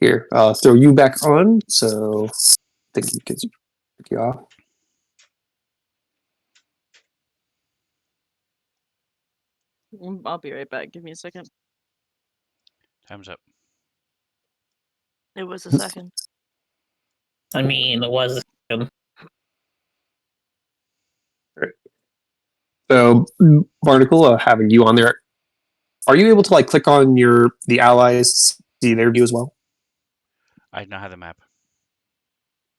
Here, I'll throw you back on. So, I think you can take you off. I'll be right back. Give me a second. Time's up. It was a second. I mean, it was. So, Barnacle, having you on there, are you able to like click on the allies, see their view as well? I now have the map.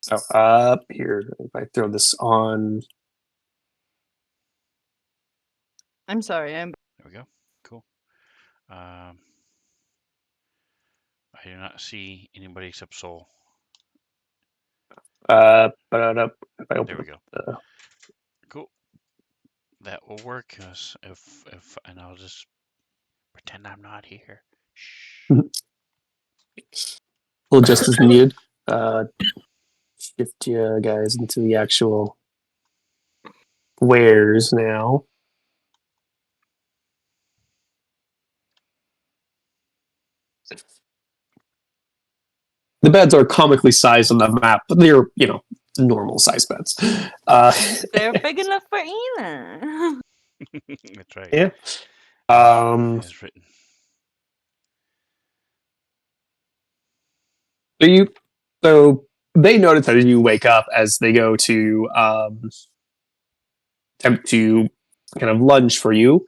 So, up here, if I throw this on, I'm sorry. I'm. There we go. Cool. I do not see anybody except Soul. but if I open There we go. the- Cool. That will work. And I'll just pretend I'm not here. Shh. we'll just as needed. Shift you guys into the actual wares now. The beds are comically sized on the map, but they're normal size beds. They're big enough for Ina. That's right. Yeah. As written. So they notice that you wake up as they go to attempt to kind of lunge for you.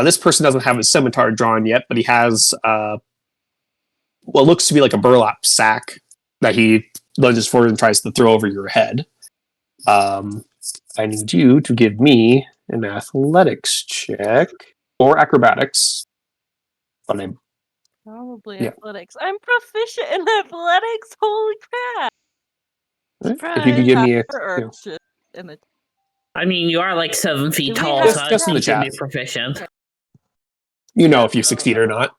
This person doesn't have his scimitar drawn yet, but he has what looks to be like a burlap sack that he lunges forward and tries to throw over your head. I need you to give me an athletics check or acrobatics. But I'm Probably Yeah. athletics. I'm proficient in athletics. Holy crap! if you could give me a Or you know, just in the I mean, you are like 7 feet Do we tall, have- so I Just in the think you'd be chat. proficient. if you succeed or not.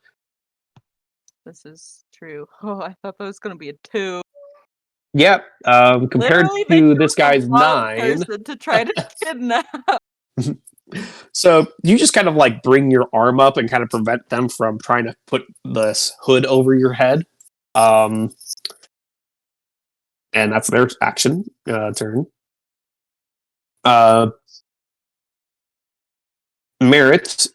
this is true. Oh, I thought that was gonna be a 2. Yep. Compared Literally, they to chose this the guy's wrong 9. person to try to kidnap. So you just kind of like bring your arm up and kind of prevent them from trying to put this hood over your head. And that's their action turn. Merritt,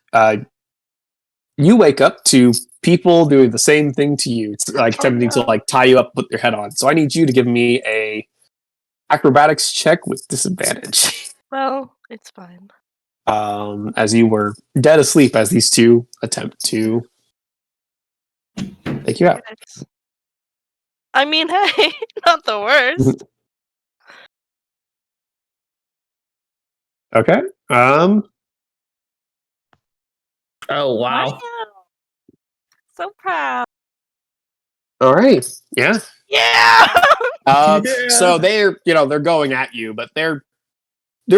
you wake up to people doing the same thing to you. It's like attempting to like tie you up, put your head on. So I need you to give me a acrobatics check with disadvantage. Well, it's fine. As you were dead asleep as these two attempt to take you out. Yes. I mean, hey, not the worst. Okay. Oh wow. Wow. So proud. All right. Yeah. Yeah! So they're going at you, but they're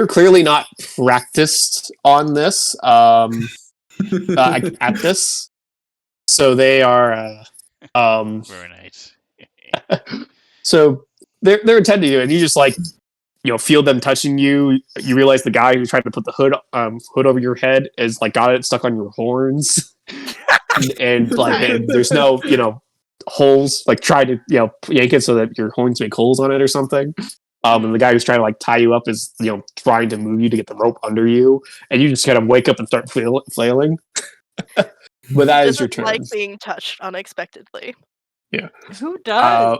clearly not practiced on this at this. So they are Very nice. so they're intending you, and you just like feel them touching you. You realize the guy who tried to put the hood over your head is like got it stuck on your horns, and like there's no holes. Like try to yank it so that your horns make holes on it or something. And the guy who's trying to like tie you up is trying to move you to get the rope under you, and you just kind of wake up and start flailing. But that is your turn. Like being touched unexpectedly. Yeah. Who does?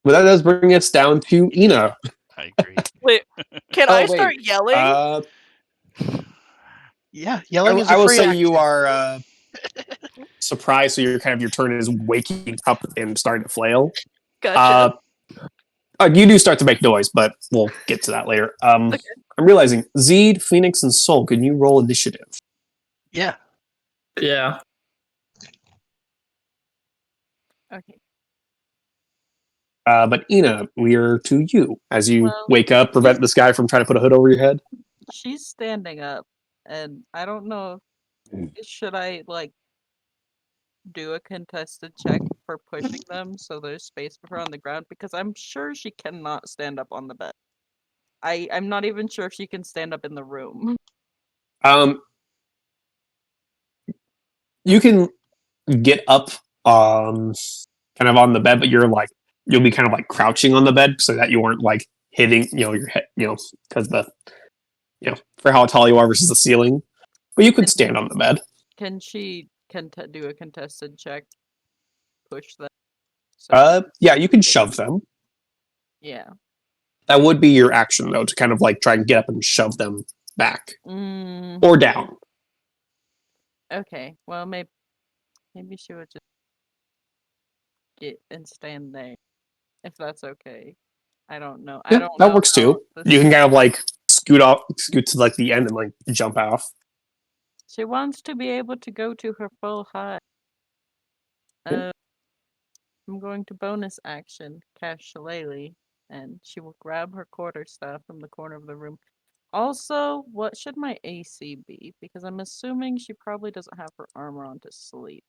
But that does bring us down to Ina. I agree. Wait, can I start yelling? Yeah, yelling is a I will free say action. you are surprised, so your turn is waking up and starting to flail. Gotcha. You do start to make noise, but we'll get to that later. Okay. I'm realizing Zeed, Phoenix, and Soul. Can you roll initiative? Yeah. Yeah. Okay. But Ina, we are to you as you Well, wake up. Prevent this guy from trying to put a hood over your head. She's standing up, and I don't know. Should I like do a contested check for pushing them so there's space for her on the ground? Because I'm sure she cannot stand up on the bed. I'm not even sure if she can stand up in the room. You can get up, kind of on the bed, but you'll be kind of like crouching on the bed so that you aren't like hitting, your head, because for how tall you are versus the ceiling. But you could stand on the bed. Can she do a contested check? Push them. So Yeah, you can shove them. yeah. That would be your action though, to kind of like try and get up and shove them back or down. Okay. Well, maybe she would just get and stand there, if that's okay. I don't know. Yeah, I don't that know works too. You can kind of like scoot to like the end and like jump off. She wants to be able to go to her full height. I'm going to bonus action, cast Shillelagh, and she will grab her quarterstaff from the corner of the room. Also, what should my AC be? Because I'm assuming she probably doesn't have her armor on to sleep.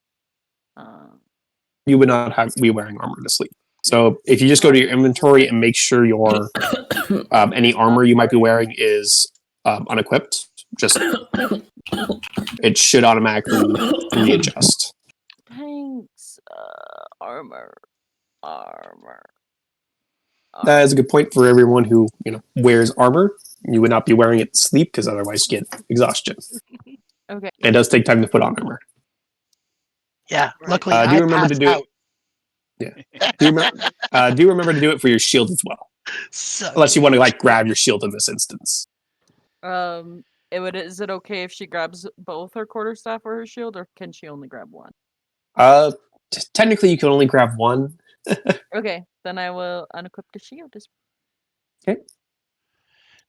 You would not be wearing armor to sleep. So if you just go to your inventory and make sure your any armor you might be wearing is unequipped, just it should automatically readjust. Thanks, armor. That is a good point for everyone who wears armor. You would not be wearing it to sleep because otherwise you get exhaustion. Okay. It does take time to put on armor. Yeah, luckily do I you remember to passed do out. it? Yeah. Do you remember to do it for your shield as well? So Unless you want to like grab your shield in this instance. Is it okay if she grabs both her quarterstaff or her shield, or can she only grab one? Technically you can only grab one. Okay, then I will unequip the shield. Okay.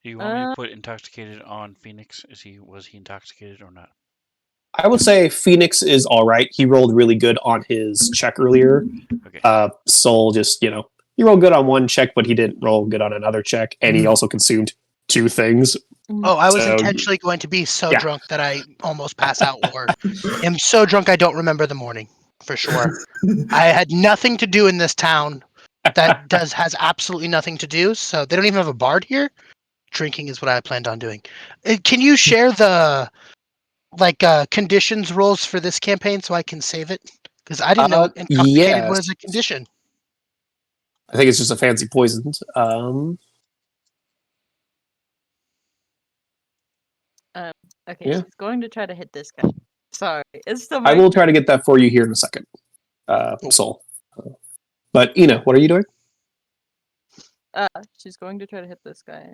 Do you want me to put intoxicated on Phoenix? Was he intoxicated or not? I would say Phoenix is all right. He rolled really good on his check earlier. Okay. Soul just, he rolled good on one check, but he didn't roll good on another check, and he also consumed 2 things. Oh, I was intentionally going to be so drunk that I almost pass out, or am so drunk I don't remember the morning. for sure. I had nothing to do in this town that has absolutely nothing to do. So they don't even have a bard here. Drinking is what I planned on doing. Can you share the conditions rules for this campaign so I can save it? Because I didn't know intoxicated Yes. was a condition. I think it's just a fancy poison. Okay, Yeah. she's going to try to hit this guy. Sorry, it's still I very. will try to get that for you here in a second, Soul. But Ina, what are you doing? She's going to try to hit this guy.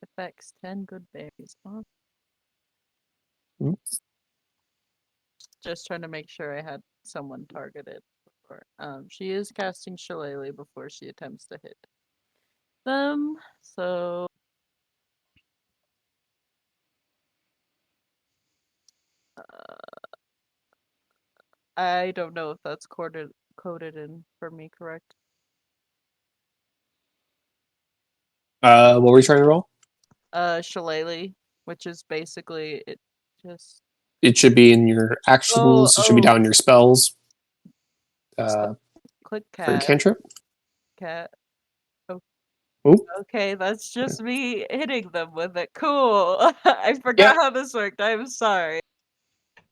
Affects 10 good berries. Oh. Mhm. Just trying to make sure I had someone targeted. Before. She is casting Shillelagh before she attempts to hit them. So I don't know if that's coded in for me, correct? What were you trying to roll? Shillelagh, which is basically it just It should be in your actions. It should be down in your spells. Click For your cat. cantrip. Cat. Oh, Ooh. okay, that's just me hitting them with it. Cool. I forgot Yeah. how this worked. I'm sorry.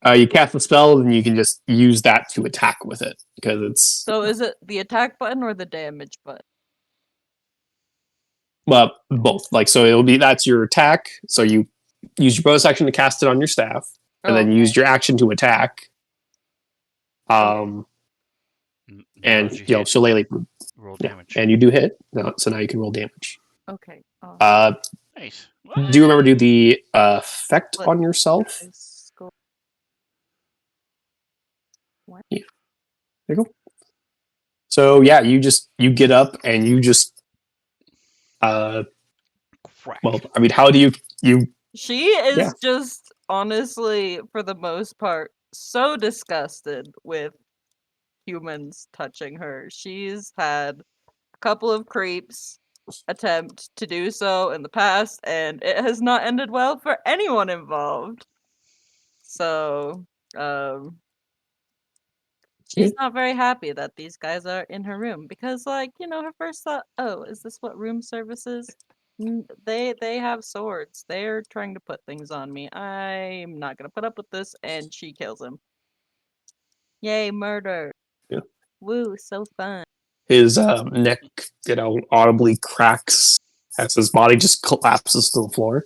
You cast the spell, and you can just use that to attack with it because it's So is it the attack button or the damage button? well both. Like so, it'll be that's your attack. So you use your bonus action to cast it on your staff, and then Okay. use your action to attack. Now And that you you know, hit, Shillelagh, roll yeah, damage. and you do hit. So now you can roll damage. Okay. Nice. Do you remember to do the effect What on yourself? is go- What? Yeah. There you go. So yeah, you get up and you just Crack. well, I mean, how do you She is Yeah. just honestly, for the most part, so disgusted with humans touching her. She's had a couple of creeps attempt to do so in the past, and it has not ended well for anyone involved. So, Yeah. she's not very happy that these guys are in her room because, like, her first thought, oh, is this what room service is? They have swords. They're trying to put things on me. I'm not gonna put up with this, and she kills him. Yay, murder! Yeah. Woo, so fun. His neck, audibly cracks as his body just collapses to the floor.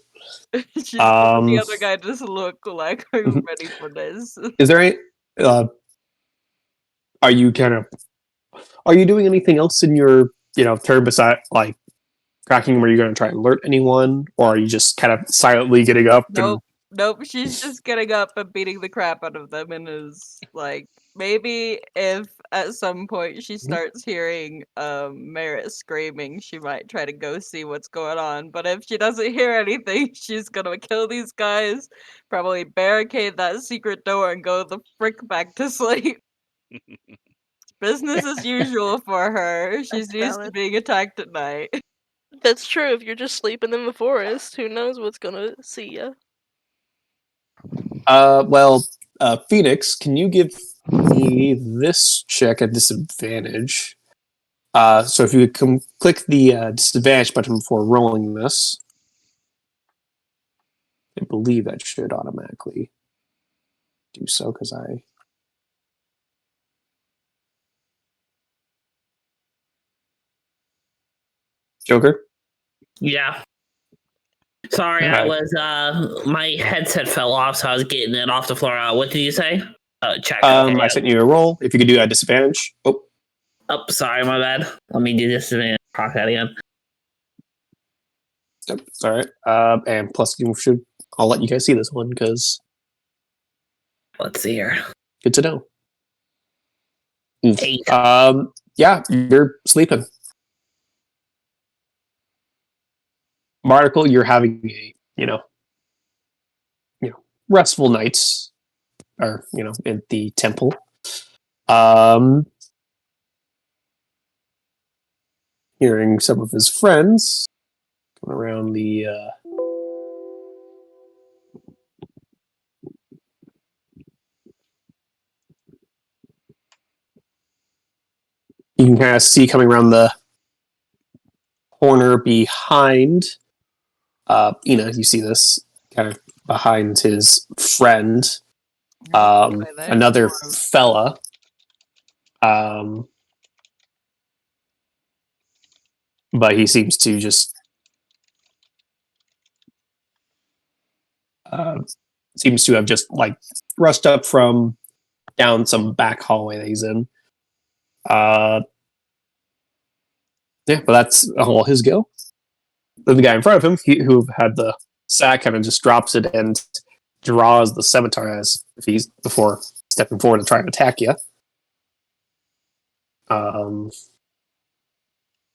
She's giving the Um, other guy this look like, are you ready for this? is there any? Are you kind of? Are you doing anything else in your turn beside like cracking? Where you're going to try and alert anyone, or are you just kind of silently getting up and? Nope, she's just getting up and beating the crap out of them and is like, maybe if at some point she starts hearing Merritt screaming, she might try to go see what's going on. But if she doesn't hear anything, she's gonna kill these guys, probably barricade that secret door and go the frick back to sleep. Business as usual for her. She's That's used to valid. being attacked at night. That's true. If you're just sleeping in the forest, who knows what's gonna see you? Well, Phoenix, can you give me this check at disadvantage? So if you can click the disadvantage button before rolling this, I believe that should automatically do so because I. Joker? Yeah. Sorry, All I right. was my headset fell off, so I was getting it off the floor. What did you say? Check. Okay. I sent you a roll. If you could do that disadvantage. Oh, sorry, my bad. Let me do this and proc that again. Yep, it's all right. And plus, I'll let you guys see this one because Let's see here. good to know. 8. Yeah, you're sleeping. Barnacle, you're having a restful nights, or in the temple. Hearing some of his friends coming around the. You can kind of see coming around the corner behind Ina. You see this kind of behind his friend, Okay, there's another more of- fella. But he seems to just seems to have just like rushed up from down some back hallway that he's in. Yeah, but that's all his go. Then the guy in front of him, who had the sack, kind of just drops it and draws the scimitar as if he's before stepping forward to try and attack you.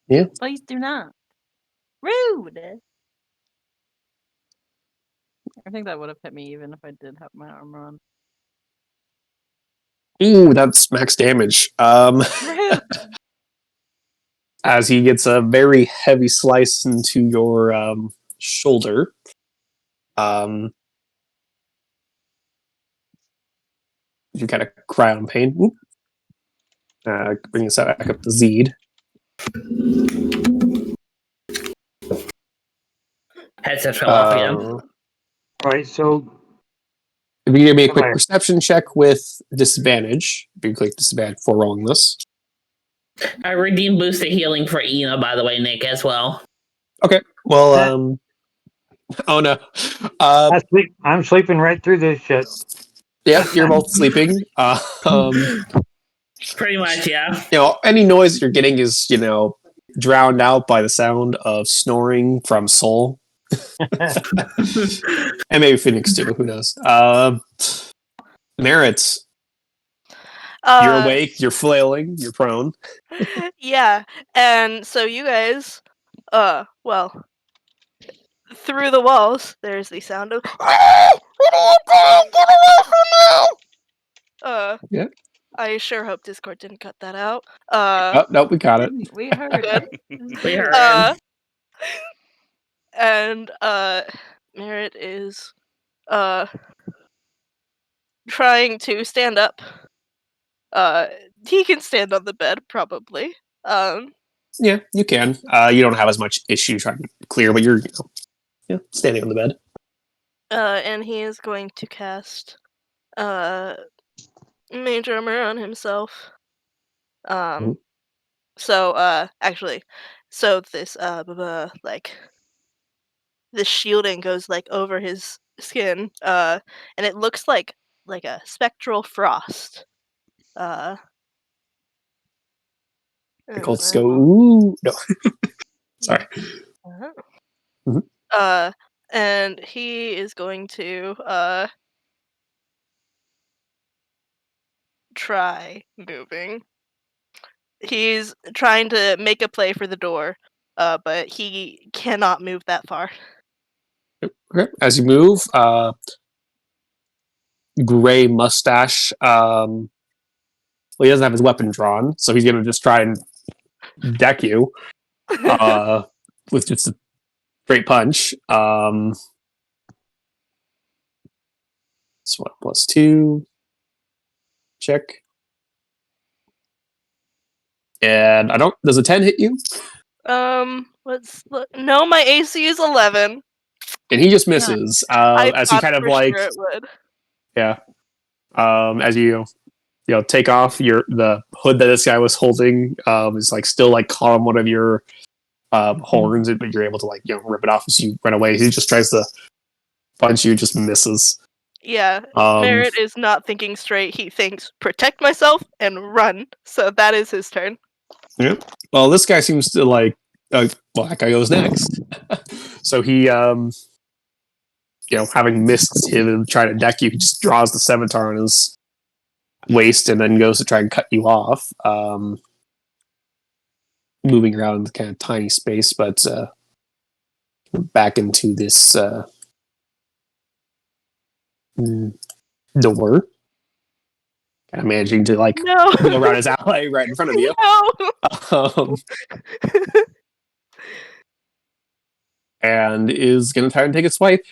Yeah. Please do not. Rude. I think that would have hit me even if I did have my armor on. Ooh, that's max damage. Rude. As he gets a very heavy slice into your shoulder. You kind of cry on pain. Whoop. Bring us back up to Zed. Headset fell off again. All right, so If you give me a quick Okay. perception check with disadvantage, if you click disadvantage for rolling this. I redeemed boost of healing for Ina, by the way, Nick, as well. Okay. Well, That- oh no. I'm sleeping right through this shit. Yeah, you're both sleeping. Pretty much, yeah. Any noise that you're getting is, drowned out by the sound of snoring from Soul. And maybe Phoenix too, who knows. Merritt, you're awake, you're flailing, you're prone. Yeah, and so you guys, well, through the walls, there's the sound of, "What are you doing? Get away from me!" Yeah. I sure hope Discord didn't cut that out. Oh, no, we got it. We heard Good. it. We heard it. And Merritt is trying to stand up. He can stand on the bed probably. Yeah, you can. You don't have as much issue trying to clear, but you're standing on the bed. And he is going to cast Mage Armor on himself. So actually, so this like the shielding goes like over his skin, and it looks like a spectral frost. The cultists go, ooh. No. Sorry. Mhm. And he is going to try moving. He's trying to make a play for the door, but he cannot move that far. Okay. As you move, gray mustache. Well, he doesn't have his weapon drawn, so he's gonna just try and deck you with just a straight punch. So what, +2. Check. And I don't. Does a 10 hit you? Let's look. No, my AC is 11. And he just misses. I As he thought kind of for like, sure it would. yeah. As you take off the hood that this guy was holding, is like still like caught on one of your horns, but you're able to like rip it off as you run away. He just tries to punch you, just misses. Yeah, Merritt is not thinking straight. He thinks protect myself and run. So that is his turn. Yeah. Well, this guy seems to like. Well, that guy goes next. So he, having missed him and trying to deck you, he just draws the scimitar on his waist and then goes to try and cut you off. Moving around in the kind of tiny space, but back into this door. Kind of managing to like No. go around his ally right in front of you. No. And is going to try and take a swipe.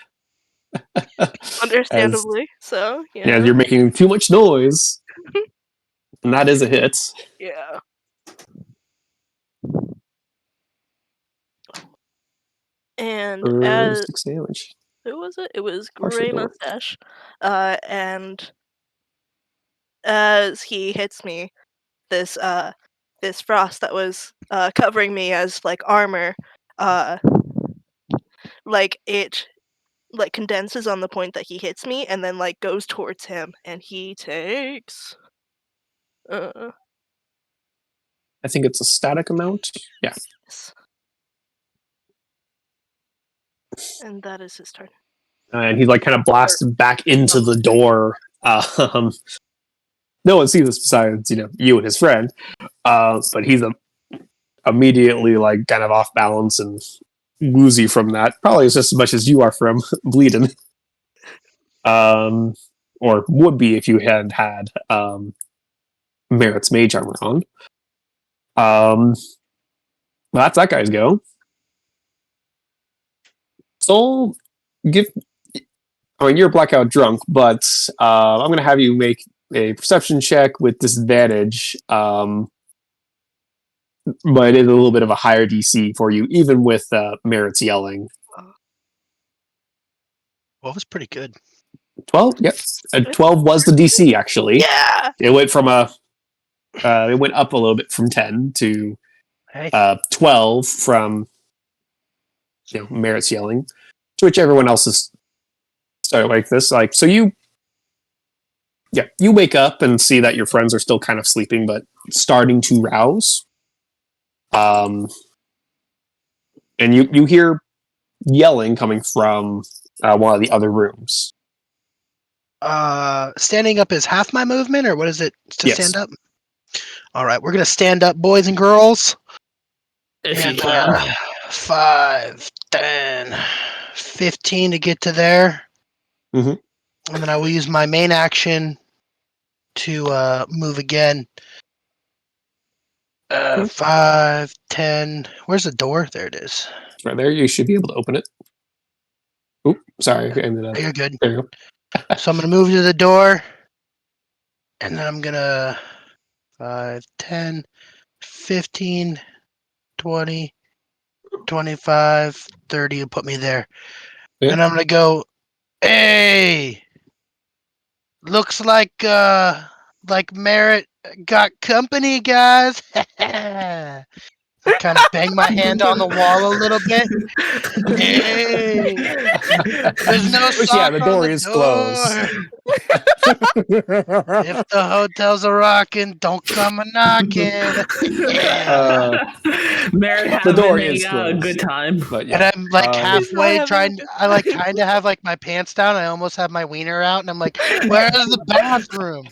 Understandably. So, yeah. Yeah, you're making too much noise. And that is a hit. Yeah. And For as 6 damage. who was it? It was Partial Gray door. Mustache. And as he hits me, this this frost that was covering me as like armor, uh, like it like condenses on the point that he hits me, and then like goes towards him, and he takes. I think it's a static amount. Yeah. Yes. And that is his turn. And he like kind of blasted back into the door. No one sees this besides you and his friend. But he's immediately like kind of off balance and woozy from that. Probably just as much as you are from bleeding. Or would be if you hadn't had Merritt's mage armor on. Well, that's that guy's go. So you're blackout drunk, but I'm going to have you make a perception check with disadvantage. But it is a little bit of a higher DC for you, even with Merritt's yelling. Well, it was pretty good. 12? Yep. 12 was the DC, actually. Yeah! It went from it went up a little bit from 10 to Hey. 12 from Merritt's yelling, to which everyone else is started like this. Like, so you wake up and see that your friends are still kind of sleeping, but starting to rouse. And you hear yelling coming from one of the other rooms. Standing up is half my movement, or what is it to Yes. stand up? All right, we're gonna stand up, boys and girls. If you And, can. 5, 10, 15 to get to there. Mhm. And then I will use my main action to move again. 5, 10. Where's the door? There it is. Right there, you should be able to open it. Oop, sorry. I ended up. You're good. There you go. So I'm going to move to the door. And then I'm going to 5, 10, 15, 20, 25, 30 and put me there. Yeah. And I'm going to go, hey, looks like Merritt got company, guys. I kind of bang my hand on the wall a little bit. Hey, there's no Which, sock the on door the is door. closed. If the hotels are rocking, don't come a knocking. Merritt The door having is a closed. good time. But And yeah, I'm like halfway having trying. a good I like kind of have like my pants down. I almost have my wiener out, and I'm like, "Where's the bathroom?"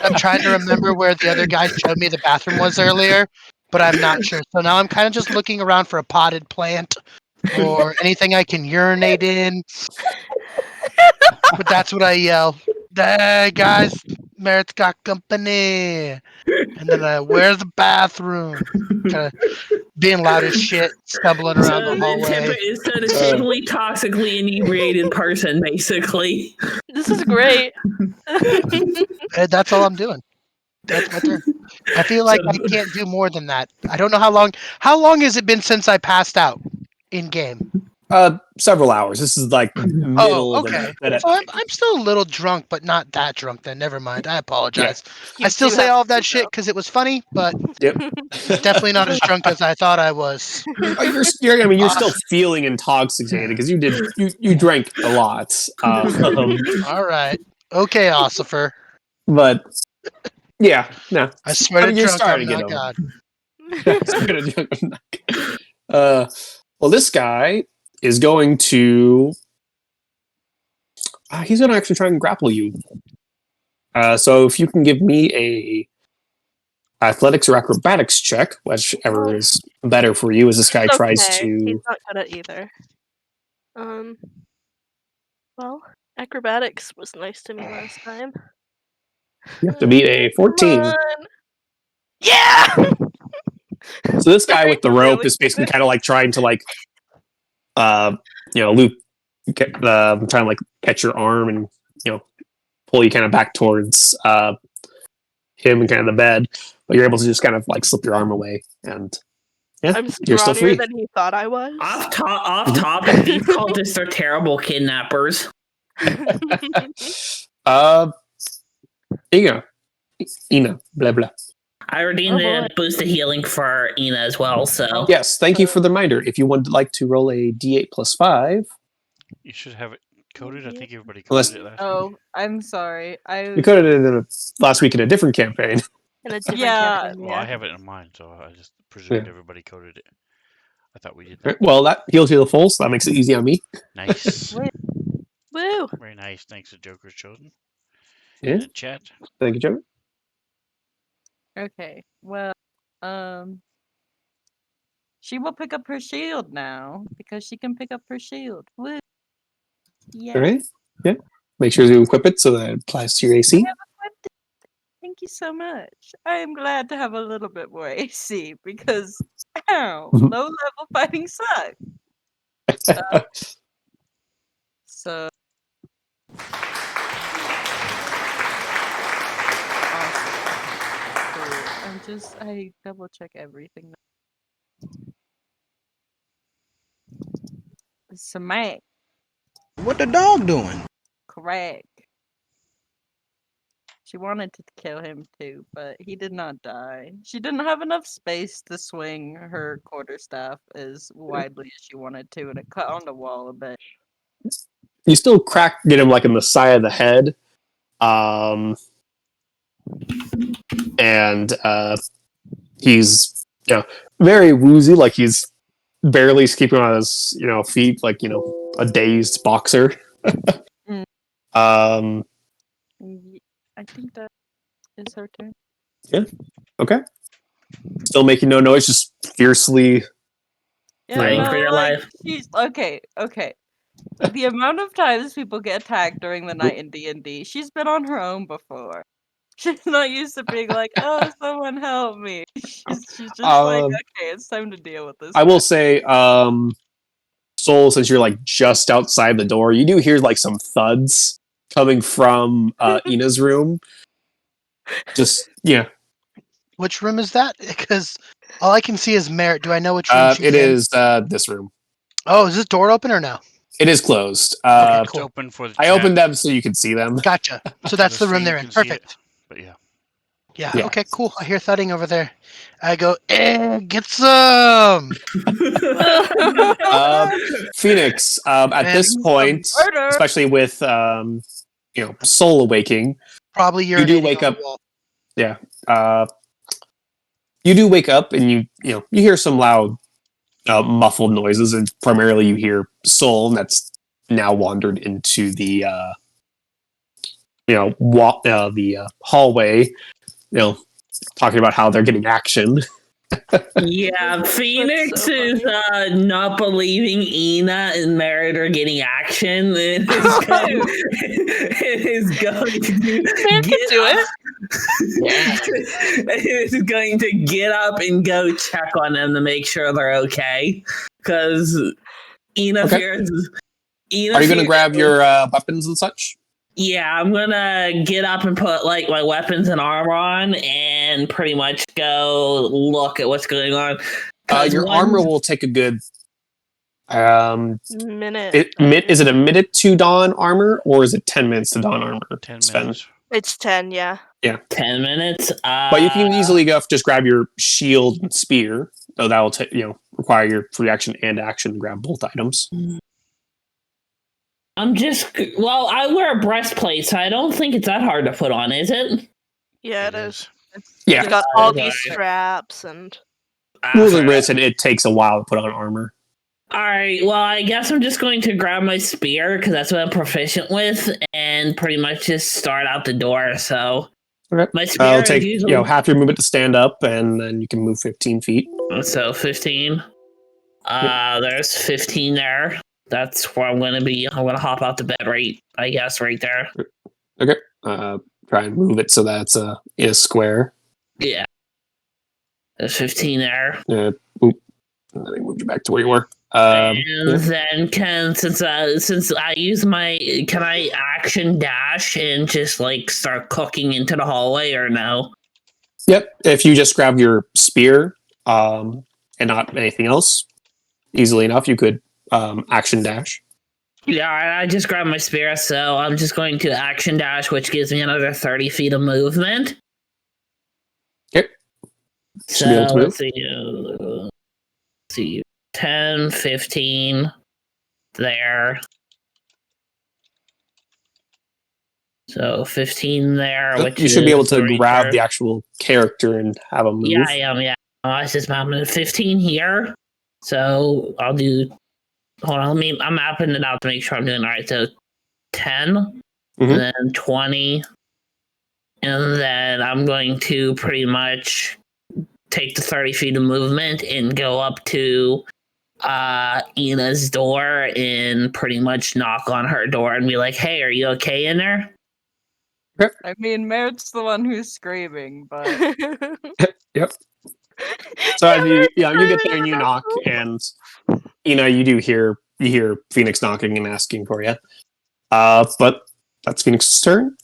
I'm trying to remember where the other guy showed me the bathroom was earlier, but I'm not sure. So now I'm kind of just looking around for a potted plant or anything I can urinate in. But that's what I yell. Hey guys, Merritt's got company. And then where's the bathroom? Kind of being loud as shit, stumbling around the hallway. So the typically toxically inebriated person, basically. This is great. And that's all I'm doing. That's my turn. I feel like I can't do more than that. I don't know how long. How long has it been since I passed out in game? several hours. This is like middle Oh, of okay. the So I'm still a little drunk, but not that drunk. Then never mind. I apologize. You I still do say have all of to that do shit because it was funny, but Yep. definitely not as drunk as I thought I was. You're still feeling intoxicated because you drank a lot. All right. Okay, Ossifer. But yeah, no. I swear to you're drunk, I'm starting to get not over. God. Well, this guy is going to. He's going to actually try and grapple you. So if you can give me a athletics or acrobatics check, whichever is better for you, as this guy tries Okay, he's to. not good at either. Well, acrobatics was nice to me last time. You have to beat a 14. Come on. Yeah. So this guy Sorry, with the I'm rope really is basically good. kind of like trying to loop, trying to like catch your arm and pull you kind of back towards him in kind of the bed, but you're able to just kind of like slip your arm away, and yeah, I'm you're still scrawnier free. than he thought I was. Off topic, these cultists are terrible kidnappers. Ina, Ina, blah blah. I redeemed Oh, a boost of healing for Ina as well, so Yes, thank you for the reminder. If you would like to roll a d8 plus 5, You should have it coded. I think everybody Unless- coded it last week. Oh, I'm sorry. we could have did it last week in a different campaign. In a different Yeah. campaign, Well, I yeah. have it in mind, so I just presumed Yeah. everybody coded it. I thought we did that. Right, well, that heals you the full, so that makes it easy on me. Nice. Wait. Woo! Very nice. Thanks to Joker's Chosen. Yeah, In the chat. thank you, Joe. Okay. Well, she will pick up her shield now because she can pick up her shield. Woo! Yeah. All right, yeah. Make sure to equip it so that it applies to your AC. I have equipped it. Thank you so much. I am glad to have a little bit more AC because, ow, low level fighting sucks. So. Awesome. Cool. I double check everything. Smack. What the dog doing? Crack. She wanted to kill him too, but he did not die. She didn't have enough space to swing her quarterstaff as widely as she wanted to, and it cut on the wall a bit. You still get him like in the side of the head, and he's very woozy, like he's barely keeping on his feet, like a dazed boxer. I think that is her turn. Okay. Still making no noise, just fiercely. Yeah, Fighting no, for your like, life. she's okay. The amount of times people get attacked during the night in D&D, she's been on her own before. She's not used to being like, "Oh, someone help me." She's just like, "Okay, it's time to deal with this." I will say, Soul, since you're like just outside the door, you do hear like some thuds coming from Ina's room. Just Which room is that? Because all I can see is Merritt. Do I know which room she's it in? is this room. Oh, is this door open or no? It is closed. Okay, It's cool. open for the I chat. opened them so you can see them. Gotcha. So For that's the room stream, they're you in. can see it, Perfect. But yeah. Yeah, Yeah. okay, cool. I hear thudding over there. I go, get some! Phoenix, at this And point, murder. especially with Soul awaking, Probably You do urinating wake on up- the wall. you do wake up and you hear some loud muffled noises, and primarily you hear Soul, and that's now wandered into the hallway, talking about how they're getting action. Yeah, Phoenix so is not believing Ina and Merritt are getting action. It is going to Man can do it. It is going to get up and go check on them to make sure they're okay. Because Ina Okay. fears. Are you going to grab your weapons and such? Yeah, I'm gonna get up and put like my weapons and armor on, and pretty much go look at what's going on. Your armor will take a good. Minute. Is it a minute to dawn armor, or is it 10 minutes to dawn armor? 10 Sven? minutes. It's 10, yeah. 10 minutes. But you can easily go just grab your shield and spear, though that will require your free action and action to grab both items. I wear a breastplate, so I don't think it's that hard to put on, is it? Yeah, it is. Yeah. It's got all Okay. these straps and... Rules of wrist, and it takes a while to put on armor. Alright, well, I guess I'm just going to grab my spear, because that's what I'm proficient with, and pretty much just start out the door, so... Okay. My spear It'll is take usually... half your movement to stand up, and then you can move 15 feet. So 15. There's 15 there. That's where I'm gonna be. I'm gonna hop out the bed right there. Okay. Try and move it so that it's in a square. Yeah. There's 15 there. Oop. And then I moved you back to where you were. And then since I use can I action dash and just like start cooking into the hallway or no? Yep. If you just grab your spear and not anything else, easily enough, you could action dash. Yeah, I just grabbed my spear, so I'm just going to action dash, which gives me another 30 feet of movement. Okay. Should be able to So move. let's see, 10, 15 there. So 15 there, which You should be able to 30 grab there. the actual character and have him move. Yeah, I am. Yeah, I just mapping 15 here. So I'll do. Hold on, I'm mapping it out to make sure I'm doing all right. So 10, and then 20, and then I'm going to pretty much take the 30 feet of movement and go up to Ina's door and pretty much knock on her door and be like, "Hey, are you okay in there?" I mean, Merritt's the one who's screaming, but Yep. So as you get there and you knock, and you do hear Phoenix knocking and asking for you. But that's Phoenix's turn.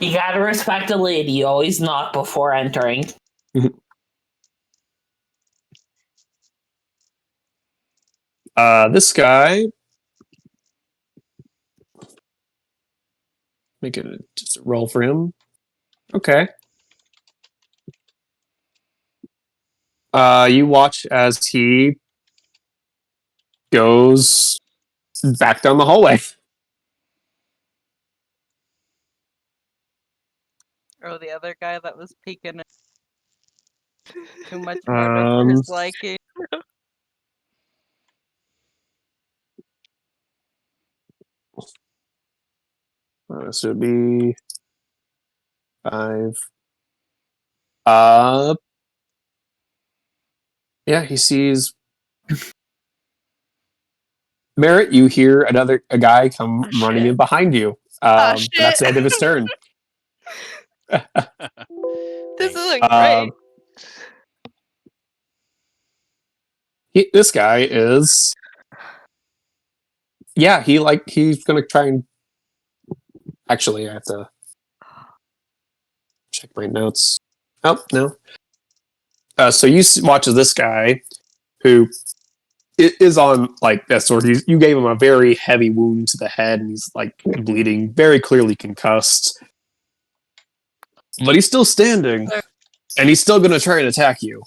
You gotta respect a lady. You always knock before entering. This guy, make it just a roll for him. Okay. You watch as he goes back down the hallway. oh, the other guy that was peeking too much murder for his liking. So it'd be 5. Yeah, he sees Merritt. You hear a guy come running in behind you. Shit. That's the end of his turn. This isn't great. This guy is. Yeah, he's gonna try and. Actually, I have to check my notes. Oh no. So you watch as this guy, who is on like that sort. You gave him a very heavy wound to the head, and he's like bleeding, very clearly concussed. But he's still standing, and he's still gonna try and attack you.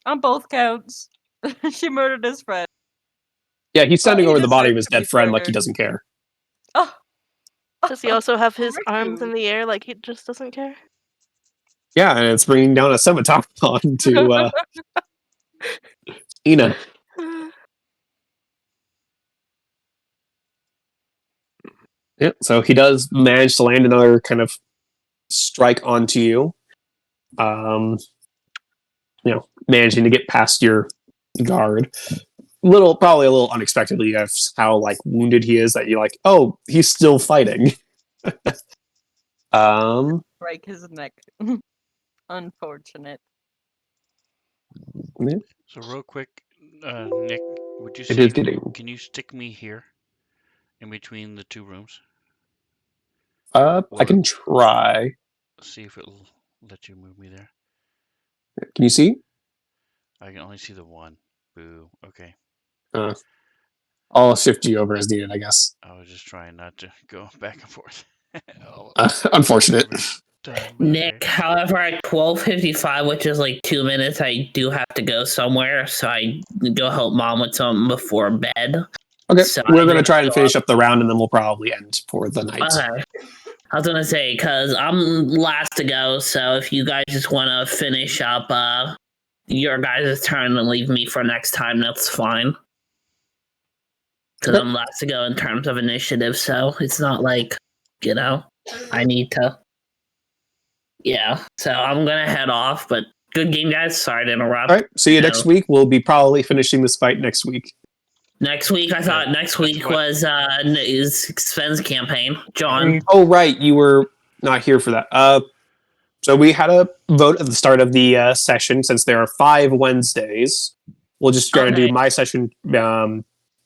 On both counts. She murdered his friend. Yeah, he's standing He over the body of deserves his to be dead friend like he murdered. doesn't care. Oh. Does he also have his Riku. arms in the air like he just doesn't care? Yeah, and it's bringing down a scimitar onto Ina. Yeah, so he does manage to land another kind of strike onto you. Managing to get past your guard. Probably a little unexpectedly, how like wounded he is. That you're like, oh, he's still fighting. Break his neck. Unfortunate. Yeah. So real quick, Nick, would you It say, is getting. can you stick me here in between the two rooms? I can try. See if it'll let you move me there. Can you see? I can only see the one. Boo. Okay. I'll shift you over as needed, I guess. I was just trying not to go back and forth. Unfortunate. Nick, however, at 12:55, which is like 2 minutes, I do have to go somewhere, so I go help mom with something before bed. Okay, So we're going to try and finish up the round, and then we'll probably end for the night. Okay. I was gonna say, because I'm last to go, so if you guys just want to finish up your guys' turn and leave me for next time, that's fine. Because I'm last to go in terms of initiative, so it's not like, I need to. Yeah, so I'm gonna head off, but good game, guys. Sorry to interrupt. All right, see you next week. We'll be probably finishing this fight next week. Next week, I thought next week was Sven's campaign. John. Oh, right, you were not here for that. So we had a vote at the start of the session. Since there are 5 Wednesdays, we'll just try to do my session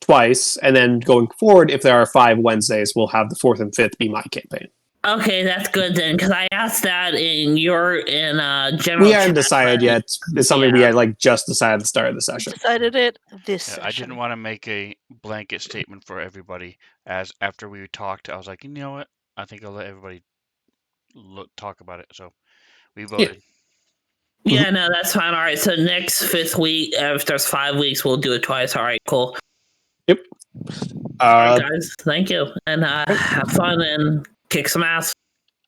twice, and then going forward, if there are 5 Wednesdays, we'll have the 4th and 5th be my campaign. Okay, that's good then, because I asked that in general. We hadn't chat, decided but- yet. It's something we Yeah. had like just decided at the start of the session. Decided it this Yeah, session. I didn't want to make a blanket statement for everybody. As after we talked, I was like, you know what? I think I'll let everybody talk about it. So we voted. Yeah, no, that's fine. All right, so next 5th week, if there's 5 weeks, we'll do it twice. All right, cool. Yep. All right, guys, thank you, and have fun and kick some ass.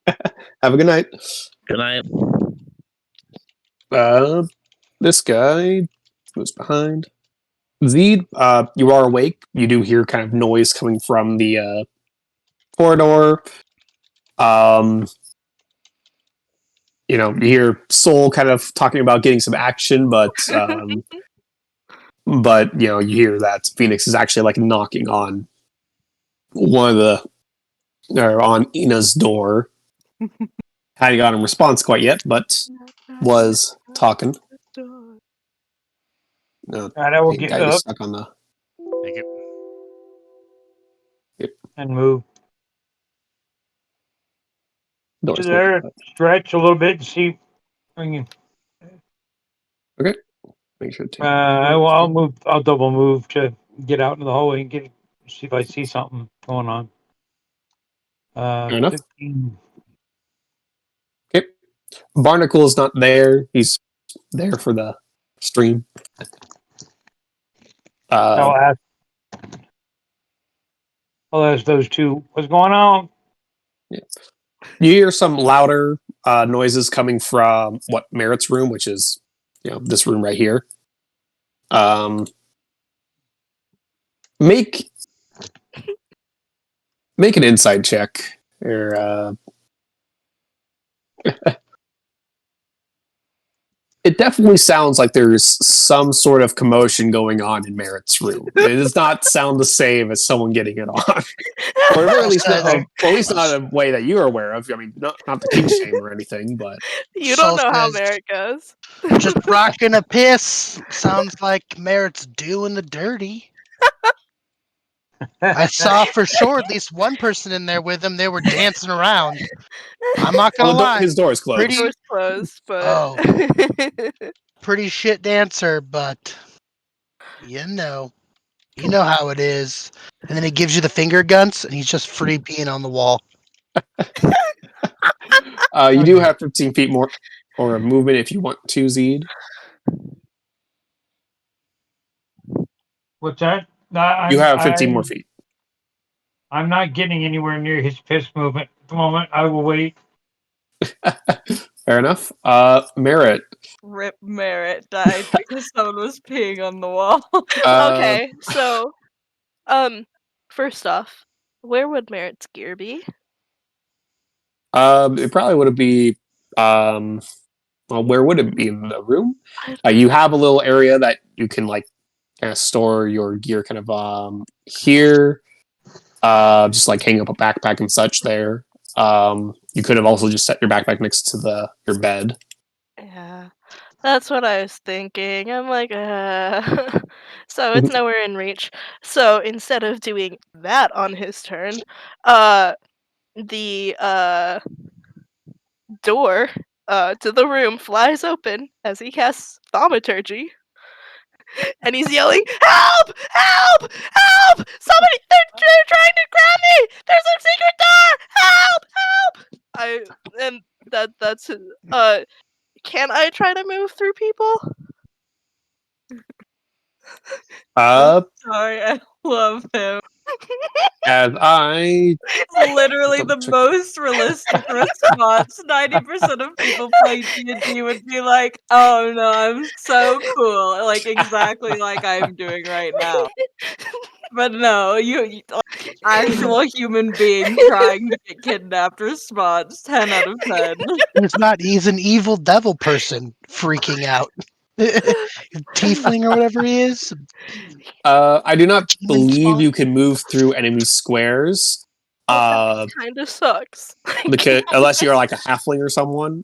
Have a good night. Good night. This guy was behind. Zed, you are awake. You do hear kind of noise coming from the corridor. You hear Soul kind of talking about getting some action, but you hear that Phoenix is actually like knocking on on Ina's door. Hadn't gotten a response quite yet, but was talking. No, And I will get guy up just stuck on the. Thank you. and move Door's to there, open. stretch a little bit and see. Make sure to. I'll move. I'll double move to get out into the hallway and see if I see something going on. Fair enough. 15. Okay. Barnacle is not there. He's there for the stream. I'll ask those two, what's going on? Yeah. You hear some louder noises coming from Merritt's room, which is this room right here. Make an insight check. Or, it definitely sounds like there's some sort of commotion going on in Merritt's room. It does not sound the same as someone getting it on, or at least not a way that you're aware of. I mean, not the king shame or anything, but You don't Soul know how says, Merritt goes. Just rocking a piss. Sounds like Merritt's doing the dirty. I saw for sure at least one person in there with him. They were dancing around. I'm not gonna lie. his door is closed. Pretty- Door's closed, but Oh. Pretty shit dancer, but you know how it is. And then he gives you the finger guns, and he's just free peeing on the wall. You do have 15 feet more or a movement if you want to, Zed. What's that? You have 15 more feet. I'm not getting anywhere near his piss movement at the moment. I will wait. Fair enough. Merritt. Rip Merritt died because someone was peeing on the wall. okay, so first off, where would Merritt's gear be? It probably would be well, where would it be in the room? You have a little area that you can like kind of store your gear kind of here. Just like hang up a backpack and such there. You could have also just set your backpack next to your bed. Yeah, that's what I was thinking. I'm like, so it's nowhere in reach. So instead of doing that on his turn, the door to the room flies open as he casts thaumaturgy. And he's yelling, "Help! Help! Help! Somebody! They're trying to grab me! There's a secret door! Help! Help!" That's can I try to move through people? Sorry, I love him. As I Literally the most realistic response. 90% of people playing D&D would be like, "Oh no, I'm so cool," like exactly like I'm doing right now. But no, you actual human being trying to get kidnapped response. 10 out of 10. It's not. He's an evil devil person freaking out. Tiefling or whatever he is. I do not Demon believe spawn? you can move through enemy squares. That kind of sucks. Because unless you're like a halfling or someone,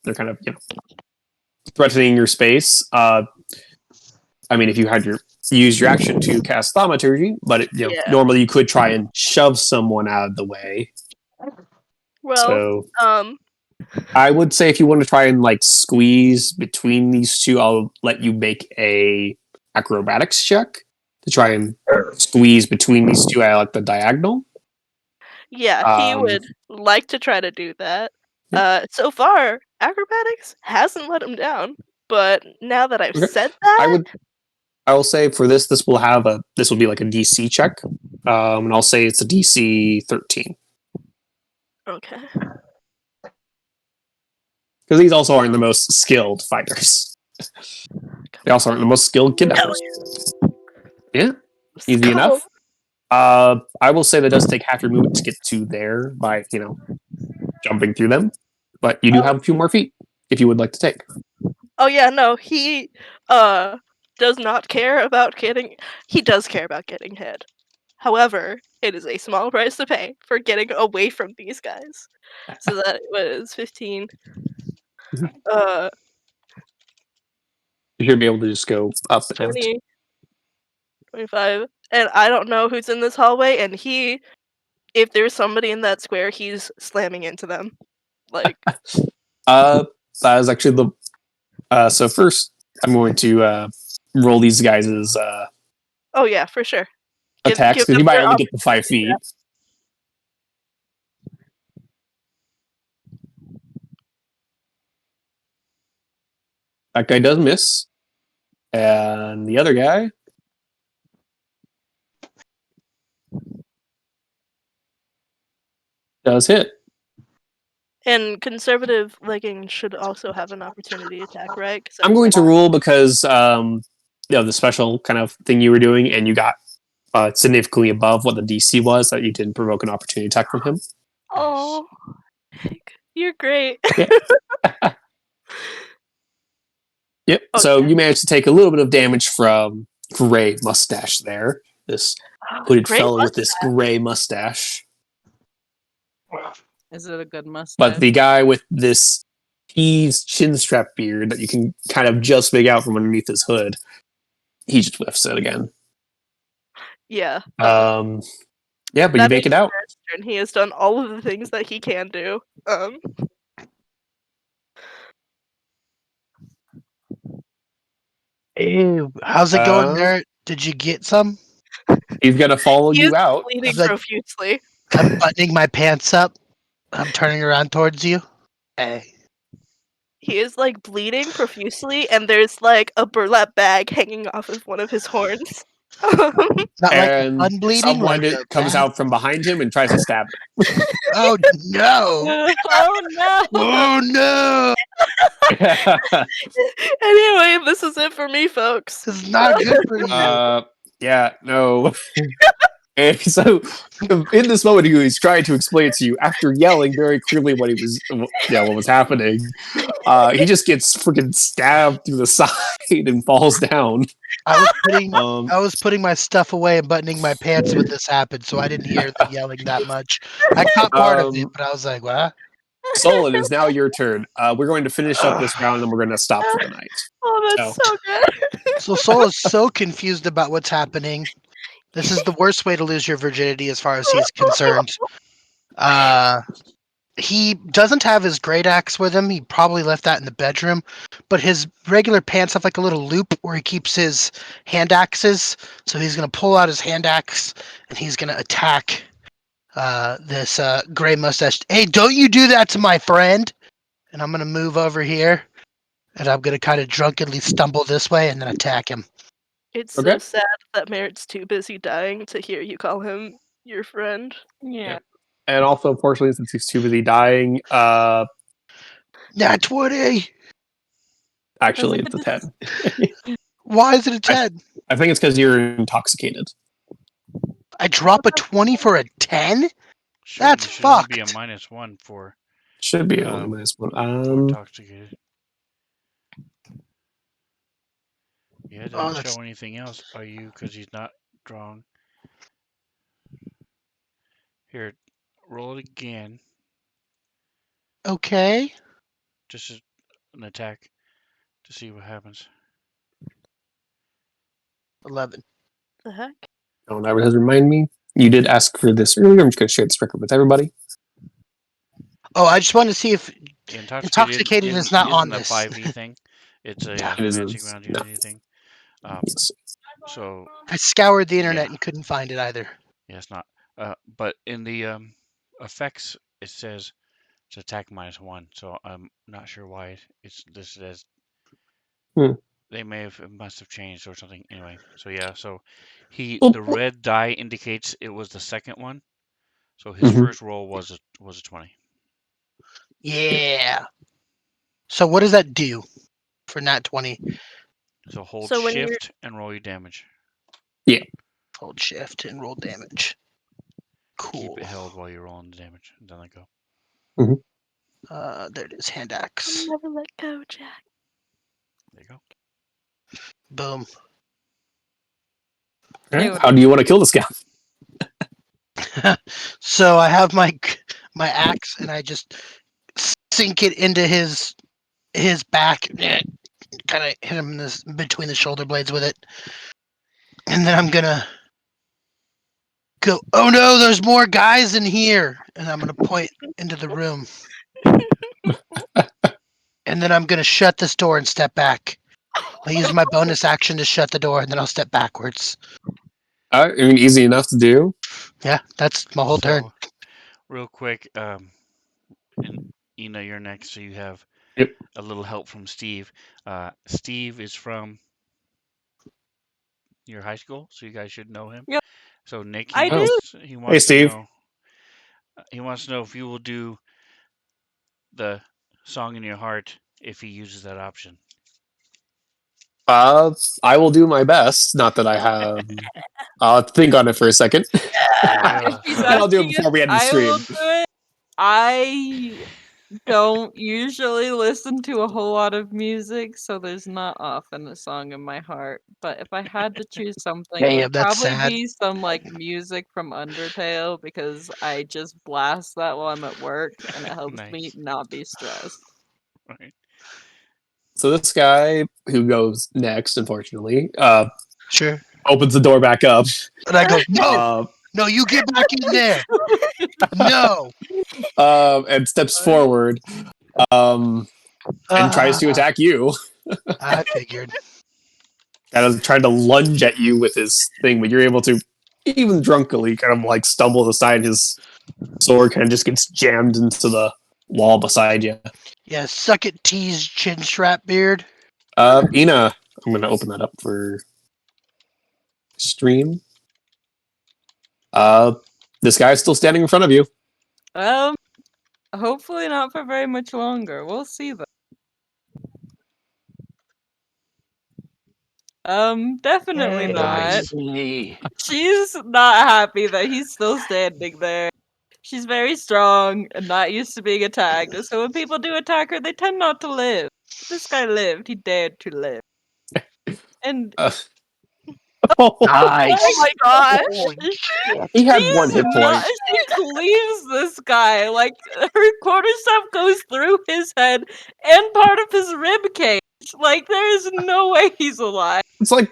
they're kind of threatening your space. I mean, if you had your use your action to cast thaumaturgy, but Yeah. normally you could try and shove someone out of the way. Well, So I would say if you want to try and like squeeze between these two, I'll let you make a acrobatics check to try and squeeze between these two at like the diagonal. yeah, he would like to try to do that. Yeah. So far, acrobatics hasn't let him down. But now that I've Okay. said that, I will say for this will be like a DC check, and I'll say it's a DC 13 okay. because these also aren't the most skilled fighters. They also aren't the most skilled kidnappers. Yeah, easy Come on. enough. I will say that does take half your movement to get to there by jumping through them, but you do have a few more feet if you would like to take. Oh yeah, no, he does not care about getting. He does care about getting hit. However, it is a small price to pay for getting away from these guys. So that was 15. Uh, You should be able to just go up and out. 20, 25, and I don't know who's in this hallway. And if there's somebody in that square, he's slamming into them. Like, That is actually the. So first, I'm going to roll these guys' oh yeah, for sure. attacks Give because them you might their only get the 5 feet. That guy does miss, and the other guy does hit. And conservative leggings should also have an opportunity attack, right? 'Cause I'm going to rule because the special kind of thing you were doing, and you got significantly above what the DC was, that you didn't provoke an opportunity attack from him. Oh, you're great. Yeah. Yep. Okay. So you managed to take a little bit of damage from Gray Mustache there. This hooded Great fellow with this gray mustache. Is it a good mustache? But the guy with this teased chin strap beard that you can kind of just make out from underneath his hood, he just whiffs it again. Yeah. Yeah, but you make it out. And he has done all of the things that he can do. Hey, how's it going there? Did you get some? He's gonna follow He you is out. bleeding like- profusely. I'm buttoning my pants up. I'm turning around towards you. Hey. He is like bleeding profusely, and there's like a burlap bag hanging off of one of his horns. Not like And unbleeding, someone like a comes bad- out from behind him and tries to stab him. Oh no! Oh no! Oh no! Anyway, this is it for me, folks. This is not good for you. Yeah, no. And so, in this moment, he's trying to explain to you after yelling very clearly what was happening. He just gets freaking stabbed through the side and falls down. I was putting my stuff away and buttoning my pants when this happened, so I didn't hear the yelling that much. I caught part of it, but I was like, "What?" Sol, it is now your turn. We're going to finish up this round, and then we're going to stop for the night. Oh, that's so good. So Sol is so confused about what's happening. This is the worst way to lose your virginity as far as he's concerned. He doesn't have his great axe with him. He probably left that in the bedroom. But his regular pants have like a little loop where he keeps his hand axes. So he's going to pull out his hand axe and he's going to attack this gray mustache. Hey, don't you do that to my friend! And I'm going to move over here and I'm going to kind of drunkenly stumble this way and then attack him. It's so sad that Merritt's too busy dying to hear you call him your friend. Yeah. And also, unfortunately, since he's too busy dying, Nat 20! actually, it's a 10. Why is it a 10? I think it's because you're intoxicated. I drop a 20 for a 10? That's Should only be a fucked. -1 for Should be only -1. intoxicated. Yeah, it Oh, doesn't that's- show anything else by you because he's not drawn. Here, roll it again. Okay. Just as an attack to see what happens. 11. The heck? Oh, that has remind me. You did ask for this earlier. I'm just going to share this record with everybody. Oh, I just wanted to see if Intoxicated is not on isn't a this. 5e thing. It's a It is magic no. immunity thing. Yes. So I scoured the internet Yeah. and couldn't find it either. yeah, it's not. But in the effects, it says it's attack -1. So I'm not sure why it's listed as. Hmm. They must have changed or something. Anyway, so yeah, so Well, the red die indicates it was the second one. So his Mhm. first roll was a 20. Yeah. So what does that do for nat 20? So hold So when you're shift and roll your damage. Hold shift and roll damage. Cool. Keep it held while you're rolling the damage, and then let go. There it is. Hand axe. never let go, Jack. There you go. Boom. All right. Ew. How do you want to kill this guy? So I have my axe and I just sink it into his back, kind of hit him in this between the shoulder blades with it, and then I'm gonna go. Oh no, there's more guys in here, and I'm gonna point into the room, and then I'm gonna shut this door and step back. I'll use my bonus action to shut the door, and then I'll step backwards. I mean, easy enough to do. Yeah, that's my whole turn. So, real quick, and Ina, you're next. So you have Yep. a little help from Steve. Steve is from your high school, so you guys should know him. Yep. So Nick, I do. He wants to Steve. know. He wants to know if you will do the song in your heart if he uses that option. I will do my best. Not that I have. I'll think on it for a second. If he's And I'll do it asking before if we end the I will stream. do it, I don't usually listen to a whole lot of music, so there's not often a song in my heart. But if I had to choose something, it Damn, would that's probably sad. be some like music from Undertale because I just blast that while I'm at work and it helps me Nice. not be stressed. Right. So this guy who goes next, unfortunately, Sure. opens the door back up. And I go, no, Uh, no, you get back in there. No. and steps forward. And tries to attack you. I figured. Kind of tried to lunge at you with his thing, but you're able to, even drunkily, kind of like stumble aside. His sword kind of just gets jammed into the wall beside you. Yeah, suck it, tease, chin strap beard. Ina, I'm going to open that up for stream. This guy's still standing in front of you. Hopefully not for very much longer. We'll see though. Definitely not. She's not happy that he's still standing there. She's very strong and not used to being attacked. So when people do attack her, they tend not to live. This guy lived. He dared to live. And Nice. Oh my gosh! He had one hit point. She cleaves this guy. Like her quarterstaff goes through his head and part of his rib cage. Like there is no way he's alive. It's like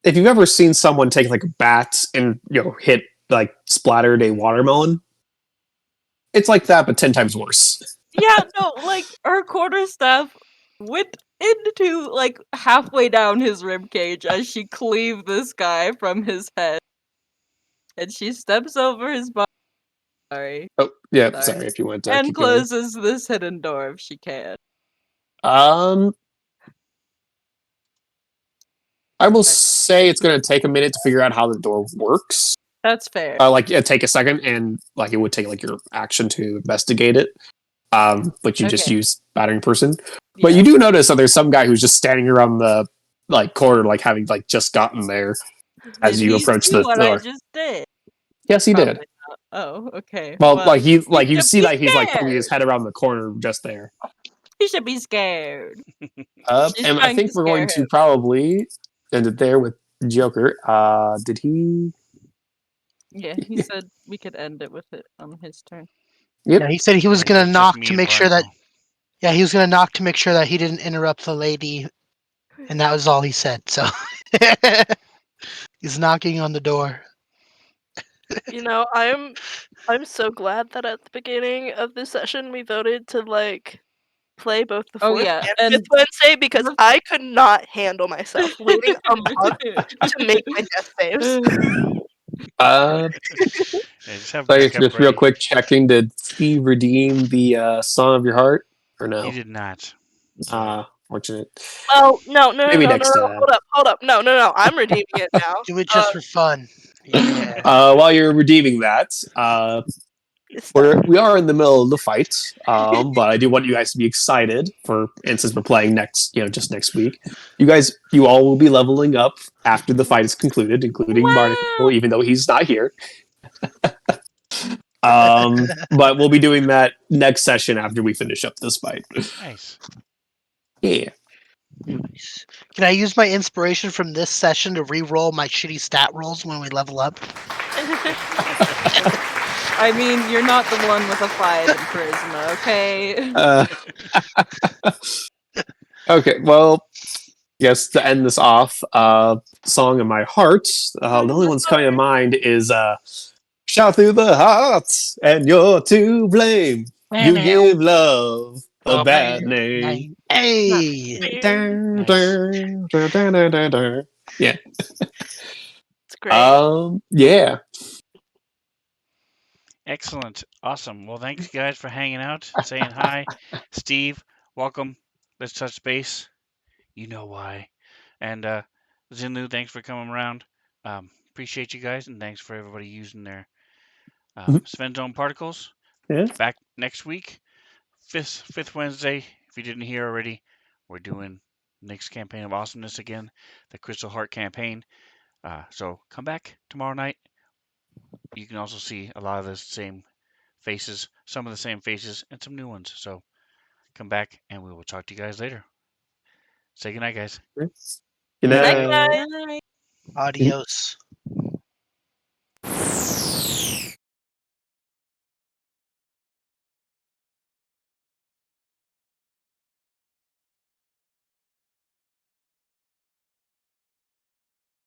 if you've ever seen someone take like a bat and hit like splattered a watermelon. It's like that, but 10 times worse. Yeah, no, like her quarterstaff went into like halfway down his rib cage as she cleaved this guy from his head, and she steps over his body. Sorry, Oh, yeah. Sorry if you want to and keep going. closes this hidden door if she can. I will say it's going to take a minute to figure out how the door works. That's fair. Take a second, and like it would take like your action to investigate it. But you just Okay. use battering person. But you do notice that there's some guy who's just standing around the like corner, like having like just gotten there as Did you he approach see the what door. I just did? Yes, he did. Probably not. Oh, okay. Well, like you should see be that he's like putting scared. his head around the corner just there. He should be scared. She's And I trying think to we're going scare to him. probably end it there with Joker. Did he? Yeah, he said we could end it with it on his turn. Yep. Yeah, he said he was Yeah, gonna just knock me to and make sure that. Barnacle. Yeah, he was gonna knock to make sure that he didn't interrupt the lady, and that was all he said. So. He's knocking on the door. You know, I'm so glad that at the beginning of this session we voted to like play both the Oh, fourth yeah, and and fifth Wednesday because the- I could not handle myself waiting a month to make my death saves. Uh, Yeah, just have so backup just real ready. quick checking, did Steve redeem the Song of Your Heart or He no? did not. So Fortunate. Oh no no no Maybe no no next no! time. Hold up! No! I'm redeeming it now. Do it just for fun. Yeah. While you're redeeming that, It's done. we are in the middle of the fight, but I do want you guys to be excited for, and since we're playing just next week, you all will be leveling up after the fight is concluded, including Barnacle, even though he's not here. But we'll be doing that next session after we finish up this fight. nice. Yeah. Nice. Can I use my inspiration from this session to re-roll my shitty stat rolls when we level up? I mean, you're not the one with a 5 in charisma, okay? Okay, well, yes, to end this off, Song in My Heart, the only one's coming to mind is Shout through the hearts, and you're to blame. You give love a bad name. Hey! Nice. Yeah. It's great. Yeah. Excellent. Awesome. Well, thanks guys for hanging out and saying hi. Steve, welcome. Let's touch base. You know why. And Zinlu, thanks for coming around. Appreciate you guys, and thanks for everybody using their Sven Zone particles. Yeah. Back next week, fifth Wednesday. If you didn't hear already, we're doing next campaign of Awesomeness again, the Crystal Heart campaign. So come back tomorrow night. You can also see a lot of the same faces, some of the same faces, and some new ones. So come back, and we will talk to you guys later. Say goodnight, guys. Good Good night, night. guys. Night. Adios.